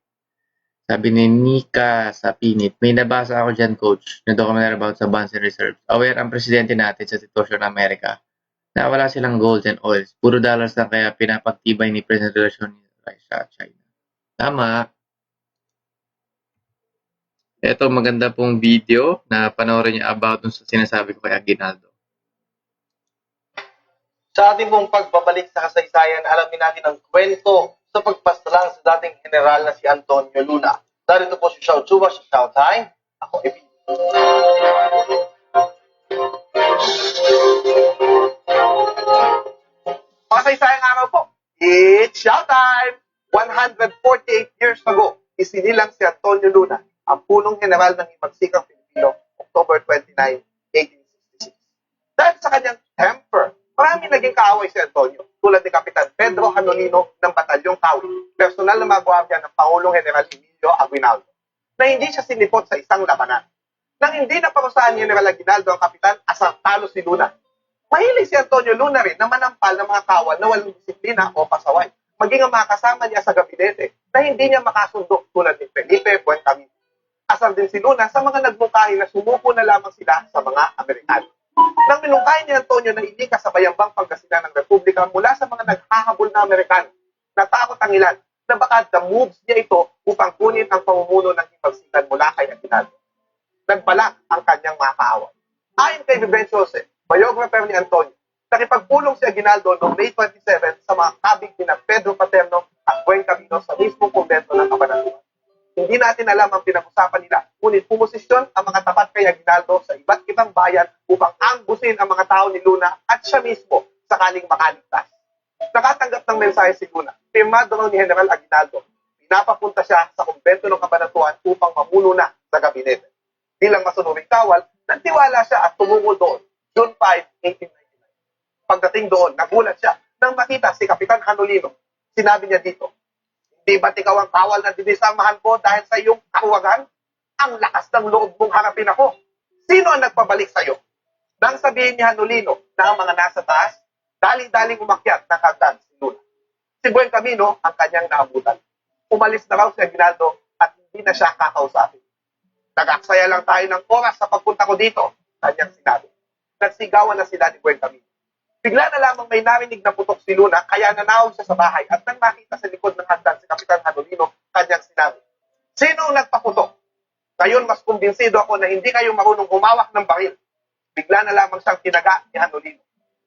Sabi ni Nika sa Pinit, may nabasa ako dyan, coach, na documentary about sa bonds and reserves. Aware ang presidente natin sa sitwasyon ng Amerika na wala silang gold and oils. Puro dollars lang kaya pinapagtibay ni President relasyon ni Russia at China. Tama. Ito, maganda pong video na panoorin niyo about dun sa sinasabi ko kay Aguinaldo. Sa ating pong pagbabalik sa kasaysayan, alamin natin ang kwento sa pagpasalang sa dating general na si Antonio Luna. Narito po si Xiao Chuba sa Showtime. Ako, Ebi. Makasaysayang araw po. It's Showtime! 148 years ago, isinilang si Antonio Luna, ang punong general ng Himagsikang Pilipino, October 29, 1866. Dahil sa kanyang temper Marami naging kaaway si Antonio, tulad ni Kapitan Pedro Hanolino ng Batalyong Kawi, personal na mga gwardya ng Pangulong General Emilio Aguinaldo, na hindi siya sinipot sa isang labanan. Nang hindi naparusahan ni General Aguinaldo ang kapitan, asang talo si Luna. Mahilig si Antonio Luna rin na manampal ng mga kawan na walang disiplina o pasaway, maging ang mga kasama niya sa gabinete na hindi niya makasundo tulad ni Felipe Buencamin. Asar din si Luna sa mga nagmungkahi na sumuko na lamang sila sa mga Amerikano. Nang minungkahi ni Antonio na ilikas sa bayambang Pangasinan ng Republika mula sa mga naghahabol na Amerikano, natakot ang ilan na baka the moves niya ito upang kunin ang pamumuno ng hipagsikan mula kay Aguinaldo. Nagbalak ang kanyang mga kaaway. Ayon kay Vivencio Jose, biographer ni Antonio, nakipagpulong si Aguinaldo noong May 27 sa mga kabig ni Pedro Paterno at Buencamino sa mismong kumbento ng Cabanatuan. Hindi natin alam ang pinag-usapan nila, ngunit pumosisyon ang mga tapat kay Aguinaldo sa iba't ibang bayan upang anggusin ang mga tao ni Luna at siya mismo sakaling makaligtas. Nakatanggap ng mensahe si Luna, firmado raw ni General Aguinaldo, pinapapunta siya sa kumbento ng Cabanatuan upang mamuno na sa gabinete. Bilang masunuring kawal, nagtiwala siya at tumungo doon, June 5, 1899. Pagdating doon, nagulat siya nang makita si Kapitan Hanolino. Sinabi niya dito, "Di ba't ikaw ang kawal na dinisamahan ko dahil sa iyong kahuwagan? Ang lakas ng loob mong harapin ako. Sino ang nagpabalik sa iyo?" Nang sabihin ni Hanolino na ang mga nasa taas, daling-daling umakyat ng hagdan si Luna. Si Buencamino ang kanyang naabutan. Umalis na raw si Aguinaldo at hindi na siya kakausapin. "Nag-aksaya lang tayo ng oras sa pagpunta ko dito," kanyang sinabi. Nagsigawan na sila ni Buencamino. Bigla na lamang may narinig na putok si Luna, kaya nanawag siya sa bahay at nang makita sa likod ng hagdan si Kapitan Hanolino, kanyang sinabi, "Sino ang nagpaputok? Ngayon mas kumbinsido ako na hindi kayo marunong humawak ng baril." Bigla na lamang siyang tinaga ni Hanolino.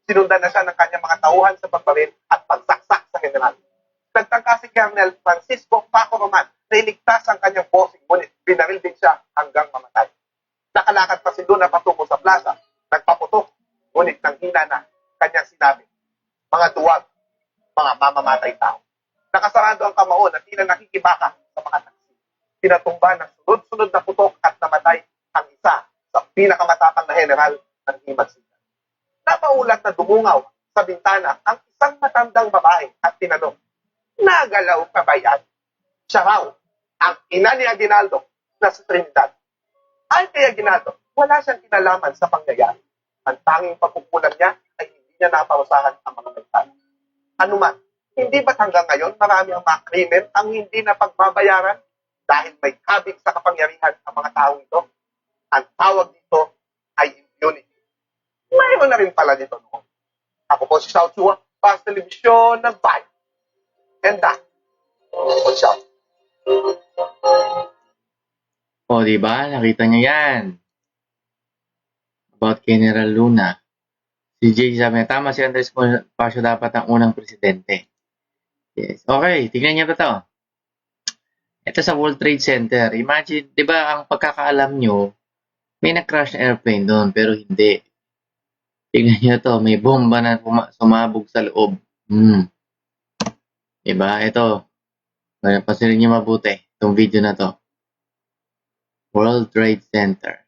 Sinundan na siya ng kanyang mga tauhan sa pagbaril at pagsaksak sa general. Nagtangka si Colonel Francisco Paco Roman na iligtas ang kanyang bossing, ngunit binaril din siya hanggang mamatay. Nakalakad pa si Luna patungo sa plaza, nagpaputok, ngunit nang hina na, kanyang sinabi, "Mga duwag, mga mamamatay tao." Nakasarado ang kamao na tila nakikibaka sa mga taksi. Pinatumba ng sunod-sunod na putok at namatay ang isa sa pinakamatapang na general ng himagsikan. Napaulat na dumungaw sa bintana ang isang matandang babae at tinanong, "Nagalaw ka ba yan?" Siya raw ang ina ni Aguinaldo na si Trinidad. Ayon kay Aguinaldo, wala siyang kinalaman sa pangyayari. Ang tanging pagkukulang niya ay hindi niya naparusahan ang mga bintana. Ano man, hindi ba't hanggang ngayon marami ang mga krimen ang hindi na pagbabayaran dahil may kabig sa kapangyarihan ang mga taong ito? Ang tawag dito ay impunity. Mayroon na rin pala dito noon. Ako po si South Chua, para sa telebisyon ng bayan. And that is what's up. O, di ba? Nakita niyo yan. About General Luna. Si Jay sabi niya, tama si Andres Bonifacio dapat ang unang presidente. Yes. Okay, tignan niyo ba ito? Ito sa World Trade Center. Imagine, di ba, ang pagkakaalam nyo, may na-crash na airplane doon, pero hindi. Tignan niyo ito, may bomba na sumabog sa loob. Diba? Ito. Pansinin niyo mabuti itong video na to. World Trade Center.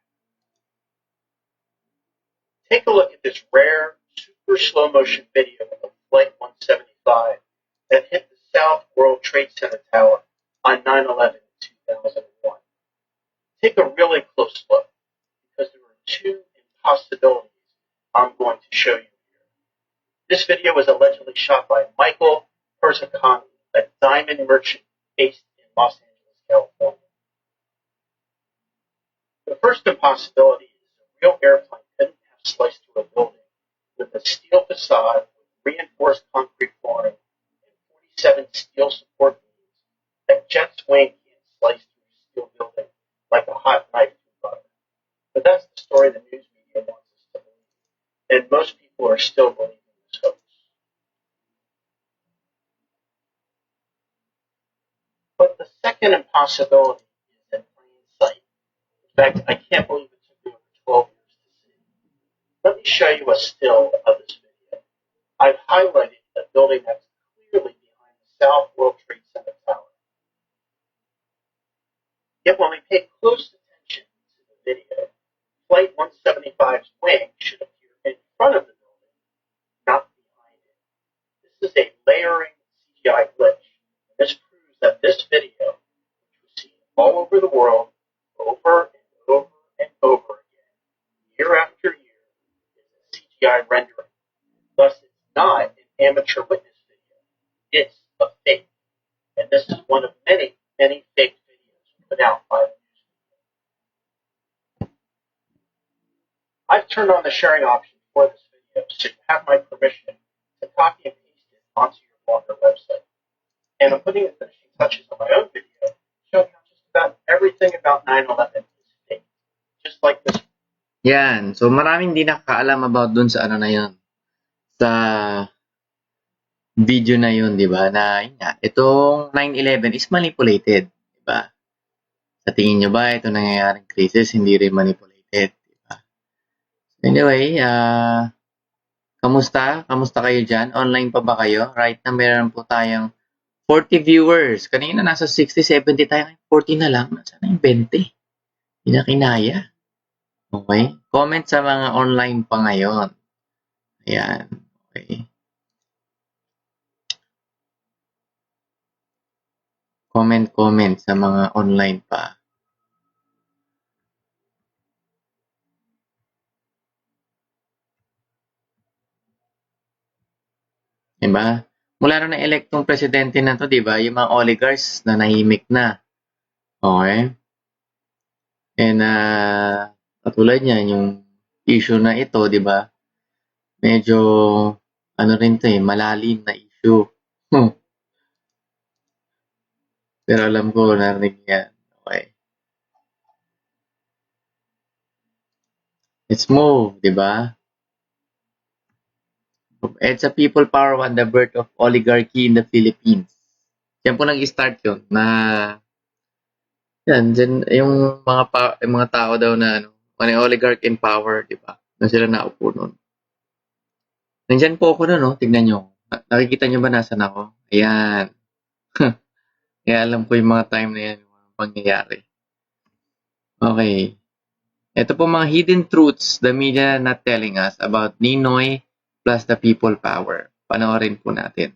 Take a look at this rare, super slow motion video of Flight 175 that hit the South World Trade Center tower on 9/11 in 2001. Take a really close look because there are two impossibilities I'm going to show you here. This video was allegedly shot by Michael Perzacani, a diamond merchant based in Los Angeles, California. The first impossibility is a real airplane couldn't have sliced through a building with a steel facade with reinforced concrete flooring and 47 steel support beams that jet's wing can't slice through a steel building like a hot knife through butter. But that's the story the news media wants us to believe, and most people are still believing this hoax. But the second impossibility is in plain sight. In fact, I can't believe it took me over 12 years to see. Let me show you a still of this video. I've highlighted a building that's clearly behind the South World Trade Center tower. Yet when we pay close attention to the video, Flight 175's wing should appear in front of the building, not CGI rendering. Thus, it's not an amateur witness video. It's a fake. And this is one of many, many fake videos put out by the news. I've turned on the sharing option for this video, so you have my permission to copy and paste it onto your blogger website. And I'm putting the finishing touches on my own video, showing how just about everything about 9/11 is fake. Just like this. Yan. So, maraming di nakakaalam about dun sa ano na yun. Sa video na yun, di ba? Na, yun nga, itong 9/11 is manipulated. Di ba? Sa tingin nyo ba, ito nangyayaring crisis, hindi rin manipulated. Di ba? Anyway, kamusta? Kamusta kayo dyan? Online pa ba kayo? Right na meron po tayong 40 viewers. Kanina nasa 60, 70 tayo. 40 na lang. Nasa na yung 20? Hindi na kinaya. Okay? Comment sa mga online pa ngayon. Ayan. Okay. Comment sa mga online pa. Diba? Mula na elektong presidente na to, diba? Yung mga oligarchs na nahimik na. Okay? And, katulad niyan, yung issue na ito, diba? Medyo, ano rin to malalim na issue. Pero alam ko, narinig yan. Okay. Let's move, diba? It's a people power on the birth of oligarchy in the Philippines. Yan po nag-start yun na yan, dyan, yung mga tao daw na oligarch in power, di ba? Na sila naupo nun. Nandyan po ako nun, no? Tignan nyo. Nakikita nyo ba nasan ako? Ayan. Kaya alam ko yung mga time na yan, yung mga pangyayari. Okay. Ito po mga hidden truths the media not telling us about Ninoy plus the people power. Panoorin po natin.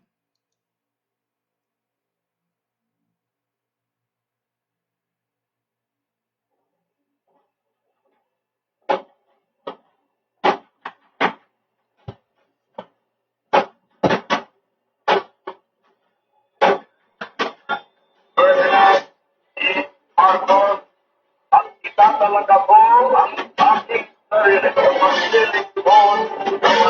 Kita talaga po ang aking sarili pagsiling po ng mga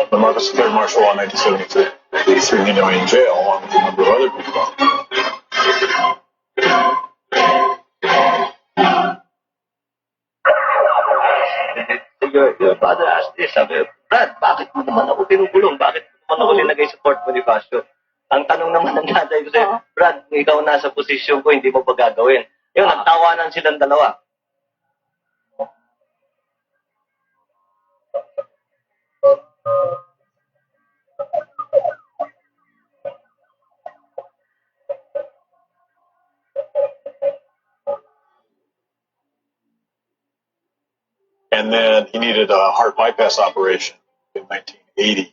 The Marcus declared martial law in 1973. He threw Ninoy in jail along with a number of other people. Your father asked this, sabi, Brad, bakit mo naman ako pinukulong? Bakit mo naman ako linagay sa Fort Bonifacio? Ang tanong naman ng tatay ko sa'yo, Brad, kung ikaw nasa posisyon ko, hindi mo ba gagawin? Yung nagtawanan silang dalawa. And then he needed a heart bypass operation in 1980.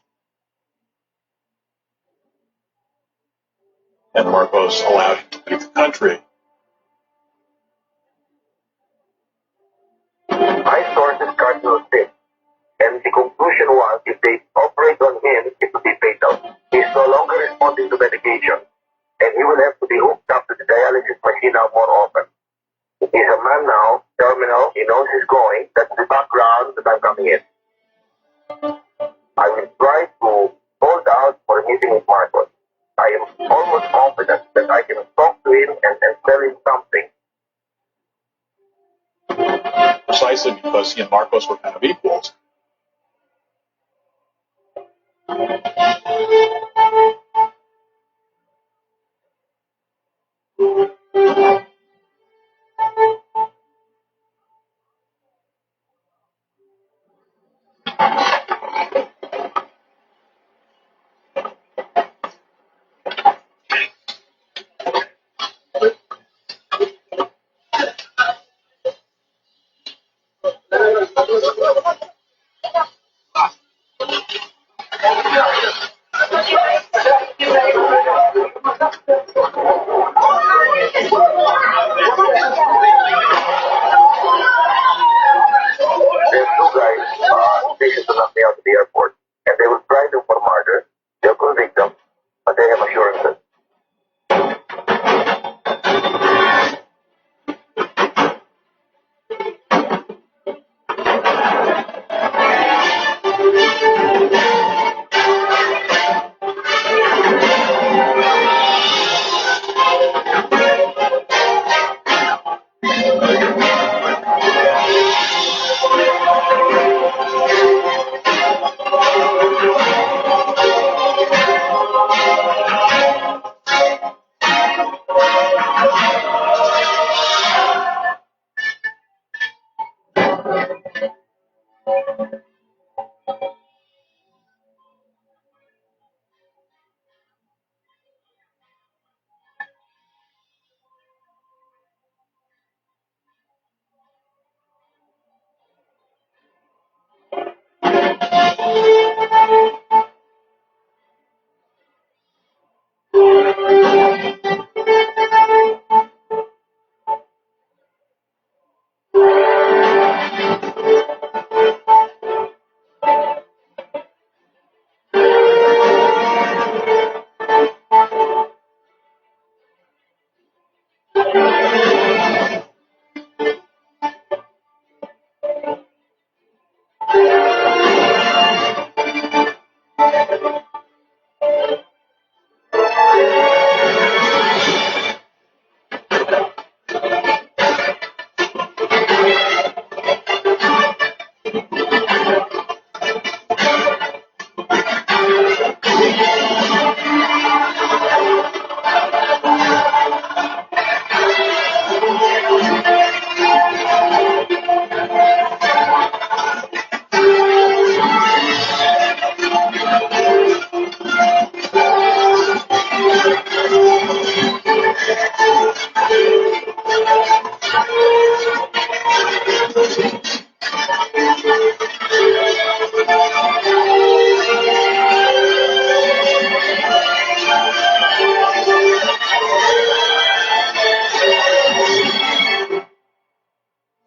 And Marcos allowed him to leave the country. My sources cardinal sin, and the conclusion was if they operate on him, it will be fatal. He's no longer responding to medication, and he will have to be hooked up to the dialysis machine now more often. He's a man now, terminal, he knows he's going, that's the background that I'm coming in. I will try to hold out for meeting with Marcos. I am almost confident that I can talk to him and tell him something. Precisely because he and Marcos were kind of equals. These two guys are stationed to knock me out of the airport, and they will try them for murder. They'll convict them, but they have assurances.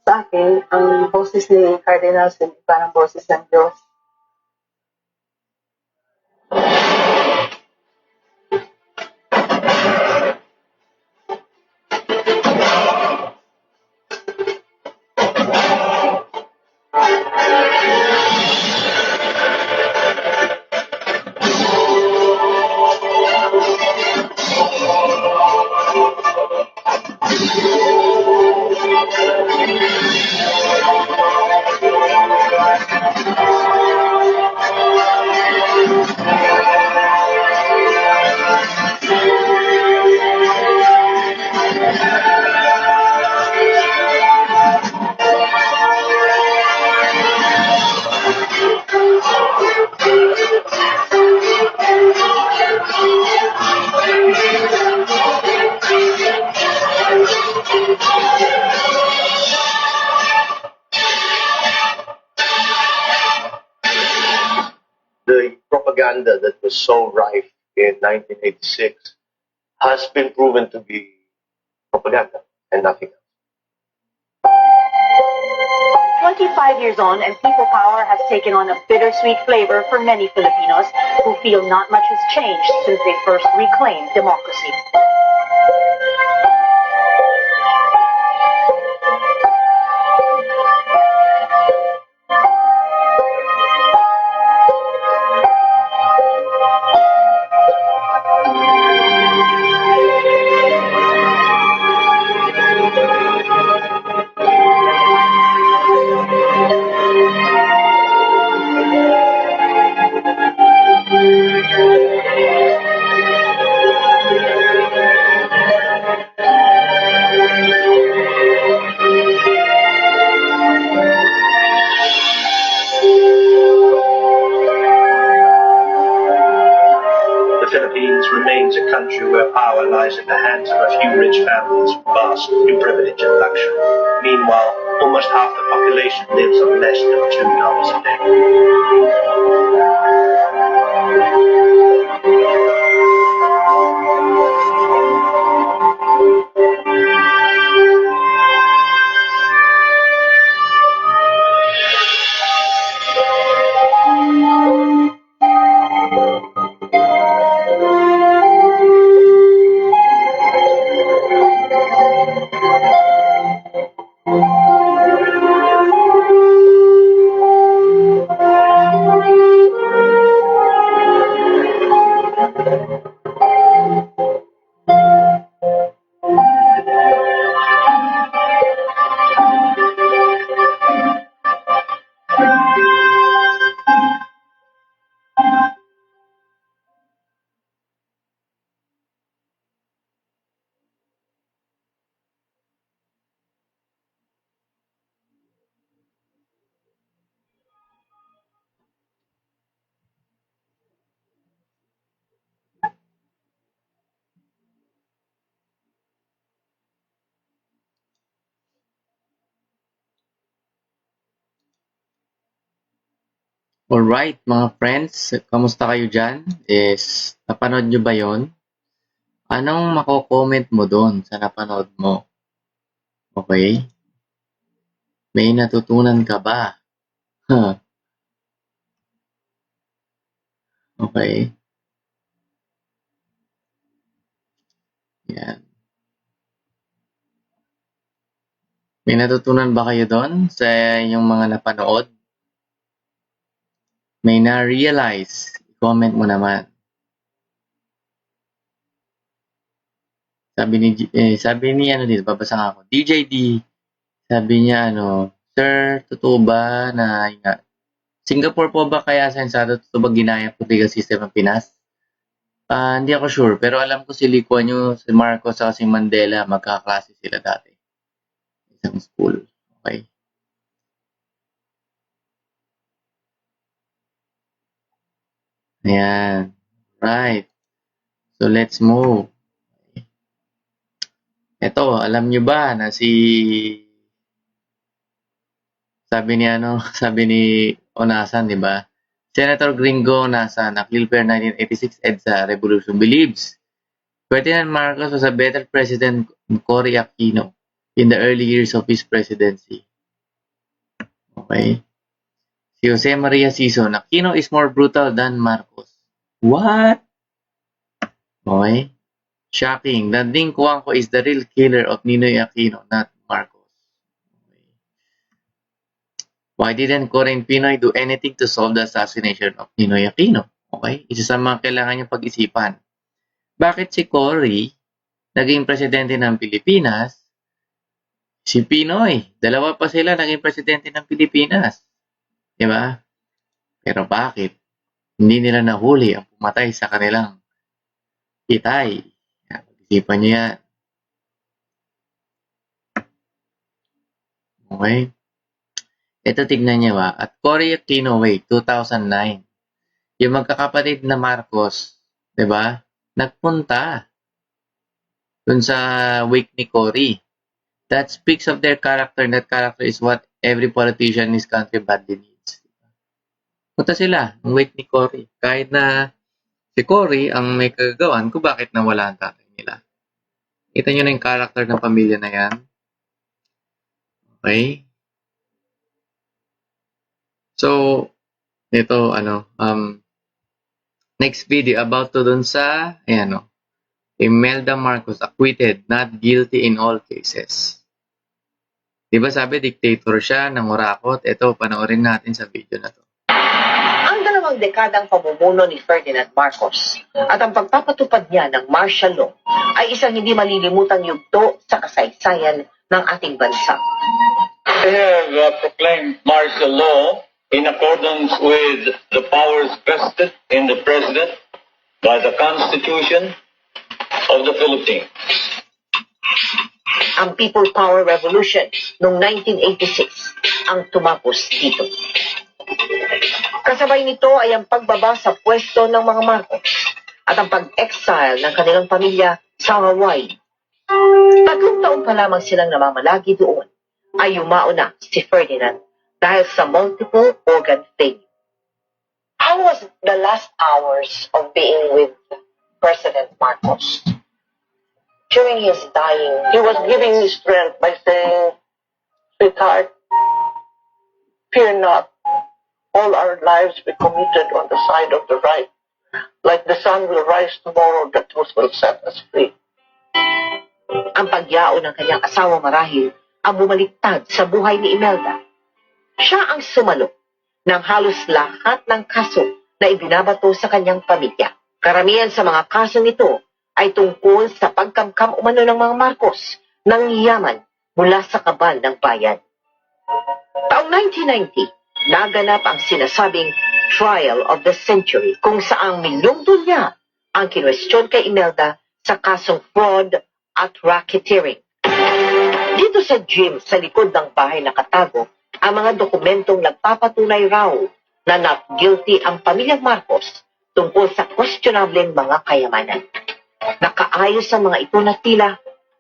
Sa akin, ang boses ni Cardinal Sin parang boses ng Diyos. The propaganda that was so rife in 1986 has been proven to be propaganda and nothing else. 25 years on, and people power has taken on a bittersweet flavor for many Filipinos who feel not much has changed since they first reclaimed democracy. remains a country where power lies in the hands of a few rich families who bask in privilege and luxury. Meanwhile, almost half the population lives on less than $2 a day. Alright, mga friends, kamusta kayo dyan? Napanood nyo ba yon? Anong mako-comment mo doon sa napanood mo? Okay? May natutunan ka ba? Huh. Okay? Yan. May natutunan ba kayo doon sa inyong mga napanood? May na-realize? Comment mo naman. Sabi ni ano dito, babasa nga ako. DJD, sabi niya Sir, totoo ba na Singapore po ba kaya sensado totoo ba ginaya political system ng Pinas? Hindi ako sure, pero alam ko si Lee Kuan Yew, si Marcos, at si Mandela, magkaklase sila dati. Isang school. Okay? Ayan. Right. So, let's move. Ito, alam nyo ba na sabi ni Onasan, di ba? Senator Gringo Onasan, Akilper 1986 EDSA Revolution believes Ferdinand Marcos was a better president than Cory Aquino in the early years of his presidency. Okay? Si Jose Maria Sison, Aquino is more brutal than Marcos. What? Okay? Shocking. The Ding Cuanco is the real killer of Ninoy Aquino, not Marcos. Okay. Why didn't Cory Pinoy do anything to solve the assassination of Ninoy Aquino? Okay? Isa sa mga kailangan niyong pag-isipan. Bakit si Cory naging presidente ng Pilipinas? Si Pinoy. Dalawa pa sila naging presidente ng Pilipinas. Diba? Pero bakit? Hindi nila nahuli ang pumatay sa kanilang itay. Pag-isipan niyo yan. Okay? Ito tignan niyo ba? At Cory Aquino Way, 2009. Yung magkakapatid na Marcos, diba? Nagpunta dun sa wake ni Cory. That speaks of their character. That character is what every politician in this country badly needs. Punta sila ng wake ni Cory. Kahit na si Cory ang may kagagawan kung bakit nawala ang tatay nila. Kita nyo na yung character ng pamilya na yan. Okay? So, ito, next video about to dun sa, Imelda Marcos acquitted, not guilty in all cases. Diba sabi, dictator siya, nangurakot. Ito, panoorin natin sa video na to. Ang 2 dekadang pamumuno ni Ferdinand Marcos at ang pagpapatupad niya ng martial law ay isang hindi malilimutang yugto sa kasaysayan ng ating bansa. They have proclaimed martial law in accordance with the powers vested in the President by the Constitution of the Philippines. Ang People Power Revolution noong 1986 ang tumapos dito. Kasabay nito ay ang pagbaba sa pwesto ng mga Marcos at ang pag-exile ng kanilang pamilya sa Hawaii. 3 taon pa lamang silang namamalagi doon ay yumao na si Ferdinand dahil sa multiple organ failure. How was the last hours of being with President Marcos? During his dying, He was giving me strength by saying, "Sweetheart, fear not. All our lives we committed on the side of the right. Like the sun will rise tomorrow, the truth will set us free." Ang pagyao ng kanyang asawa marahil ang bumaliktad sa buhay ni Imelda. Siya ang sumalo ng halos lahat ng kaso na ibinabato sa kanyang pamilya. Karamihan sa mga kaso nito ay tungkol sa pagkamkam umano ng mga Marcos ng yaman mula sa kabal ng bayan. Taong 1990, naganap ang sinasabing trial of the century kung saang minungtulya ang kinwestiyon kay Imelda sa kasong fraud at racketeering. Dito sa gym sa likod ng bahay nakatago ang mga dokumentong nagpapatunay raw na not guilty ang pamilyang Marcos tungkol sa questionableng mga kayamanan. Nakaayos ang mga ito na tila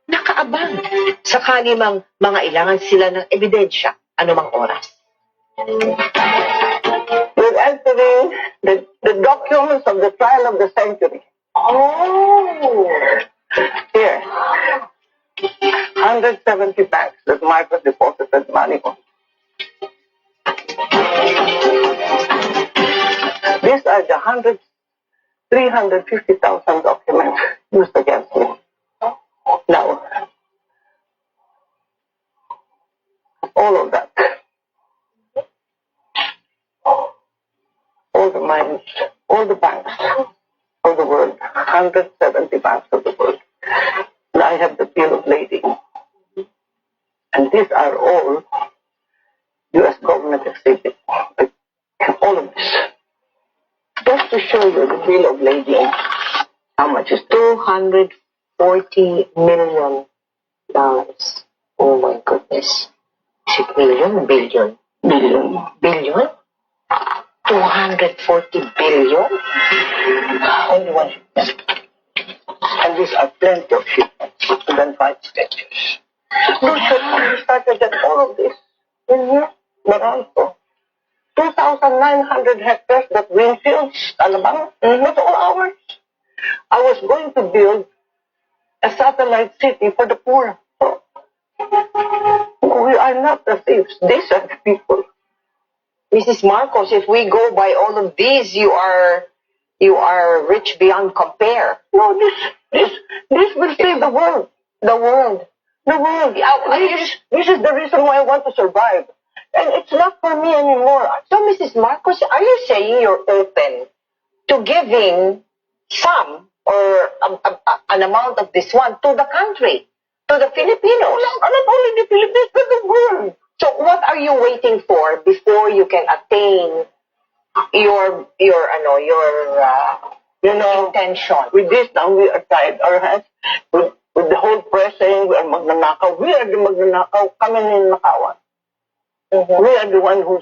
nakaabang sakali mang mangailangan sila ng ebidensya anumang oras. We're entering the documents of the trial of the century. Oh! Here. 170 banks that Marcos deposited money on. These are the 350,000 documents used against me. Now, all of that, all the mines, all the banks of the world, 170 banks of the world. And I have the bill of lading. And these are all U.S. government exhibits. All of this. Just to show you the bill of lading, how much is $240 million. Oh my goodness. Is it million? Billion? Billion. Billion? 240 billion? Only one shipment. And these are plenty of shipments, even 5 statues. Look at we started at all of this in here, Barranco. 2,900 hectares, that Greenfields, Alabama, not all ours. I was going to build a satellite city for the poor. So, we are not the thieves. These are the people. Mrs. Marcos, if we go by all of these, you are rich beyond compare. No, this will save the world. The world. The world. This is the reason why I want to survive. And it's not for me anymore. So, Mrs. Marcos, are you saying you're open to giving some or an amount of this one to the country, to the Filipinos? Not only the Philippines, but the world. So, what are you waiting for before you can attain your intention? With this now, we are tied our hands. With the whole press saying we are magnanakaw. We are the magnanakaw. Kami ninakawan. We are the one who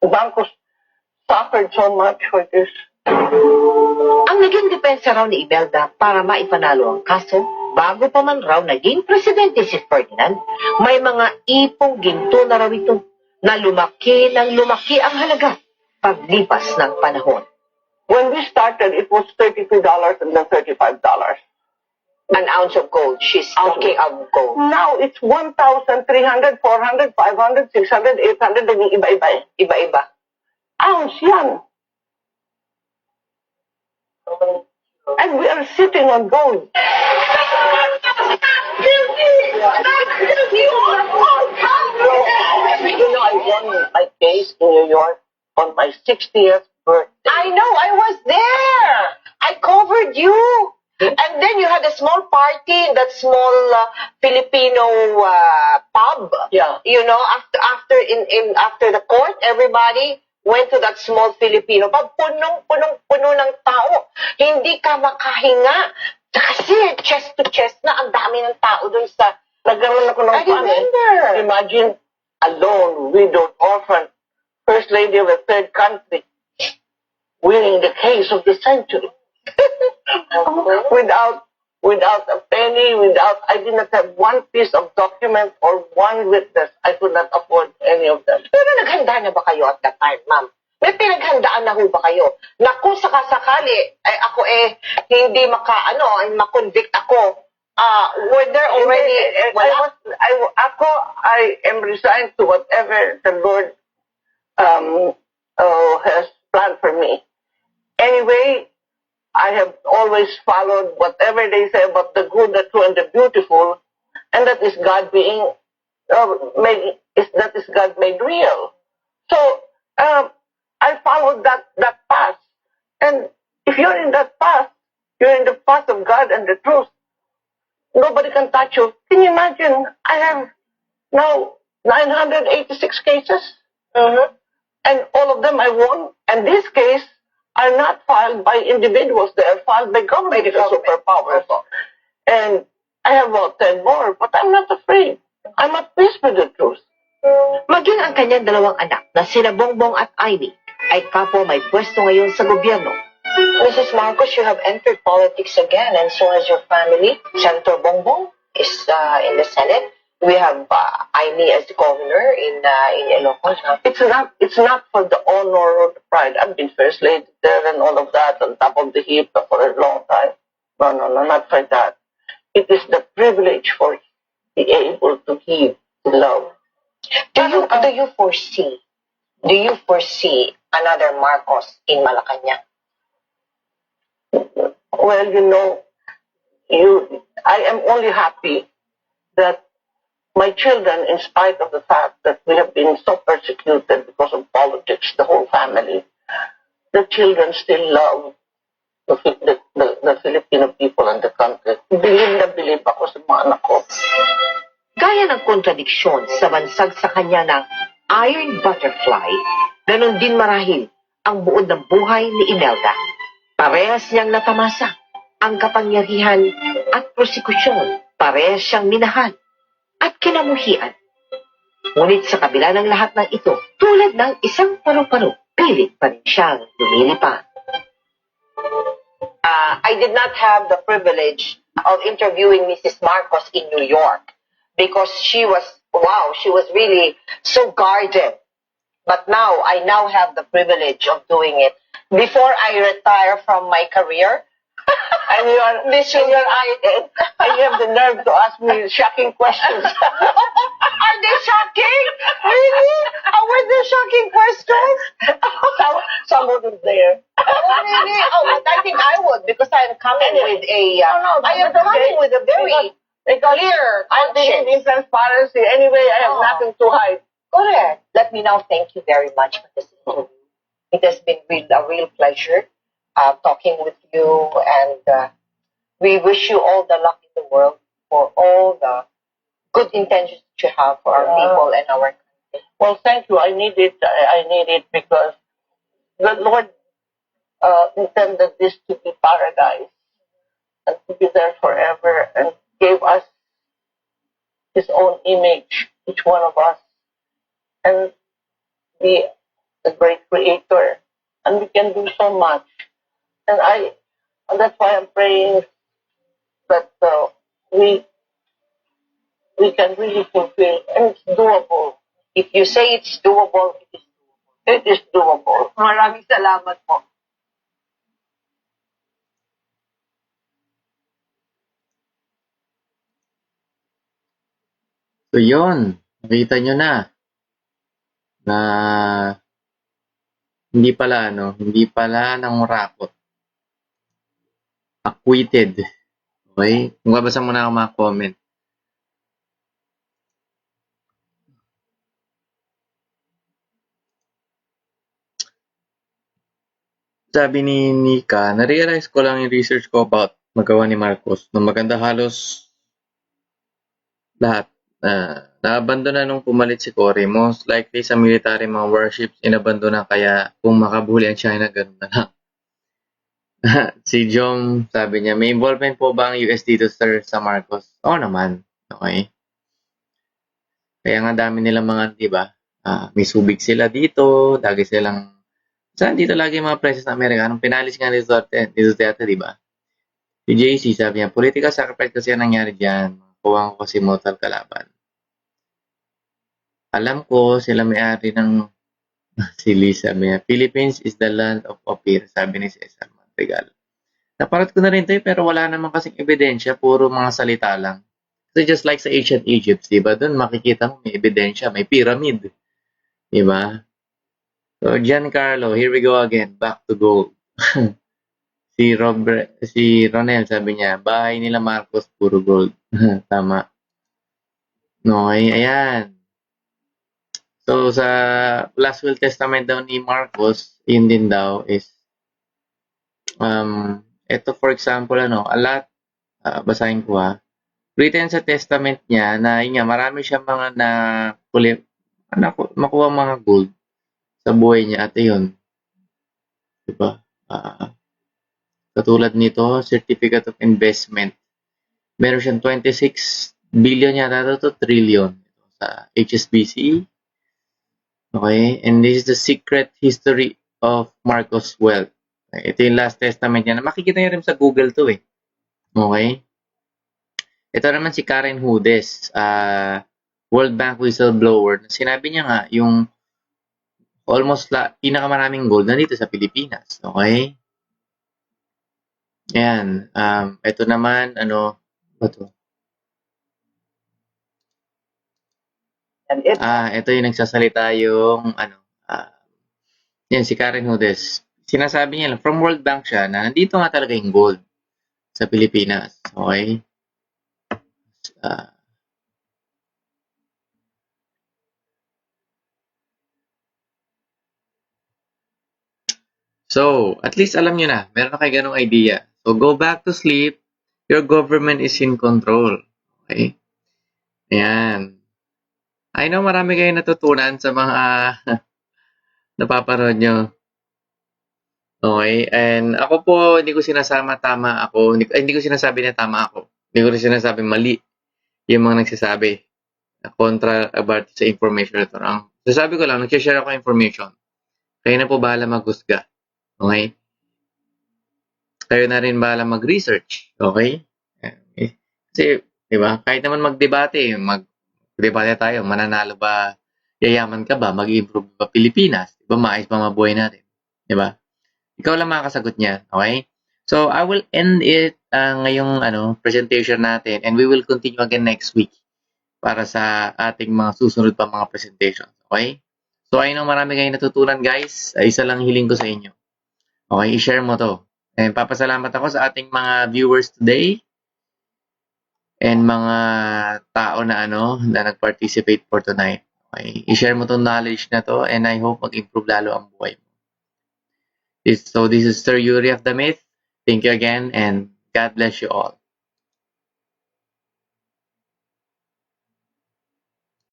Marcos suffered so much for this. Ang naging depensa raw ni Imelda para maipanalo ang kaso, bago pa man raw naging presidente si Ferdinand, may mga ipong ginto na raw ito na lumaki ng lumaki ang halaga paglipas ng panahon. When we started, it was $32 and then $35. An ounce of gold. She's talking of gold. Now, it's 1,300, 400, 500, 600, 800, naging iba-iba. Iba-iba. Ounce yan. And we are sitting on gold. You know, I won my case in New York on my 60th birthday. I know, I was there. I covered you. And then you had a small party in that small Filipino pub. Yeah. You know, after the court, everybody went to that small Filipino pub. Punong-puno ng tao. Hindi ka makahinga. Kasi chest to chest na ang dami ng tao dun sa... Nagkaroon ako ng I remember. Imagine, alone, widowed, orphan, first lady of a third country, winning the case of the century. Without a penny, I did not have one piece of document or one witness. I could not afford any of them. Pero naghanda na ba kayo at that time, ma'am? May pinaghandaan na ho ba kayo? Na kung sakasakali, ay ako hindi makonvict ako, were there already, I am resigned to whatever the Lord has planned for me. Anyway, I have always followed whatever they say about the good, the true, and the beautiful, and that is God being that is God made real. So I followed that path, and if you're in that path, you're in the path of God and the truth. Nobody can touch you. Can you imagine? I have now 986 cases, and all of them I won. And these cases are not filed by individuals. They are filed by government superpowers. And I have about 10 more, but I'm not afraid. I'm at peace with the truth. Maging ang kanyang dalawang anak na sina Bongbong at Amy ay kapwa may pwesto ngayon sa gobyerno. Mrs. Marcos, you have entered politics again, and so has your family. Senator Bongbong is in the Senate. We have Amy as the governor in Ilocos. It's not for the honor or the pride. I've been first lady there and all of that on top of the heap for a long time. No, not for that. It is the privilege for being able to give, to love. Do you foresee another Marcos in Malacanang? Well, I am only happy that my children, in spite of the fact that we have been so persecuted because of politics, the whole family, the children still love the Filipino people and the country. Believe ako sa mga anak ko. Gaya ng kontradiksyon sa bansag sa kanya ng Iron Butterfly, ganun din marahil ang buod ng buhay ni Imelda. Parehas niyang natamasa ang kapangyarihan at prosekusyon. Parehas siyang minahal at kinamuhian. Ngunit sa kabila ng lahat ng ito, tulad ng isang paru-paro, pilit pa rin siyang lumilipad. I did not have the privilege of interviewing Mrs. Marcos in New York because she was really so guarded. But now, I now have the privilege of doing it. Before I retire from my career, and you have the nerve to ask me shocking questions. Are they shocking? Really? Were they shocking questions? Some of them there. Oh, really? Oh, I think I would because I'm coming with a very clear I believe in transparency. Anyway, I have nothing to hide. Correct. Let me now thank you very much for this interview. It has been a real pleasure talking with you, and we wish you all the luck in the world for all the good intentions that you have for our people and our country. Well, thank you. I need it. I need it because the Lord intended this to be paradise and to be there forever, and gave us His own image, each one of us, and be the great creator, and we can do so much. And that's why I'm praying that we can really fulfill, and it's doable. If you say it's doable, it is doable. Maraming salamat po. So yun, nakita nyo na hindi pala nangurakot. Acquitted. Okay? Magbabasa muna ako mga comment. Sabi ni Nika, na-realize ko lang yung research ko about magawa ni Marcos. Na maganda halos lahat. Naabandona nung pumalit si Cory. Most likely sa military mga warships, inabandona kaya kung makabuli ang China, ganun na lang. Si Jom, sabi niya, may involvement po ba ang US dito, sir, sa Marcos? Oo naman. Okay. Kaya nga dami nilang mga, di ba? May subig sila dito, lagi silang Saan dito lagi yung mga presyo sa Amerika? Anong pinalis nga ni Duterte, di ba? Si JC, sabi niya, political sacrifice kasi ang nangyari dyan. Kuha ko kasi mortal kalaban. Alam ko, sila may-ari ng si Lisa, sabi niya, Philippines is the land of Opir, sabi ni Cesar Madrigal. Naparot ko na rin ito pero wala naman kasing ebidensya, puro mga salita lang. So just like sa ancient Egypt, di ba? Doon makikita mo may ebidensya, may pyramid. Di ba? So, Giancarlo, here we go again. Back to gold. si Ronel, sabi niya, bahay nila Marcos, puro gold. Tama. Okay, ayan. So, sa last will testament daw ni Marcos, yun din daw is, ito for example, a lot, basahin ko written sa testament niya na yun nga, marami siya mga makuha mga gold sa buhay niya at yun. Diba? Katulad nito, certificate of investment. Meron siyang 26 billion yata to trillion sa HSBC. Okay? And this is the secret history of Marcos' wealth. Okay? Ito yung last testament niya. Makikita niyo rin sa Google to eh. Okay? Ito naman si Karen Hudes, World Bank whistleblower. Sinabi niya nga, yung almost pinakamaraming gold nandito sa Pilipinas. Okay? Ayan. Ito naman, ba to? Ito yung nagsasalita yung, yan, si Karen Hudes. Sinasabi niya lang, from World Bank siya, na nandito nga talaga yung gold sa Pilipinas. Okay? So, at least alam nyo na, meron na kayo ganong idea. So, go back to sleep. Your government is in control. Okay? Ayan. I know marami kayong natutunan sa mga napapanood nyo. Okay? And ako po, hindi ko sinasama tama ako. Hindi ko sinasabi na tama ako. Hindi ko rin sinasabi mali yung mga nagsasabi kontra about sa information ito. Ang sasabi ko lang, nag-share ako information. Kayo na po bahala maghusga. Okay? Kayo na rin bahala mag-research. Okay? Kasi, di ba? Kahit naman magdebate tayo, mananalo ba, yayaman ka ba, mag-improve ba Pilipinas? Di ba? Maayos ba mabuhay natin? Di ba? Ikaw lang makakasagot niya. Okay? So, I will end it ngayong presentation natin and we will continue again next week para sa ating mga susunod pa mga presentation. Okay? So, I know marami kayong natutunan, guys. Isa lang hiling ko sa inyo. Okay? I-share mo to. And papasalamat ako sa ating mga viewers today and mga tao na na nag-participate for tonight. Okay? I-share mo tong knowledge na to and I hope mag-improve lalo ang buhay mo. So this is Sir Yuri of the Myth. Thank you again and God bless you all.